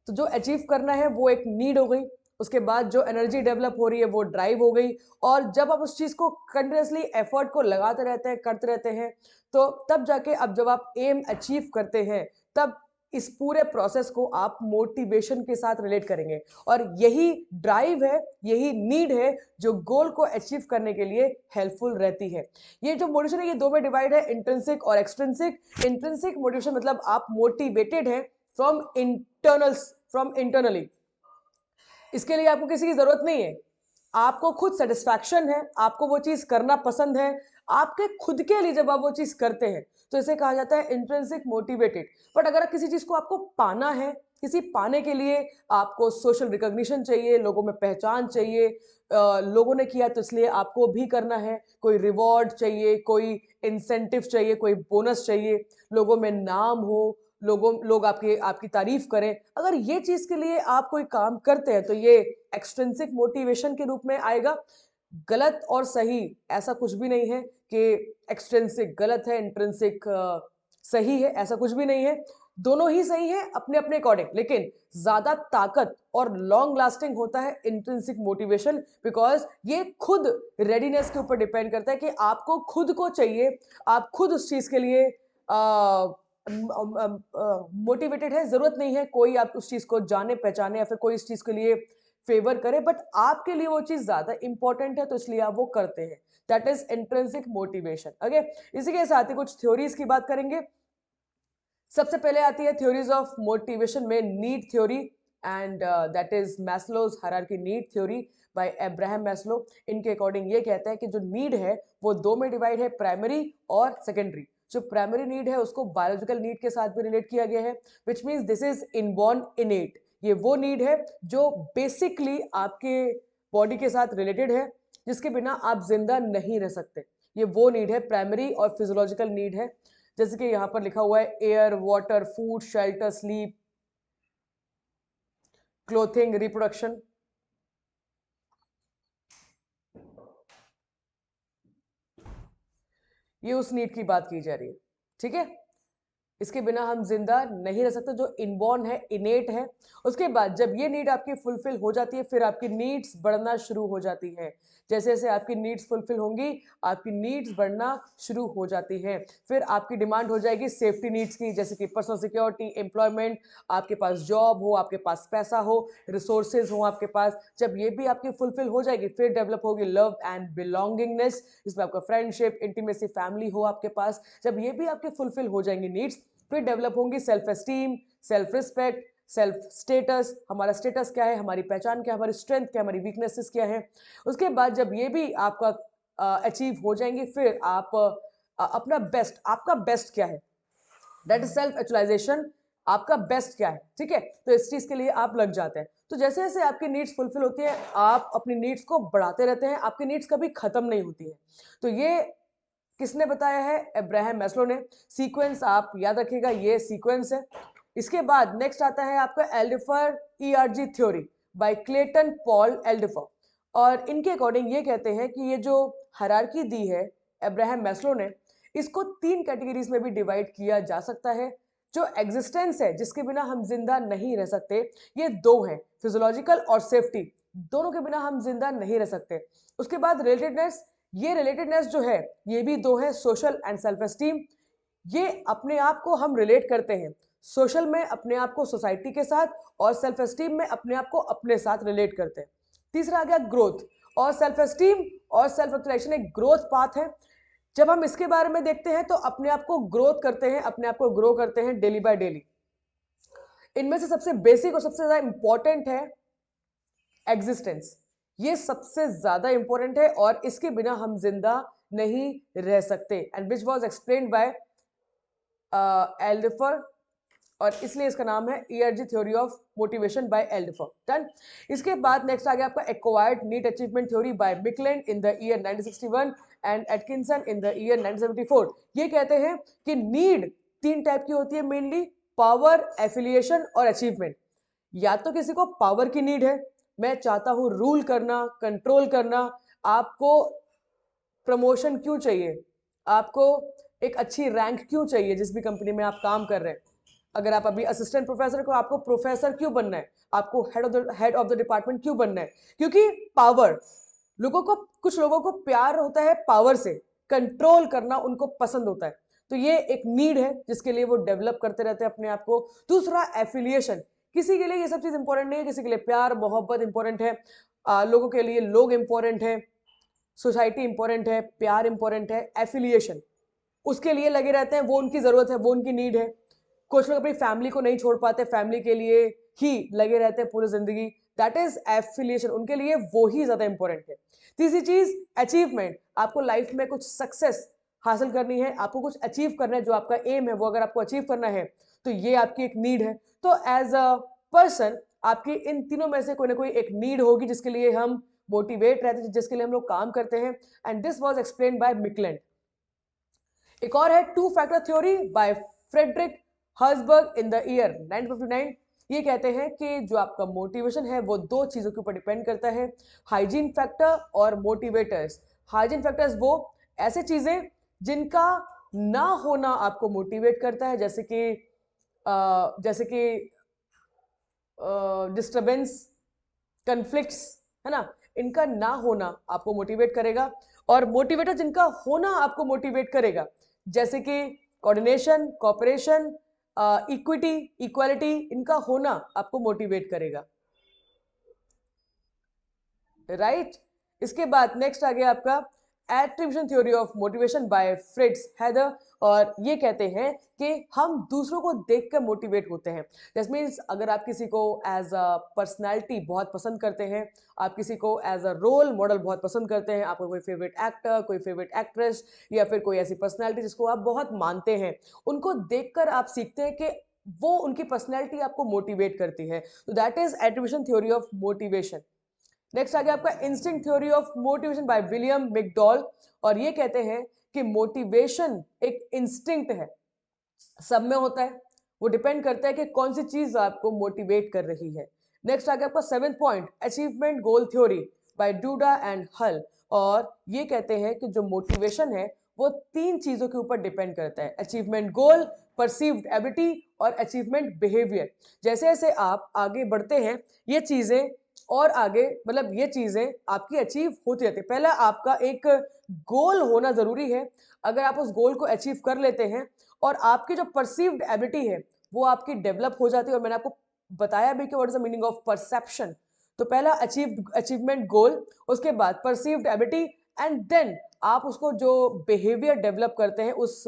S1: तो जो अचीव करना है वो एक नीड हो गई। उसके बाद जो एनर्जी डेवलप हो रही है वो ड्राइव हो गई। और जब आप उस चीज को कंटिन्यूसली एफर्ट को लगाते रहते हैं, करते रहते हैं, तो तब जाके अब जब आप एम अचीव करते हैं, तब इस पूरे प्रोसेस को आप मोटिवेशन के साथ रिलेट करेंगे। और यही ड्राइव है, यही नीड है जो गोल को अचीव करने के लिए हेल्पफुल रहती है। ये जो मोटिवेशन है, ये दो में डिवाइड है, इंट्रिंसिक और एक्सट्रिंसिक। इंट्रिंसिक मोटिवेशन मतलब आप मोटिवेटेड हैं फ्रॉम इंटरनली। इसके लिए आपको किसी की जरूरत नहीं है, आपको खुद सेटिस्फैक्शन है, आपको वो चीज करना पसंद है, आपके खुद के लिए जब आप वो चीज करते हैं, तो इसे कहा जाता है इंट्रिंसिक मोटिवेटेड। बट अगर किसी चीज को आपको पाना है, किसी पाने के लिए आपको सोशल रिकॉग्निशन चाहिए, लोगों में पहचान चाहिए, लोगों ने किया तो इसलिए आपको भी करना है, कोई रिवॉर्ड चाहिए, कोई इंसेंटिव चाहिए, कोई बोनस चाहिए, लोगों में नाम हो, लोग आपकी तारीफ करें, अगर ये चीज के लिए आप कोई काम करते हैं, तो ये एक्सट्रिंसिक मोटिवेशन के रूप में आएगा। गलत और सही ऐसा कुछ भी नहीं है कि एक्सट्रिंसिक गलत है, इंट्रिंसिक सही है, ऐसा कुछ भी नहीं है। दोनों ही सही है अपने अपने अकॉर्डिंग, लेकिन ज्यादा ताकत और लॉन्ग लास्टिंग होता है इंट्रिंसिक मोटिवेशन, बिकॉज ये खुद रेडीनेस के ऊपर डिपेंड करता है कि आपको खुद को चाहिए, आप खुद उस चीज के लिए मोटिवेटेड है। जरूरत नहीं है कोई आप उस चीज को जाने पहचाने या फिर कोई इस चीज के लिए फेवर करे, बट आपके लिए वो चीज ज्यादा इंपॉर्टेंट है, तो इसलिए आप वो करते हैं। That is intrinsic motivation. Okay, इसी के साथ ही कुछ थ्योरीज की बात करेंगे। सबसे पहले आती है थ्योरीज ऑफ मोटिवेशन में need theory, and that is Maslow's hierarchy need theory by Abraham Maslow. इनके अकॉर्डिंग ये कहते हैं कि जो नीड है वो दो में डिवाइड है, प्राइमरी और सेकेंडरी। जो प्राइमरी नीड है उसको बायोलॉजिकल नीड के साथ भी रिलेट किया गया है, which means this is inborn इनेट। ये वो नीड है जो बेसिकली आपके बॉडी के साथ रिलेटेड है, जिसके बिना आप जिंदा नहीं रह सकते। ये वो नीड है, प्राइमरी और फिजियोलॉजिकल नीड है। जैसे कि यहां पर लिखा हुआ है, air, water, food, shelter, sleep, clothing, reproduction. ये उस नीड की बात की जा रही है, ठीक है? इसके बिना हम जिंदा नहीं रह सकते, जो इनबॉर्न है, इनेट है। उसके बाद जब ये नीड आपकी फुलफिल हो जाती है, फिर आपकी नीड्स बढ़ना शुरू हो जाती है। जैसे जैसे आपकी नीड्स फुलफिल होंगी, आपकी नीड्स बढ़ना शुरू हो जाती है। फिर आपकी डिमांड हो जाएगी सेफ्टी नीड्स की, जैसे कि पर्सनल सिक्योरिटी, एम्प्लॉयमेंट, आपके पास जॉब हो, आपके पास पैसा हो, रिसोर्सेज हो आपके पास। जब ये भी आपकी फुलफिल हो जाएगी, फिर डेवलप होगी लव एंड बिलोंगिंगनेस, जिसमें आपका फ्रेंडशिप, इंटीमेसी, फैमिली हो आपके पास। जब ये भी आपके फुलफिल हो जाएंगी नीड्स, फिर डेवलप होंगी self esteem, self respect, self status. हमारा स्टेटस क्या है, हमारी पहचान क्या है, हमारी स्ट्रेंथ क्या है, हमारी वीकनेसेस क्या है। उसके बाद जब ये भी आपका अचीव हो जाएंगे, फिर आप अपना बेस्ट, आपका बेस्ट क्या है, दैट इज सेल्फ एक्चुअलाइजेशन। आपका बेस्ट क्या है, ठीक है? तो इस चीज के लिए आप लग जाते हैं। तो जैसे जैसे आपकी नीड्स फुलफिल होती है, आप अपनी नीड्स को बढ़ाते रहते हैं, आपकी नीड्स कभी खत्म नहीं होती है। तो ये किसने बताया है? अब्राहम मैस्लो ने। सीक्वेंस आप याद रखिएगा, ये सीक्वेंस है। इसके बाद नेक्स्ट आता है आपका Alderfer ERG theory by Clayton Paul Alderfer. और इनके अकॉर्डिंग ये कहते हैं कि ये जो हायरार्की दी है अब्राहम मैस्लो ने, इसको तीन कैटेगरीज में भी डिवाइड किया जा सकता है। जो एग्जिस्टेंस है, जिसके बिना हम जिंदा नहीं रह सकते, ये दो है, फिजियोलॉजिकल और सेफ्टी। दोनों के बिना हम जिंदा नहीं रह सकते। उसके बाद रिलेटेडनेस, ये रिलेटेडनेस जो है, ये भी दो है, सोशल एंड सेल्फ एस्टीम। ये अपने आप को हम रिलेट करते हैं, सोशल में अपने आप को सोसाइटी के साथ, और सेल्फ एस्टीम में अपने आप को अपने साथ रिलेट करते हैं। तीसरा आ गया ग्रोथ, और सेल्फ एस्टीम और सेल्फ एक्चुअलाइजेशन एक ग्रोथ पाथ है। जब हम इसके बारे में देखते हैं तो अपने आप को ग्रोथ करते हैं, अपने आप को ग्रो करते हैं डेली बाय डेली। इनमें से सबसे बेसिक और सबसे ज्यादा इंपॉर्टेंट है एग्जिस्टेंस। ये सबसे ज्यादा इंपॉर्टेंट है और इसके बिना हम जिंदा नहीं रह सकते, and which was explained by Alderfer, और इसलिए इसका नाम है ERG theory of motivation by Alderfer. Done. इसके बाद नेक्स्ट आ गया आपका acquired need achievement theory by McClelland in the year 1961 and Atkinson in the year 1974। ये कहते हैं कि नीड 3 टाइप की होती है मेनली, पावर, एफिलिएशन और अचीवमेंट। या तो किसी को पावर की नीड है, मैं चाहता हूं रूल करना, कंट्रोल करना। आपको प्रमोशन क्यों चाहिए, आपको एक अच्छी रैंक क्यों चाहिए जिस भी कंपनी में आप काम कर रहे हैं। अगर आप अभी असिस्टेंट प्रोफेसर को, आपको प्रोफेसर क्यों बनना है, आपको हेड ऑफ द डिपार्टमेंट क्यों बनना है, क्योंकि पावर। लोगों को, कुछ लोगों को प्यार होता है पावर से, कंट्रोल करना उनको पसंद होता है, तो ये एक नीड है जिसके लिए वो डेवलप करते रहते हैं अपने आप को। दूसरा एफिलिएशन, किसी के लिए ये सब चीज इंपॉर्टेंट नहीं है, किसी के लिए प्यार मोहब्बत इंपॉर्टेंट है, लोगों के लिए लोग इंपॉर्टेंट है, सोसाइटी इंपॉर्टेंट है, प्यार इंपॉर्टेंट है। एफिलिएशन उसके लिए लगे रहते हैं, वो उनकी जरूरत है, वो उनकी नीड है। कुछ लोग अपनी फैमिली को नहीं छोड़ पाते, फैमिली के लिए ही लगे रहते हैं पूरी जिंदगी, दैट इज एफिलिएशन, उनके लिए वो ही ज्यादा इंपॉर्टेंट है। तीसरी चीज अचीवमेंट, आपको लाइफ में कुछ सक्सेस हासिल करनी है, आपको कुछ अचीव करना है, जो आपका एम है वो अगर आपको अचीव करना है तो ये आपकी एक नीड है। तो एज अ पर्सन आपकी इन तीनों में से कोई ना कोई एक नीड होगी जिसके लिए हम मोटिवेट रहते हैं, जिसके लिए हम लोग काम करते हैं, and this was explained by McClelland. एक और है two factor theory by Frederick Herzberg in the year 1959। ये कहते हैं कि जो आपका मोटिवेशन है वो 2 चीजों के ऊपर डिपेंड करता है, हाइजीन फैक्टर और मोटिवेटर्स। हाइजीन फैक्टर्स वो ऐसे चीजें जिनका ना होना आपको मोटिवेट करता है, जैसे कि डिस्टर्बेंस, कन्फ्लिक्ट्स, है ना, इनका ना होना आपको मोटिवेट करेगा। और मोटिवेटर जिनका होना आपको मोटिवेट करेगा, जैसे कि कोऑर्डिनेशन, कोऑपरेशन, इक्विटी, इक्वालिटी, इनका होना आपको मोटिवेट करेगा, राइट। इसके बाद नेक्स्ट आ गया आपका attribution theory of motivation by Fritz Heider, और ये कहते हैं कि हम दूसरों को देखकर मोटिवेट होते हैं। दैट मीन्स अगर आप किसी को एज अ पर्सनैलिटी बहुत पसंद करते हैं, आप किसी को एज अ रोल मॉडल बहुत पसंद करते हैं, आपको कोई फेवरेट एक्टर, कोई फेवरेट एक्ट्रेस, या फिर कोई ऐसी पर्सनैलिटी जिसको आप बहुत मानते हैं, उनको देखकर आप सीखते हैं कि वो उनकी पर्सनैलिटी आपको मोटिवेट करती है। तो that is attribution theory of motivation. Next आ गया आपका instinct theory of motivation by William McDougall, और ये कहते हैं कि मोटिवेशन एक इंस्टिंक्ट है, सब में होता है, वो डिपेंड करता है कि कौन सी चीज आपको मोटिवेट कर रही है। नेक्स्ट आ गया आपका 7th point achievement goal theory by DUDA and हल, और ये कहते हैं कि जो मोटिवेशन है वो 3 चीजों के ऊपर डिपेंड करता है, अचीवमेंट गोल, परसीव्ड एबिलिटी और अचीवमेंट बिहेवियर। जैसे जैसे आप आगे बढ़ते हैं ये चीजें और आगे, मतलब ये चीजें आपकी अचीव होती रहती है। पहला आपका एक गोल होना जरूरी है, अगर आप उस गोल को अचीव कर लेते हैं और आपकी जो परसीव्ड एबिलिटी है वो आपकी डेवलप हो जाती है, और मैंने आपको बताया भी कि what is the meaning of perception. तो पहला अचीवमेंट गोल, उसके बाद परसीव्ड एबिलिटी, एंड देन आप उसको जो बिहेवियर डेवलप करते हैं उस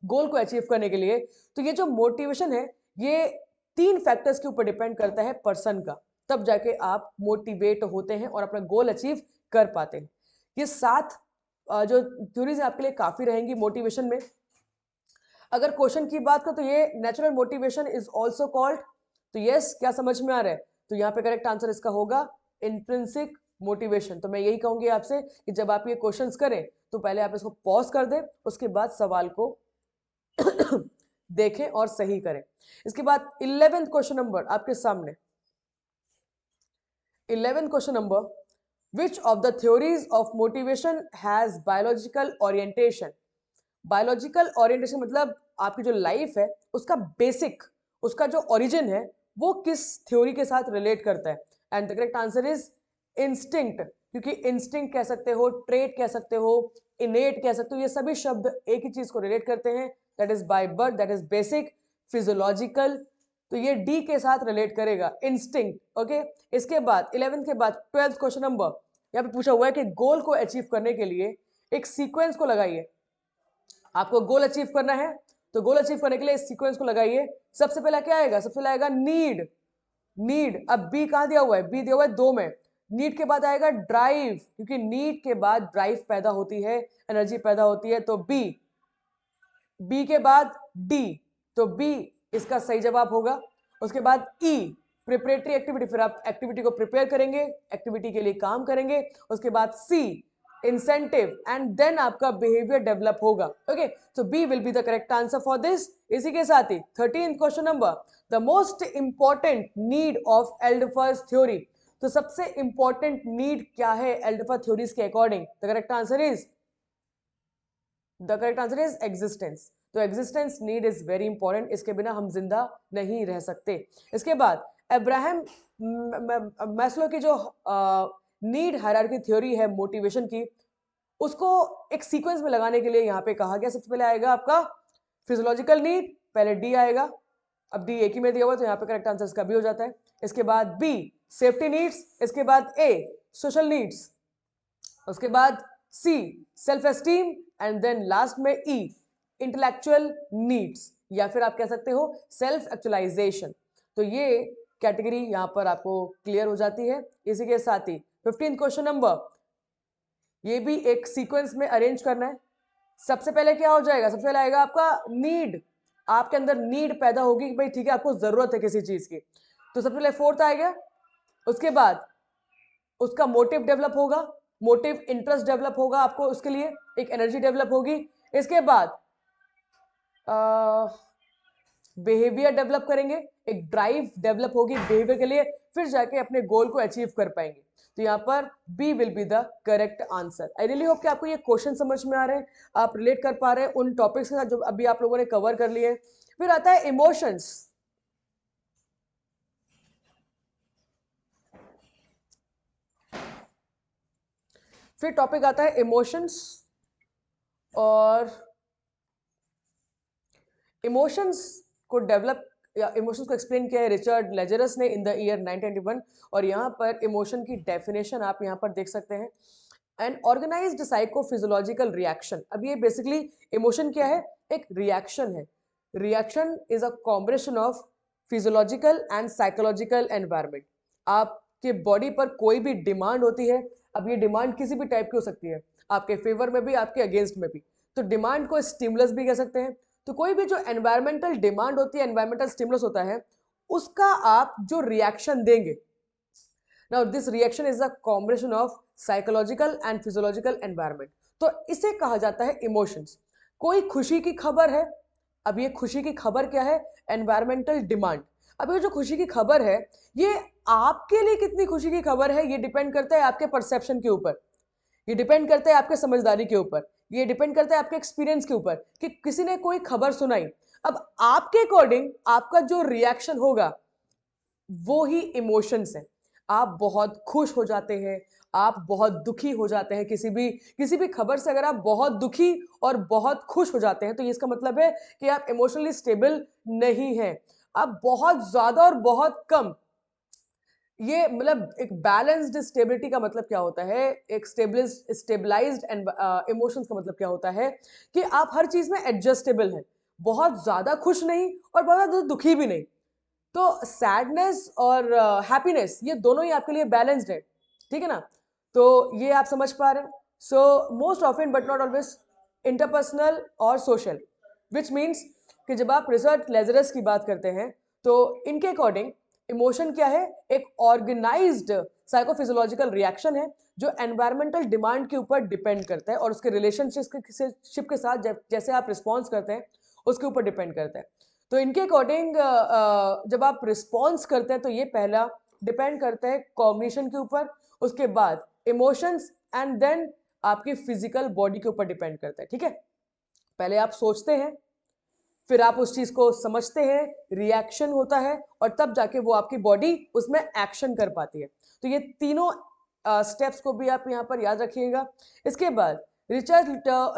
S1: गोल को अचीव करने के लिए। तो ये जो मोटिवेशन है ये 3 फैक्टर्स के ऊपर डिपेंड करता है पर्सन का, तब जाके आप मोटिवेट होते हैं और अपना गोल अचीव कर पाते हैं। ये 7 जो थ्योरीज आपके लिए काफी रहेंगी मोटिवेशन में। अगर क्वेश्चन की बात करें तो ये natural motivation is also called, तो यस, क्या समझ में आ रहा है, तो यहाँ पे करेक्ट आंसर इसका होगा इंट्रिंसिक मोटिवेशन। तो मैं यही कहूंगी आपसे कि जब आप ये क्वेश्चंस करें तो पहले आप इसको पॉज कर दें, उसके बाद सवाल को देखें और सही करें। इसके बाद 11th क्वेश्चन नंबर आपके सामने, 11th question number, which of the theories of motivation has biological orientation? Biological orientation मतलब आपकी जो लाइफ है उसका बेसिक, उसका जो ओरिजिन है वो किस थ्योरी के साथ रिलेट करता है, and the correct answer is instinct. क्योंकि इंस्टिंक्ट कह सकते हो, ट्रेट कह सकते हो, इनेट कह सकते हो, ये सभी शब्द एक ही चीज को रिलेट करते हैं, that is by birth, that is basic. Physiological, तो ये डी के साथ रिलेट करेगा, इंस्टिंक्ट। ओके, इसके बाद 11th के बाद 12th क्वेश्चन नंबर यहाँ पे पूछा हुआ है कि गोल को अचीव करने के लिए एक सीक्वेंस को लगाइए। आपको गोल अचीव करना है तो गोल अचीव करने के लिए इस सीक्वेंस को लगाइए। सबसे पहला क्या आएगा? सबसे पहला आएगा नीड। नीड, अब बी कहां दिया हुआ है? बी दिया हुआ है 2 में। नीड के बाद आएगा ड्राइव, क्योंकि नीड के बाद ड्राइव पैदा होती है, एनर्जी पैदा होती है, तो बी। बी के बाद डी, तो बी इसका सही जवाब होगा। उसके बाद ई, प्रिपरेटरी एक्टिविटी, फिर आप एक्टिविटी को प्रिपेयर करेंगे, एक्टिविटी के लिए काम करेंगे। उसके बाद सी, इंसेंटिव, एंड देन आपका बिहेवियर डेवलप होगा। Okay, so B will be the correct answer for this. इसी के साथ ही 13th question number, the most important need of Alder's theory. तो सबसे इंपॉर्टेंट नीड क्या है एल्डर्स थ्योरीज के according? The correct answer is existence. तो existence need is very important, इसके बिना हम जिंदा नहीं रह सकते। इसके बाद अब्राहम मैस्लो की जो नीड हायरार्की थ्योरी है मोटिवेशन की, उसको एक सीक्वेंस में लगाने के लिए यहाँ पे कहा गया। सबसे पहले आएगा आपका फिजियोलॉजिकल नीड, पहले डी आएगा। अब डी एक ही में दिया हुआ तो यहाँ पे करेक्ट आंसर इसका बी हो जाता है। इसके बाद बी सेफ्टी नीड्स, इसके बाद ए सोशल नीड्स, उसके बाद C self esteem, and then last में ई इंटेलेक्चुअल नीड्स, या फिर आप कह सकते हो सेल्फ एक्चुअलाइजेशन। तो ये कैटेगरी यहां पर आपको क्लियर हो जाती है। इसी के साथ ही 15th क्वेश्चन नंबर, ये भी एक सीक्वेंस में अरेंज करना है। सबसे पहले क्या हो जाएगा? सबसे पहले आएगा आपका नीड, आपके अंदर नीड पैदा होगी कि भाई ठीक है आपको जरूरत है किसी चीज की, तो सबसे पहले 4th आएगा। उसके बाद उसका मोटिव डेवलप होगा, मोटिव इंटरेस्ट डेवलप होगा, आपको उसके लिए एक एनर्जी डेवलप होगी। इसके बाद बिहेवियर डेवलप करेंगे, एक ड्राइव डेवलप होगी बिहेवियर के लिए, फिर जाके अपने गोल को अचीव कर पाएंगे। तो यहाँ पर B will be the correct answer. I really hope कि आपको ये क्वेश्चन समझ में आ रहे हैं, आप रिलेट कर पा रहे हैं उन टॉपिक्स के साथ जो अभी आप लोगों ने कवर कर लिए। फिर आता है इमोशंस। फिर टॉपिक आता है इमोशंस, और इमोशंस को डेवलप या इमोशंस को एक्सप्लेन किया है रिचर्ड लेजरस ने इन द ईयर 1921। और यहाँ पर इमोशन की डेफिनेशन आप यहाँ पर देख सकते हैं, एन ऑर्गेनाइज्ड साइकोफिजियोलॉजिकल रिएक्शन। अब ये बेसिकली इमोशन क्या है? एक रिएक्शन है। Reaction is a combination of physiological and psychological environment. आपके बॉडी पर कोई भी डिमांड होती है, अब ये डिमांड किसी भी टाइप की हो सकती है, आपके फेवर में भी आपके अगेंस्ट में भी, तो डिमांड को स्टिमुलस भी कह सकते हैं। तो कोई भी जो एनवायरमेंटल डिमांड होती है, एनवायरमेंटल स्टिमुलस होता है, उसका आप जो रिएक्शन देंगे, now this reaction is a combination of psychological and physiological environment. तो इसे कहा जाता है इमोशंस। कोई खुशी की खबर है, अब ये खुशी की खबर क्या है? Environmental demand. अब ये जो खुशी की खबर है, ये आपके लिए कितनी खुशी की खबर है, ये डिपेंड करता है आपके परसेप्शन के ऊपर, ये डिपेंड करता है आपके समझदारी के ऊपर, ये डिपेंड करता है आपके एक्सपीरियंस के ऊपर कि किसी ने कोई खबर सुनाई। अब आपके अकॉर्डिंग आपका जो रिएक्शन होगा वो ही इमोशंस है। आप बहुत खुश हो जाते हैं, आप बहुत दुखी हो जाते हैं, किसी भी खबर से अगर आप बहुत दुखी और बहुत खुश हो जाते हैं तो ये इसका मतलब है कि आप इमोशनली स्टेबल नहीं हैं। आप बहुत ज्यादा और बहुत कम, ये मतलब एक बैलेंस्ड स्टेबिलिटी का मतलब क्या होता है, एक स्टेबलाइज्ड इमोशंस का मतलब क्या होता है कि आप हर चीज में एडजस्टेबल हैं, बहुत ज्यादा खुश नहीं और बहुत ज्यादा दुखी भी नहीं। तो सैडनेस और हैप्पीनेस ये दोनों ही आपके लिए बैलेंस्ड है, ठीक है ना? तो ये आप समझ पा रहे हैं। So most often but not always interpersonal और सोशल, विच मीन्स कि जब आप रिसर्च लेजरस की बात करते हैं तो इनके अकॉर्डिंग इमोशन क्या है? एक ऑर्गेनाइज्ड साइकोफिजियोलॉजिकल रिएक्शन है जो एनवायरमेंटल डिमांड के ऊपर डिपेंड करता है और उसके रिलेशनशिप के साथ जैसे आप रिस्पॉन्स करते हैं उसके ऊपर डिपेंड करता है। तो इनके अकॉर्डिंग जब आप रिस्पॉन्स करते हैं तो ये पहला डिपेंड करता है कॉग्निशन के ऊपर, उसके बाद इमोशंस, एंड देन आपकी फिजिकल बॉडी के ऊपर डिपेंड करता है। ठीक है, पहले आप सोचते हैं, फिर आप उस चीज को समझते हैं, रिएक्शन होता है, और तब जाके वो आपकी बॉडी उसमें एक्शन कर पाती है। तो ये तीनों स्टेप्स को भी आप यहाँ पर याद रखिएगा। इसके बाद रिचर्ड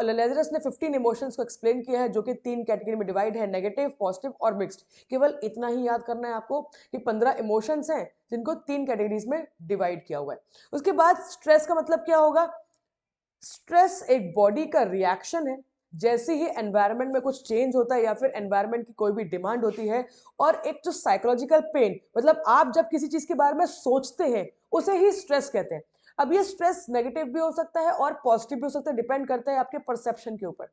S1: लेजरस ने 15 इमोशंस को एक्सप्लेन किया है जो कि 3 कैटेगरी में डिवाइड है, नेगेटिव, पॉजिटिव और मिक्स्ड। केवल इतना ही याद करना है आपको कि 15 इमोशंस हैं जिनको 3 कैटेगरीज में डिवाइड किया हुआ है। उसके बाद स्ट्रेस का मतलब क्या होगा? स्ट्रेस एक बॉडी का रिएक्शन है जैसे ही एनवायरनमेंट में कुछ चेंज होता है या फिर एनवायरनमेंट की कोई भी डिमांड होती है, और एक जो साइकोलॉजिकल पेन, मतलब आप जब किसी चीज के बारे में सोचते हैं उसे ही स्ट्रेस कहते हैं। अब ये स्ट्रेस नेगेटिव भी हो सकता है और पॉजिटिव भी हो सकता है, डिपेंड करता है आपके परसेप्शन के ऊपर।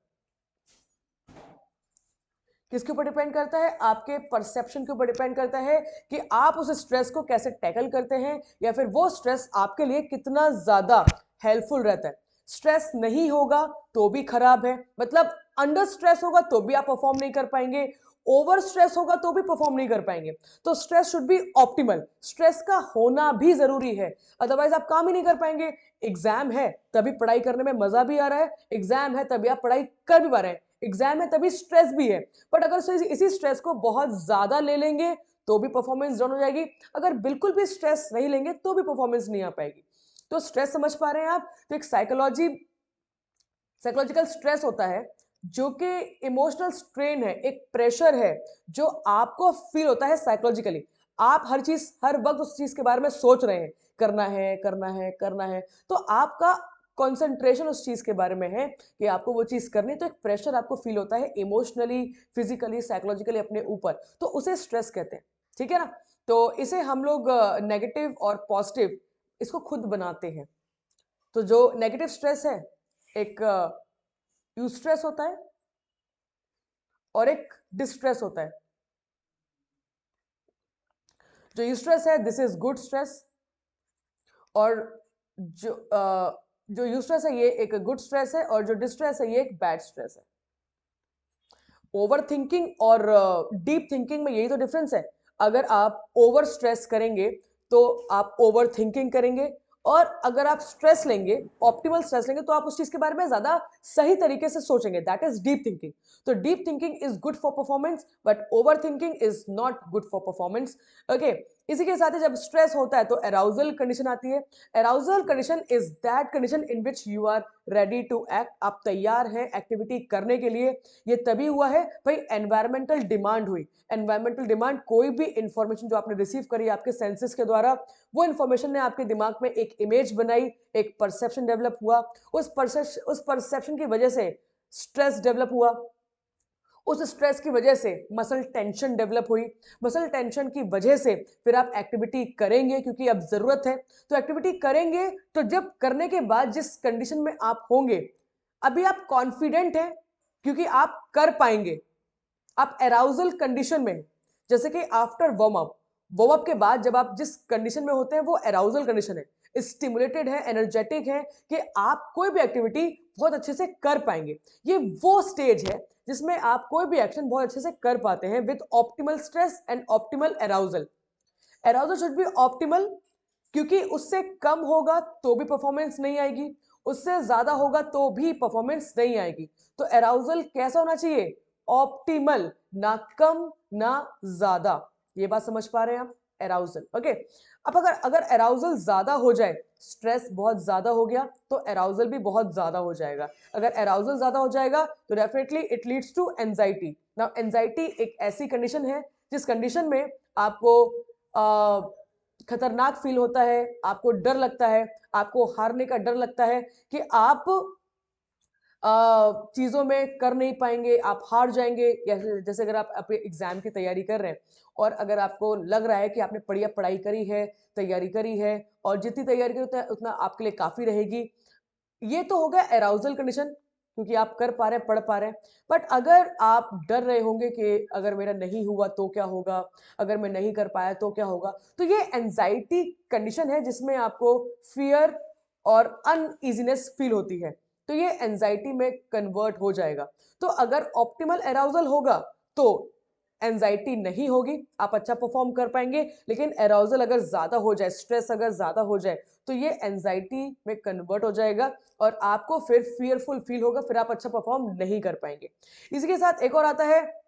S1: किसके ऊपर डिपेंड करता है? आपके परसेप्शन के ऊपर डिपेंड करता है कि आप उस स्ट्रेस को कैसे टैकल करते हैं या फिर वो स्ट्रेस आपके लिए कितना ज्यादा हेल्पफुल रहता है। स्ट्रेस नहीं होगा तो भी खराब है, मतलब अंडर स्ट्रेस होगा तो भी आप परफॉर्म नहीं कर पाएंगे, ओवर स्ट्रेस होगा तो भी परफॉर्म नहीं कर पाएंगे। तो stress should be optimal, stress का होना भी जरूरी है, अदरवाइज आप काम ही नहीं कर पाएंगे। एग्जाम है तभी पढ़ाई करने में मजा भी आ रहा है, एग्जाम है तभी आप पढ़ाई कर भी पा रहे हैं, एग्जाम है तभी स्ट्रेस भी है। बट अगर इसी स्ट्रेस को बहुत ज्यादा ले लेंगे तो भी परफॉर्मेंस डाउन हो जाएगी, अगर बिल्कुल भी स्ट्रेस नहीं लेंगे तो भी परफॉर्मेंस नहीं आ पाएगी। तो स्ट्रेस समझ पा रहे हैं आप? तो एक साइकोलॉजिकल स्ट्रेस होता है जो कि इमोशनल स्ट्रेन है, एक प्रेशर है जो आपको फील होता है साइकोलॉजिकली। आप हर वक्त उस चीज के बारे में सोच रहे हैं, करना है करना है करना है, तो आपका कंसंट्रेशन उस चीज के बारे में है कि आपको वो चीज करनी है, तो एक प्रेशर आपको फील होता है इमोशनली, फिजिकली, साइकोलॉजिकली अपने ऊपर, तो उसे स्ट्रेस कहते हैं। ठीक है ना? तो इसे हम लोग नेगेटिव और पॉजिटिव इसको खुद बनाते हैं। तो जो नेगेटिव स्ट्रेस है, एक यूस्ट्रेस होता है और एक डिस्ट्रेस होता है। जो यूस्ट्रेस है दिस इज गुड स्ट्रेस, और जो यूस्ट्रेस है ये एक गुड स्ट्रेस है, और जो डिस्ट्रेस है ये एक बैड स्ट्रेस है। ओवर थिंकिंग और डीप थिंकिंग में यही तो डिफरेंस है। अगर आप ओवर स्ट्रेस करेंगे तो आप ओवर थिंकिंग करेंगे, और अगर आप स्ट्रेस लेंगे, ऑप्टिमल स्ट्रेस लेंगे, तो आप उस चीज के बारे में ज्यादा सही तरीके से सोचेंगे, दैट इज डीप थिंकिंग। तो deep thinking is good for performance but over thinking is not good for performance. Okay, इसी के साथ ही जब स्ट्रेस होता है तो अराउजल कंडीशन आती है। Arousal condition is that condition in which you are ready to act, आप तैयार हैं एक्टिविटी करने के लिए। ये तभी हुआ है भाई, एनवायरमेंटल डिमांड हुई। एनवायरमेंटल डिमांड, कोई भी इंफॉर्मेशन जो आपने रिसीव करी आपके सेंसेस के द्वारा, वो इंफॉर्मेशन ने आपके दिमाग में एक इमेज बनाई, एक परसेप्शन डेवलप हुआ, उस परसेप्शन की वजह से स्ट्रेस डेवलप हुआ, उस स्ट्रेस की वजह से मसल टेंशन डेवलप हुई, मसल टेंशन की वजह से फिर आप एक्टिविटी करेंगे क्योंकि अब जरूरत है, तो एक्टिविटी करेंगे। तो जब करने के बाद जिस कंडीशन में आप होंगे, अभी आप कॉन्फिडेंट हैं क्योंकि आप कर पाएंगे, आप एराउजल कंडीशन में, जैसे कि आफ्टर वार्म अप के बाद जब आप जिस कंडीशन में होते हैं वो एराउजल कंडीशन है, स्टिमुलेटेड है, एनर्जेटिक है कि आप कोई भी एक्टिविटी बहुत अच्छे से कर पाएंगे। ये वो स्टेज है जिसमें आप कोई भी एक्शन बहुत अच्छे से कर पाते हैं with optimal stress and optimal arousal. Arousal should be optimal, क्योंकि उससे कम होगा तो भी परफॉर्मेंस नहीं आएगी, उससे ज्यादा होगा तो भी परफॉर्मेंस नहीं आएगी। तो एराउजल कैसा होना चाहिए? ऑप्टिमल, ना कम ना ज्यादा। ये बात समझ पा रहे हैं आप? एराउजल, ओके। अब अगर अगर एराउजल ज्यादा हो जाए, स्ट्रेस बहुत ज्यादा हो गया तो एराउजल भी बहुत ज्यादा हो जाएगा। अगर एराउजल ज्यादा हो जाएगा तो definitely it leads to anxiety. Now anxiety एक ऐसी कंडीशन है जिस कंडीशन में आपको खतरनाक फील होता है, आपको डर लगता है, आपको हारने का डर लगता है कि आप चीजों में कर नहीं पाएंगे, आप हार जाएंगे। जैसे अगर आप अपने एग्जाम की तैयारी कर रहे हैं और अगर आपको लग रहा है कि आपने बढ़िया पढ़ाई करी है, तैयारी करी है, और जितनी तैयारी करी उतना आपके लिए काफी रहेगी, ये तो हो गया एराउजल कंडीशन, क्योंकि आप कर पा रहे हैं, पढ़ पा रहे हैं। बट अगर आप डर रहे होंगे कि अगर मेरा नहीं हुआ तो क्या होगा, अगर मैं नहीं कर पाया तो क्या होगा, तो ये एंजाइटी कंडीशन है जिसमें आपको फियर और अनईजीनेस फील होती है, तो ये एंजाइटी में कन्वर्ट हो जाएगा। तो अगर ऑप्टिमल एराउजल होगा तो एंजाइटी नहीं होगी, आप अच्छा परफॉर्म कर पाएंगे। लेकिन एराउजल अगर ज्यादा हो जाए, स्ट्रेस अगर ज्यादा हो जाए, तो ये एंजाइटी में कन्वर्ट हो जाएगा और आपको फिर फियरफुल फील होगा, फिर आप अच्छा परफॉर्म नहीं कर पाएंगे। इसी के साथ एक और आता है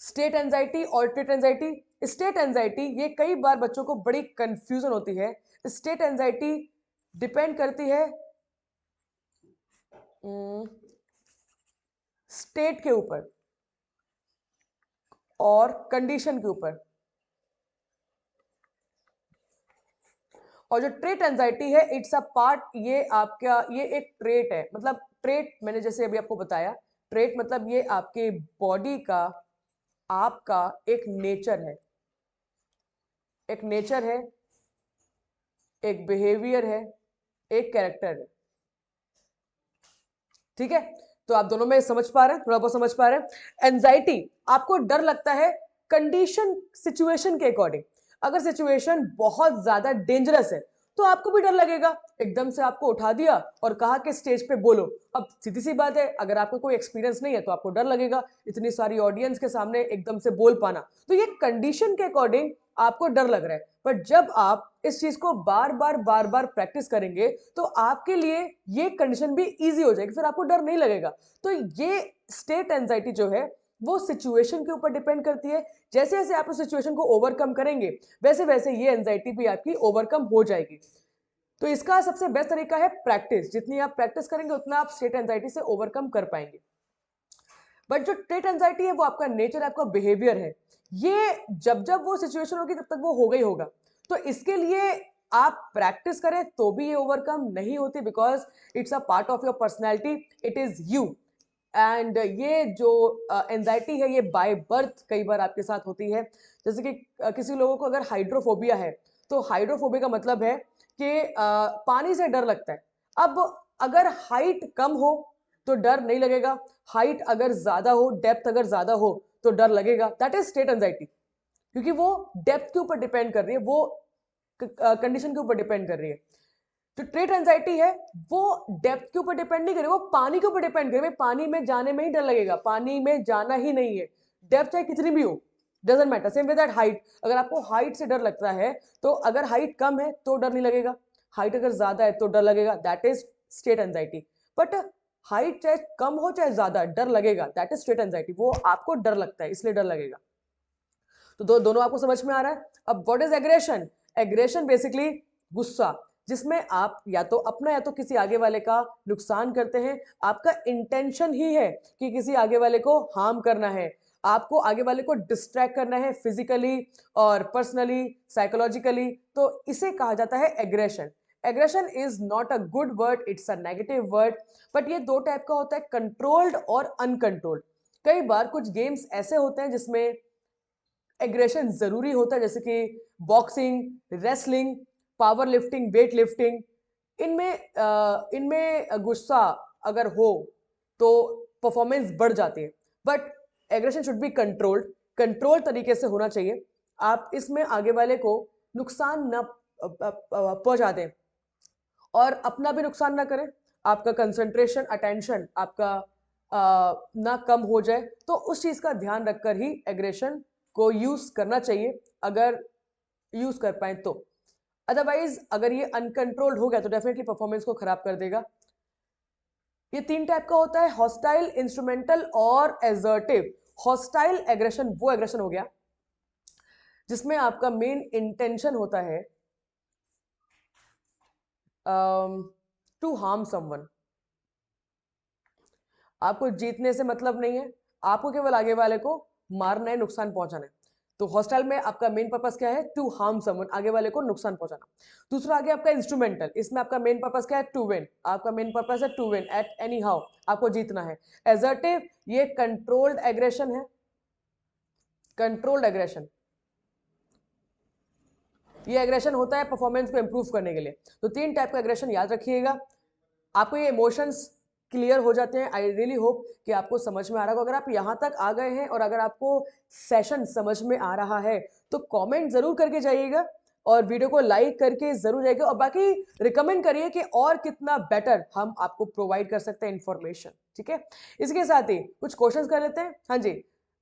S1: state anxiety, alternate anxiety. State anxiety, ये कई बार बच्चों को बड़ी कंफ्यूजन होती है। स्टेट एंजाइटी डिपेंड करती है स्टेट के ऊपर और कंडीशन के ऊपर। और जो ट्रेट एंजाइटी है, इट्स अ पार्ट, ये आपका ये एक ट्रेट है। मतलब ट्रेट मैंने जैसे अभी आपको बताया, ट्रेट मतलब ये आपके बॉडी का, आपका एक नेचर है, एक नेचर है, एक बिहेवियर है, एक कैरेक्टर है। ठीक है, तो आप दोनों में समझ पा रहे हैं, थोड़ा बहुत समझ पा रहे हैं। एंजाइटी, आपको डर लगता है कंडीशन सिचुएशन के अकॉर्डिंग। अगर सिचुएशन बहुत ज्यादा डेंजरस है तो आपको भी डर लगेगा। एकदम से आपको उठा दिया और कहा कि स्टेज पे बोलो, अब सीधी सी बात है, अगर आपको कोई एक्सपीरियंस नहीं है तो आपको डर लगेगा इतनी सारी ऑडियंस के सामने एकदम से बोल पाना। तो ये कंडीशन के अकॉर्डिंग आपको डर लग रहा है। बट जब आप इस चीज को बार बार प्रैक्टिस करेंगे तो आपके लिए ये कंडीशन भी इजी हो जाएगी, फिर आपको डर नहीं लगेगा। तो ये स्टेट एंजाइटी जो है वो सिचुएशन के ऊपर डिपेंड करती है। जैसे जैसे आप उस सिचुएशन को ओवरकम करेंगे वैसे वैसे ये एंजाइटी भी आपकी ओवरकम हो जाएगी। तो इसका सबसे बेस्ट तरीका है प्रैक्टिस। जितनी आप प्रैक्टिस करेंगे उतना आप स्टेट एंजाइटी से ओवरकम कर पाएंगे। बट जो ट्रेट एंजाइटी है वो आपका नेचर, आपका बिहेवियर है। ये जब जब वो सिचुएशन होगी तब तक वो होगा ही होगा। तो इसके लिए आप प्रैक्टिस करें तो भी ये ओवरकम नहीं होती, because it's a part of your personality, it is you. And ये जो एंजाइटी है ये बाय बर्थ कई बार आपके साथ होती है। जैसे कि किसी लोगों को अगर हाइड्रोफोबिया है, तो हाइड्रोफोबिया का मतलब है कि पानी से डर लगता है। अब अगर हाइट कम हो तो डर नहीं लगेगा, हाइट अगर ज्यादा हो, डेप्थ अगर ज्यादा हो तो डर लगेगा। दैट इज स्टेट एंजाइटी, क्योंकि वो डेप्थ के ऊपर डिपेंड कर रही है, वो कंडीशन के ऊपर डिपेंड कर रही है। जो ट्रेट एंजाइटी है वो डेप्थ के ऊपर डिपेंड नहीं करे, वो पानी के ऊपर डिपेंड करे। पानी में जाने में ही डर लगेगा, पानी में जाना ही नहीं है, डेप्थ चाहे कितनी भी हो, doesn't matter. Same with that height, अगर आपको हाइट से डर लगता है तो अगर हाइट कम है तो डर नहीं लगेगा, हाइट अगर ज्यादा है तो डर लगेगा, that is state anxiety. But height चाहे कम हो चाहे ज्यादा डर लगेगा, दैट इज स्टेट एंजाइटी। वो आपको डर लगता है इसलिए डर लगेगा। तो दोनों आपको समझ में आ रहा है। अब what is aggression? Aggression basically गुस्सा, जिसमें आप या तो अपना या तो किसी आगे वाले का नुकसान करते हैं। आपका इंटेंशन ही है कि किसी आगे वाले को हार्म करना है, आपको आगे वाले को डिस्ट्रैक्ट करना है फिजिकली और पर्सनली, साइकोलॉजिकली। तो इसे कहा जाता है aggression. Aggression is not a good word, it's a negative word. But ये दो टाइप का होता है, कंट्रोल्ड और अनकंट्रोल्ड। कई बार कुछ गेम्स ऐसे होते हैं जिसमें एग्रेशन जरूरी होता है, जैसे कि boxing, wrestling, power lifting, weight lifting. इनमें गुस्सा अगर हो तो परफॉर्मेंस बढ़ जाती है। But aggression should be controlled, control तरीके से होना चाहिए। आप इसमें आगे वाले को नुकसान न पहुंचा दें और अपना भी नुकसान ना करें, आपका कंसंट्रेशन, अटेंशन आपका ना कम हो जाए। तो उस चीज का ध्यान रखकर ही एग्रेशन को यूज करना चाहिए, अगर यूज कर पाए तो। अदरवाइज अगर ये अनकंट्रोल्ड हो गया तो डेफिनेटली परफॉर्मेंस को खराब कर देगा। ये तीन टाइप का होता है, हॉस्टाइल, इंस्ट्रूमेंटल और एजर्टिव। हॉस्टाइल एग्रेशन वो एग्रेशन हो गया जिसमें आपका मेन इंटेंशन होता है टू हार्म समवन। आपको जीतने से मतलब नहीं है, आपको केवल आगे वाले को मारना है, नुकसान पहुंचाना है। तो हॉस्टाइल में आपका मेन पर्पस क्या है? टू हार्म समवन, आगे वाले को नुकसान पहुंचाना। दूसरा आगे आपका इंस्ट्रूमेंटल, इसमें आपका मेन पर्पस क्या है? टू विन, आपका मेन पर्पस है to win at any how, आपको जीतना है। एजर्टिव, ये कंट्रोल्ड एग्रेशन है, कंट्रोल्ड एग्रेशन। ये एग्रेशन होता है परफॉर्मेंस को इंप्रूव करने के लिए। तो तीन टाइप का एग्रेशन याद रखिएगा। आपको ये इमोशंस क्लियर हो जाते हैं। आई रियली होप कि आपको समझ में आ रहा होगा। अगर आप यहाँ तक आ गए हैं और अगर आपको सेशन समझ में आ रहा है तो कमेंट जरूर करके जाइएगा और वीडियो को लाइक करके जरूर जाइएगा, और बाकी रिकमेंड करिए कि और कितना बेटर हम आपको प्रोवाइड कर सकते हैं इंफॉर्मेशन। ठीक है, इसके साथ ही कुछ क्वेश्चंस कर लेते हैं। हाँ जी,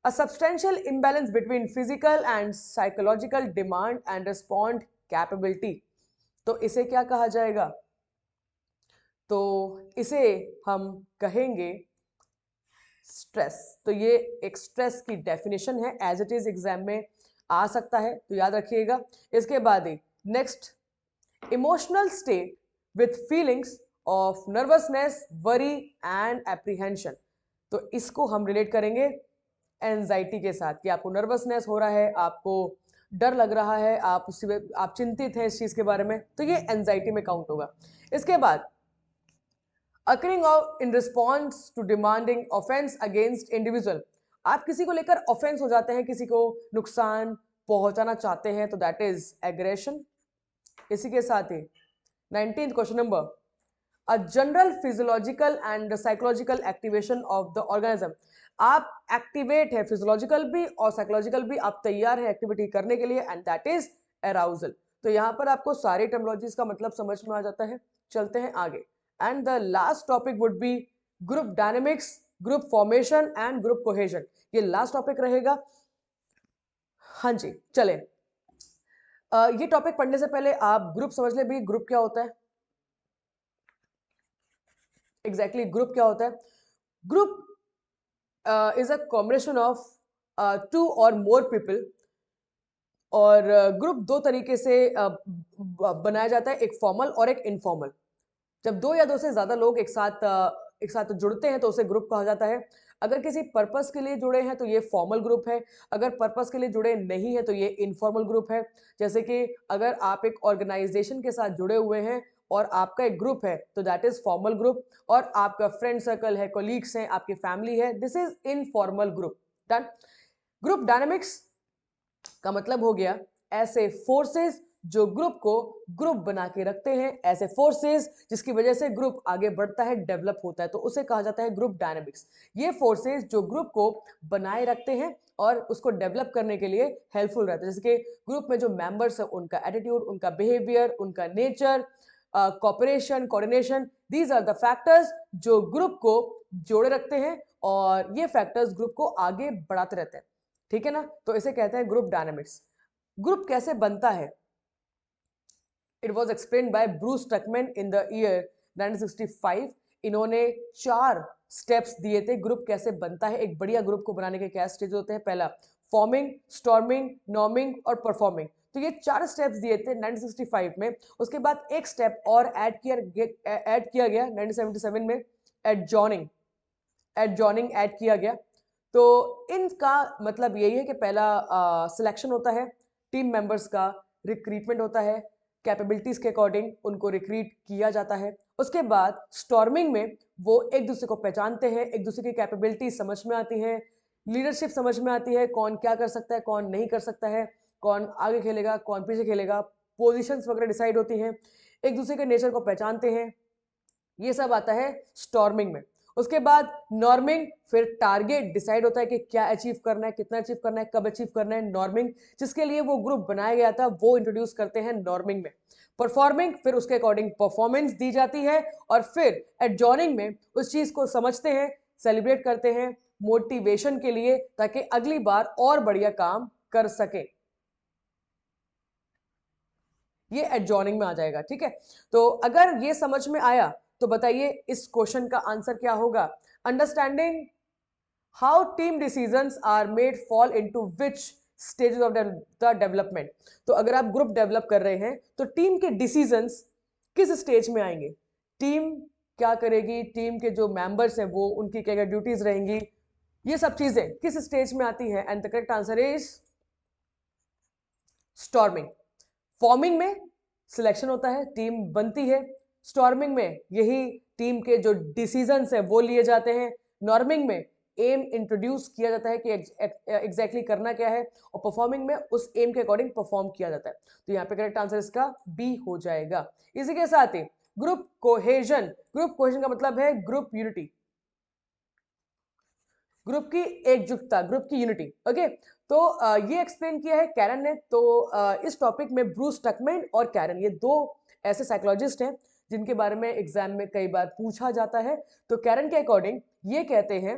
S1: a substantial imbalance between physical and psychological demand and respond capability, तो इसे क्या कहा जाएगा? तो इसे हम कहेंगे स्ट्रेस। तो ये एक स्ट्रेस की डेफिनेशन है, एज इट इज एग्जाम में आ सकता है, तो याद रखिएगा। इसके बाद ही next, emotional state with feelings of nervousness, worry and apprehension. तो इसको हम रिलेट करेंगे एंजाइटी के साथ कि आपको नर्वसनेस हो रहा है, आपको डर लग रहा है, आप चिंतित हैं इस चीज के बारे में, तो ये एंजाइटी में काउंट होगा। इसके बाद occurring in response to demanding offense against individual, आप किसी को लेकर ऑफेंस हो जाते हैं, किसी को नुकसान पहुंचाना चाहते हैं, तो दैट इज एग्रेशन। इसी के साथ ही 19th question number, a general physiological and psychological activation of the organism, आप एक्टिवेट है फिजियोलॉजिकल भी और साइकोलॉजिकल भी, आप तैयार है एक्टिविटी करने के लिए, एंड दैट इज अराउजल। तो यहां पर आपको सारी टर्मिनोलॉजीज का मतलब समझ में आ जाता है। चलते हैं आगे, and the last topic would be group dynamics, group formation and group cohesion. ये लास्ट टॉपिक रहेगा। हाँ जी, चले। ये टॉपिक पढ़ने से पहले आप ग्रुप समझ ले भी, ग्रुप क्या होता है एग्जैक्टली ग्रुप क्या होता है। Group is a combination of 2 और मोर पीपल, और ग्रुप दो तरीके से बनाया जाता है, एक फॉर्मल और एक इनफॉर्मल। जब 2 या 2 से ज्यादा लोग एक साथ जुड़ते हैं तो उसे ग्रुप कहा जाता है। अगर किसी पर्पस के लिए जुड़े हैं तो ये फॉर्मल ग्रुप है, अगर पर्पस के लिए जुड़े नहीं है तो ये इनफॉर्मल ग्रुप है। जैसे कि अगर आप एक ऑर्गेनाइजेशन के साथ जुड़े हुए हैं और आपका एक ग्रुप है तो दैट इज फॉर्मल ग्रुप, और आपका फ्रेंड सर्कल है, कोलीग्स हैं, आपकी फैमिली है, this is informal group. Done. Group dynamics का मतलब हो गया ऐसे फोर्सेस जो ग्रुप को ग्रुप बना के रखते हैं, ऐसे फोर्सेस जिसकी वजह से ग्रुप आगे बढ़ता है, डेवलप होता है, तो उसे कहा जाता है ग्रुप डायनामिक्स। ये फोर्सेस जो ग्रुप को बनाए रखते हैं और उसको डेवलप करने के लिए हेल्पफुल रहते हैं, जैसे कि ग्रुप में जो मेंबर्स है उनका एटीट्यूड, उनका बिहेवियर, उनका nature, cooperation, coordination, these are the factors जो ग्रुप को जोड़े रखते हैं, और ये फैक्टर्स ग्रुप को आगे बढ़ाते रहते हैं। ठीक है ना, तो इसे कहते हैं ग्रुप डायनामिक्स। ग्रुप कैसे बनता है, it was explain by Bruce टकमैन in the year 1965। इन्होंने 4 स्टेप्स दिए थे ग्रुप कैसे बनता है। एक बढ़िया ग्रुप को बनाने के क्या स्टेज होते हैं, पहला फॉर्मिंग, स्टॉर्मिंग, नॉर्मिंग और परफॉर्मिंग। तो ये 4 स्टेप्स दिए थे 1965 में। उसके बाद एक स्टेप और ऐड किया गया 1977 में, एडजॉर्निंग। एडजॉर्निंग ऐड किया गया। तो इनका मतलब यही है कि पहला सिलेक्शन होता है टीम मेंबर्स का, रिक्रूटमेंट होता है, कैपेबिलिटीज के अकॉर्डिंग उनको रिक्रूट किया जाता है। उसके बाद स्टॉर्मिंग में वो एक दूसरे को पहचानते हैं, एक दूसरे की कैपेबिलिटी समझ में आती है, लीडरशिप समझ में आती है, कौन क्या कर सकता है, कौन नहीं कर सकता है, कौन आगे खेलेगा, कौन पीछे खेलेगा, पोजीशंस वगैरह डिसाइड होती हैं, एक दूसरे के नेचर को पहचानते हैं। ये सब आता है स्टॉर्मिंग में। उसके बाद नॉर्मिंग, फिर टारगेट डिसाइड होता है कि क्या अचीव करना है, कितना अचीव करना है, कब अचीव करना है। नॉर्मिंग, जिसके लिए वो ग्रुप बनाया गया था वो इंट्रोड्यूस करते हैं नॉर्मिंग में। परफॉर्मिंग, फिर उसके अकॉर्डिंग परफॉर्मेंस दी जाती है, और फिर एडजॉर्निंग में उस चीज को समझते हैं, सेलिब्रेट करते हैं मोटिवेशन के लिए, ताकि अगली बार और बढ़िया काम कर सके। ये एडजॉर्निंग में आ जाएगा। ठीक है, तो अगर ये समझ में आया तो बताइए इस क्वेश्चन का आंसर क्या होगा। Understanding how team decisions are made fall into which stages of the development. तो अगर आप ग्रुप डेवलप कर रहे हैं तो टीम के डिसीजंस किस स्टेज में आएंगे, टीम क्या करेगी, टीम के जो मेंबर्स हैं वो उनकी क्या क्या ड्यूटीज रहेंगी, ये सब चीजें किस स्टेज में आती है। And the correct answer is storming. Forming में सिलेक्शन होता है, टीम बनती है। स्टॉर्मिंग में यही टीम के जो डिसीजंस है वो लिए जाते हैं। नॉर्मिंग में एम इंट्रोड्यूस किया जाता है कि एग्जैक्टली करना क्या है, और परफॉर्मिंग में उस एम के अकॉर्डिंग परफॉर्म किया जाता है। तो यहाँ पे करेक्ट आंसर इसका बी हो जाएगा। इसी के साथ ही ग्रुप कोहेजन, ग्रुप कोहेजन का मतलब है ग्रुप यूनिटी, ग्रुप की एकजुटता, ग्रुप की यूनिटी। ओके, तो ये एक्सप्लेन किया है कैरन ने। तो इस टॉपिक में ब्रूस टकमैन और कैरन, ये 2 ऐसे साइकोलॉजिस्ट हैं जिनके बारे में एग्जाम में कई बार पूछा जाता है। तो कैरन के अकॉर्डिंग ये कहते हैं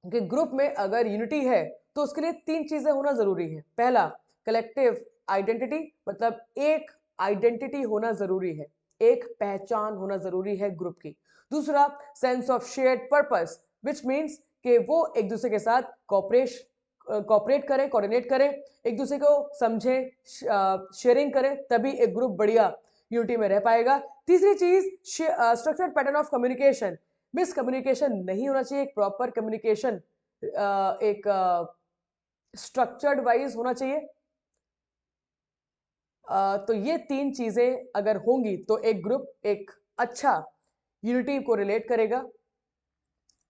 S1: कि ग्रुप में अगर यूनिटी है तो उसके लिए 3 चीजें होना जरूरी है। पहला कलेक्टिव आइडेंटिटी, मतलब एक आइडेंटिटी होना जरूरी है, एक पहचान होना जरूरी है ग्रुप की। दूसरा sense of shared purpose, which means कि वो एक दूसरे के साथ कॉपरेट करें, कोऑर्डिनेट करें, एक दूसरे को समझें, शेयरिंग करें, तभी एक ग्रुप बढ़िया यूनिटी में रह पाएगा। तीसरी चीज, structured pattern of communication, miscommunication नहीं होना चाहिए, एक प्रॉपर कम्युनिकेशन एक स्ट्रक्चर्ड वाइज होना चाहिए। तो ये तीन चीजें अगर होंगी तो एक ग्रुप एक अच्छा यूनिटी को रिलेट करेगा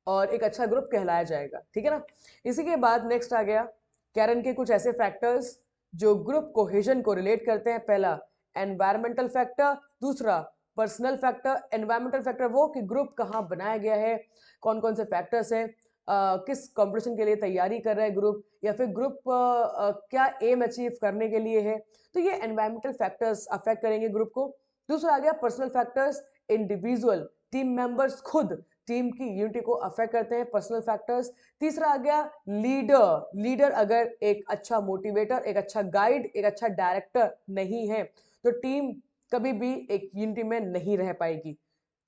S1: और एक अच्छा ग्रुप कहलाया जाएगा, ठीक है ना। इसी के बाद नेक्स्ट आ गया कैरन के कुछ ऐसे फैक्टर्स जो ग्रुप कोहेजन को रिलेट करते हैं। पहला एनवायरमेंटल फैक्टर, दूसरा पर्सनल फैक्टर। एनवायरमेंटल फैक्टर वो कि ग्रुप कहाँ बनाया गया है, कौन कौन से फैक्टर्स हैं, किस कंपटीशन के लिए तैयारी कर रहा है ग्रुप, या फिर ग्रुप क्या एम अचीव करने के लिए है। तो ये एनवायरमेंटल फैक्टर्स अफेक्ट करेंगे ग्रुप को। दूसरा आ गया personal factors, individual team members खुद टीम की यूनिटी को अफेक्ट करते हैं, पर्सनल फैक्टर्स। तीसरा आ गया लीडर, लीडर अगर एक अच्छा मोटिवेटर, एक अच्छा गाइड, एक अच्छा डायरेक्टर नहीं है तो टीम कभी भी एक यूनिटी में नहीं रह पाएगी।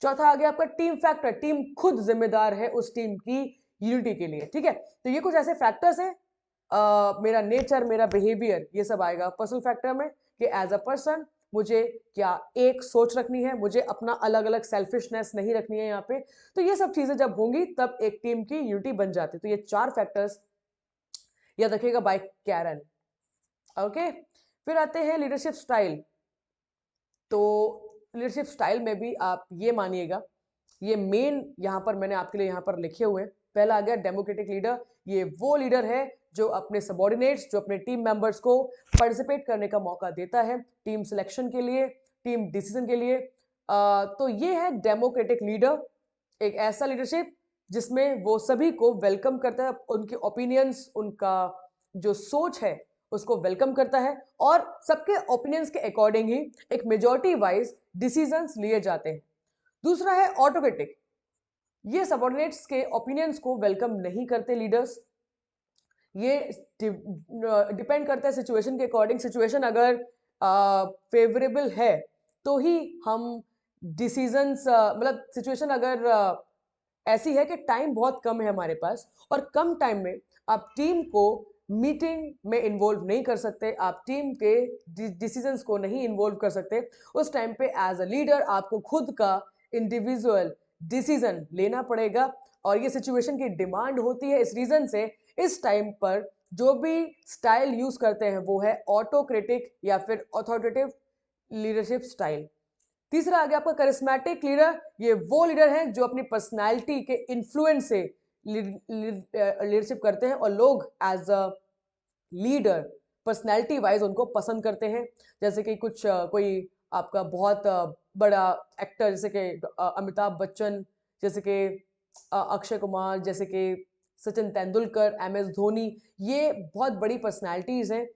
S1: चौथा आ गया आपका टीम फैक्टर, टीम खुद जिम्मेदार है उस टीम की यूनिटी के लिए, ठीक है। तो ये कुछ ऐसे फैक्टर्स हैं, मेरा नेचर, मेरा बिहेवियर, ये सब आएगा पर्सनल फैक्टर में कि एज अ पर्सन मुझे क्या एक सोच रखनी है, मुझे अपना अलग अलग सेल्फिशनेस नहीं रखनी है यहाँ पे। तो ये सब चीजें जब होंगी तब एक टीम की यूनिटी बन जाती है। तो ये 4 फैक्टर्स याद रखिएगा बाय कैरन। ओके, फिर आते हैं लीडरशिप स्टाइल। तो लीडरशिप स्टाइल में भी आप ये मानिएगा, ये मेन यहाँ पर मैंने आपके लिए यहाँ पर लिखे हुए हैं। पहला आ गया डेमोक्रेटिक लीडर, ये वो लीडर है जो अपने सबॉर्डिनेट्स, जो अपने टीम मेंबर्स को पार्टिसिपेट करने का मौका देता है टीम सिलेक्शन के लिए, टीम डिसीजन के लिए। तो ये है डेमोक्रेटिक लीडर, एक ऐसा लीडरशिप जिसमें वो सभी को वेलकम करता है, उनके ओपिनियंस, उनका जो सोच है उसको वेलकम करता है और सबके ओपिनियंस के अकॉर्डिंग ही एक मेजॉरिटी वाइज डिसीजंस लिए जाते हैं। दूसरा है ऑटोक्रेटिक, ये सबॉर्डिनेट्स के ओपिनियंस को वेलकम नहीं करते लीडर्स। ये डिपेंड करता है सिचुएशन के अकॉर्डिंग। सिचुएशन अगर फेवरेबल है तो ही हम डिसीजंस, मतलब सिचुएशन अगर ऐसी है कि टाइम बहुत कम है हमारे पास और कम टाइम में आप टीम को मीटिंग में इन्वॉल्व नहीं कर सकते, आप टीम के डिसीजंस को नहीं इन्वॉल्व कर सकते, उस टाइम पे एज अ लीडर आपको खुद का इंडिविजुअल डिसीजन लेना पड़ेगा और ये सिचुएशन की डिमांड होती है। इस रीजन से इस टाइम पर जो भी स्टाइल यूज करते हैं वो है ऑटोक्रेटिक या फिर अथॉरिटेटिव लीडरशिप स्टाइल। तीसरा आ गया आपका करिस्मेटिक लीडर, ये वो लीडर हैं जो अपनी पर्सनालिटी के इन्फ्लुएंस से लीडरशिप करते हैं और लोग as a leader personality wise उनको पसंद करते हैं। जैसे कि कुछ कोई आपका बहुत बड़ा एक्टर, जैसे कि अमिताभ बच्चन, जैसे कि अक्षय कुमार, जैसे कि सचिन तेंदुलकर, एम एस धोनी, ये बहुत बड़ी पर्सनैलिटीज हैं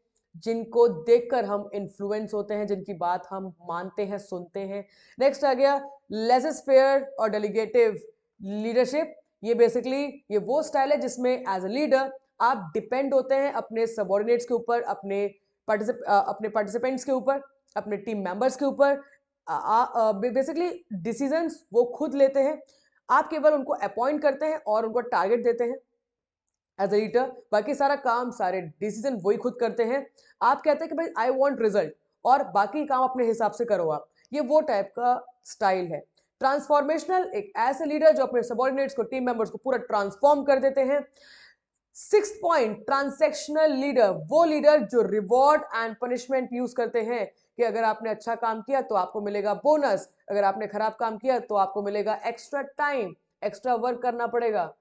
S1: जिनको देखकर हम इन्फ्लुएंस होते हैं, जिनकी बात हम मानते हैं, सुनते हैं। नेक्स्ट आ गया लेसेस फेयर और डेलीगेटिव लीडरशिप। ये बेसिकली ये वो स्टाइल है जिसमें एज अ लीडर आप डिपेंड होते हैं अपने सबॉर्डिनेट्स के ऊपर, अपने पार्टिसिपेंट्स के ऊपर, अपने टीम मेंबर्स के ऊपर। बेसिकली डिसीजंस वो खुद लेते हैं, आप केवल उनको अपॉइंट करते हैं और उनको टारगेट देते हैं एज अ लीडर। बाकी सारा काम, सारे डिसीजन वही खुद करते हैं। आप कहते हैं कि भाई आई वांट रिजल्ट और बाकी काम अपने हिसाब से करो आप। ये वो टाइप का स्टाइल है। ट्रांसफॉर्मेशनल, एक ऐसे लीडर जो अपने सबॉर्डिनेट्स को, टीम मेंबर्स को पूरा ट्रांसफॉर्म कर देते हैं। 6th पॉइंट, ट्रांसैक्शनल लीडर, वो लीडर जो रिवॉर्ड एंड पनिशमेंट यूज करते हैं कि अगर आपने अच्छा काम किया तो आपको मिलेगा बोनस, अगर आपने खराब काम किया तो आपको मिलेगा एक्स्ट्रा टाइम, एक्स्ट्रा वर्क करना पड़ेगा,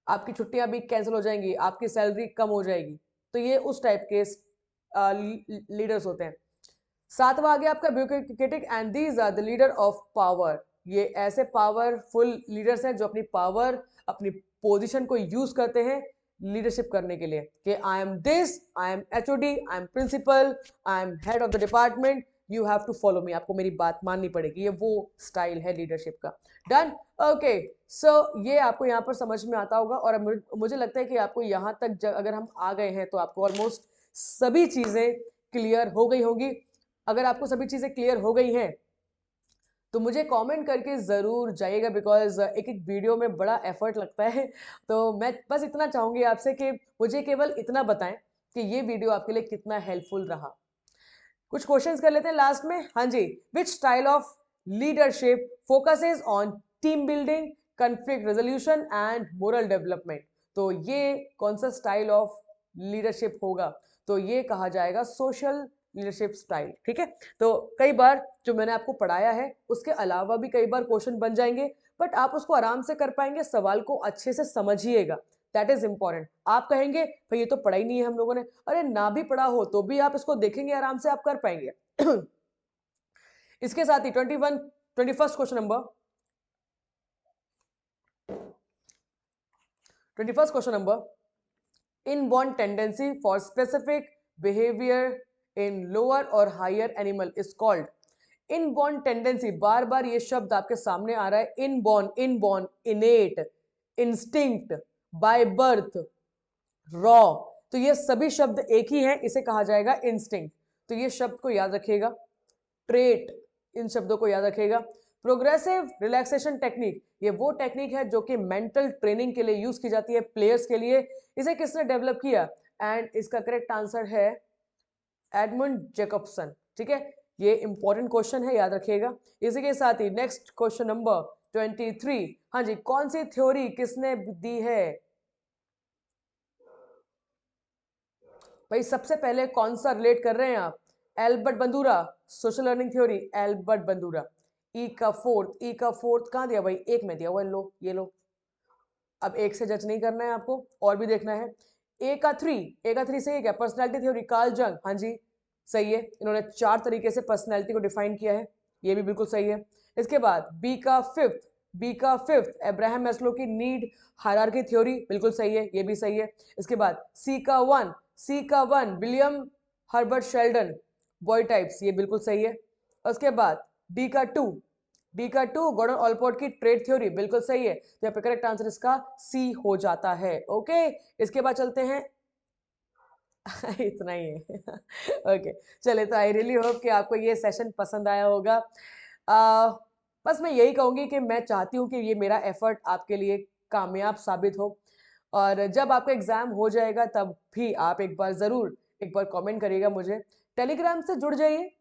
S1: आपकी छुट्टियां भी कैंसिल हो जाएंगी, आपकी सैलरी कम हो जाएगी। तो ये उस टाइप के लीडर्स होते हैं। 7वां आ गया आपका bureaucratic and these are the leader of power. ये ऐसे पावरफुल लीडर्स हैं जो अपनी पावर, अपनी पोजीशन को यूज करते हैं लीडरशिप करने के लिए कि I am this, I am HOD, I am principal, I am head of the department, you have to follow me, आपको मेरी बात माननी पड़ेगी। ये वो स्टाइल है लीडरशिप का। Done, okay. सो ये आपको यहाँ पर समझ में आता होगा और मुझे लगता है कि आपको यहाँ तक अगर हम आ गए हैं तो आपको ऑलमोस्ट सभी चीजें क्लियर हो गई होगी। अगर आपको सभी चीजें क्लियर हो गई हैं तो मुझे कमेंट करके ज़रूर जाइएगा, बिकॉज एक एक वीडियो में बड़ा एफर्ट लगता है। तो मैं बस इतना चाहूँगी आपसे कि मुझे केवल इतना बताएं कि ये वीडियो आपके लिए कितना हेल्पफुल रहा। कुछ क्वेश्चंस कर लेते हैं लास्ट में। हाँ जी, which style of leadership focuses on team building, conflict resolution and moral development? तो ये कौन सा स्टाइल ऑफ लीडरशिप होगा? तो ये कहा जाएगा सोशल लीडरशिप स्टाइल। ठीक है, तो कई बार जो मैंने आपको पढ़ाया है उसके अलावा भी कई बार क्वेश्चन बन जाएंगे, बट आप उसको आराम से कर पाएंगे, सवाल को अच्छे से समझिएगा, दैट इज इंपॉर्टेंट। आप कहेंगे भाई ये तो पढ़ा ही नहीं है हम लोगों ने, अरे ना भी पढ़ा हो तो भी आप इसको देखेंगे आराम से, आप कर पाएंगे। इसके साथ ही 21st question number 21st question number, inborn tendency for specific behavior in lower or higher animal is called? Inborn tendency, बार बार ये शब्द आपके सामने आ रहा है, inborn, inborn, innate, instinct, by birth, raw, तो ये सभी शब्द एक ही हैं, इसे कहा जाएगा इंस्टिंक्ट। तो ये शब्द को याद रखिएगा, ट्रेट, इन शब्दों को याद रखिएगा। प्रोग्रेसिव रिलैक्सेशन टेक्निक, ये वो टेक्निक है जो कि मेंटल ट्रेनिंग के लिए यूज की जाती है प्लेयर्स के लिए। इसे किसने डेवलप किया? एंड इसका करेक्ट आंसर है एडमंड जैकबसन। ठीक है, ये इंपॉर्टेंट क्वेश्चन है, याद रखिएगा। इसी के साथ ही नेक्स्ट क्वेश्चन नंबर 23, हाँ जी, कौन सी थ्योरी किसने दी है? भाई सबसे पहले कौन सा रिलेट कर रहे हैं आप? Albert Bandura, social learning theory, Albert Bandura. E का फोर्थ कहाँ दिया भाई? एक में दिया हुआ, लो ये लो। अब एक से जज नहीं करना है आपको, और भी देखना है। ए का थ्री सही है क्या? पर्सनैलिटी थ्योरी, कार्ल जंग, हाँ जी सही है। इन्होंने 4 तरीके से पर्सनैलिटी को डिफाइन किया है, ये भी बिल्कुल सही है। इसके बाद बी का फिफ्थ अब्राहम मैस्लो की नीड हायरार्की थ्योरी, बिल्कुल सही है, ये भी सही है। इसके बाद सी का one William Herbert Sheldon, boy types, ये बिल्कुल सही है। उसके बाद डी का टू गॉर्डन ऑलपोर्ट की ट्रेड थ्योरी, बिल्कुल सही है। तो यहाँ पे करेक्ट आंसर इसका सी हो जाता है। ओके, इसके बाद चलते हैं। इतना ही है। ओके, चले, तो आई रियली होप कि आपको ये सेशन पसंद आया होगा। बस मैं यही कहूंगी कि मैं चाहती हूँ कि ये मेरा एफर्ट आपके लिए कामयाब साबित हो, और जब आपका एग्जाम हो जाएगा तब भी आप एक बार कमेंट करिएगा मुझे। टेलीग्राम से जुड़ जाइए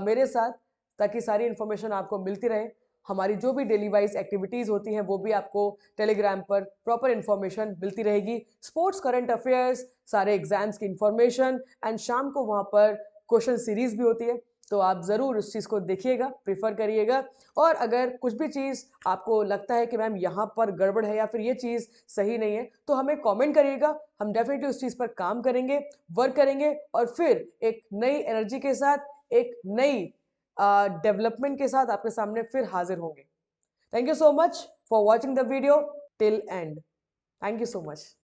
S1: मेरे साथ, ताकि सारी इन्फॉर्मेशन आपको मिलती रहे। हमारी जो भी डेली वाइज एक्टिविटीज होती हैं वो भी आपको टेलीग्राम पर प्रॉपर इन्फॉर्मेशन मिलती रहेगी। स्पोर्ट्स, करंट अफेयर्स, सारे एग्जाम्स की इंफॉर्मेशन, एंड शाम को वहाँ पर क्वेश्चन सीरीज भी होती है, तो आप ज़रूर उस चीज़ को देखिएगा, प्रिफर करिएगा। और अगर कुछ भी चीज़ आपको लगता है कि मैम यहाँ पर गड़बड़ है या फिर ये चीज़ सही नहीं है, तो हमें कमेंट करिएगा, हम डेफिनेटली उस चीज़ पर काम करेंगे, वर्क करेंगे, और फिर एक नई एनर्जी के साथ, एक नई डेवलपमेंट के साथ आपके सामने फिर हाजिर होंगे। Thank you so much for watching the video till and. Thank you so much.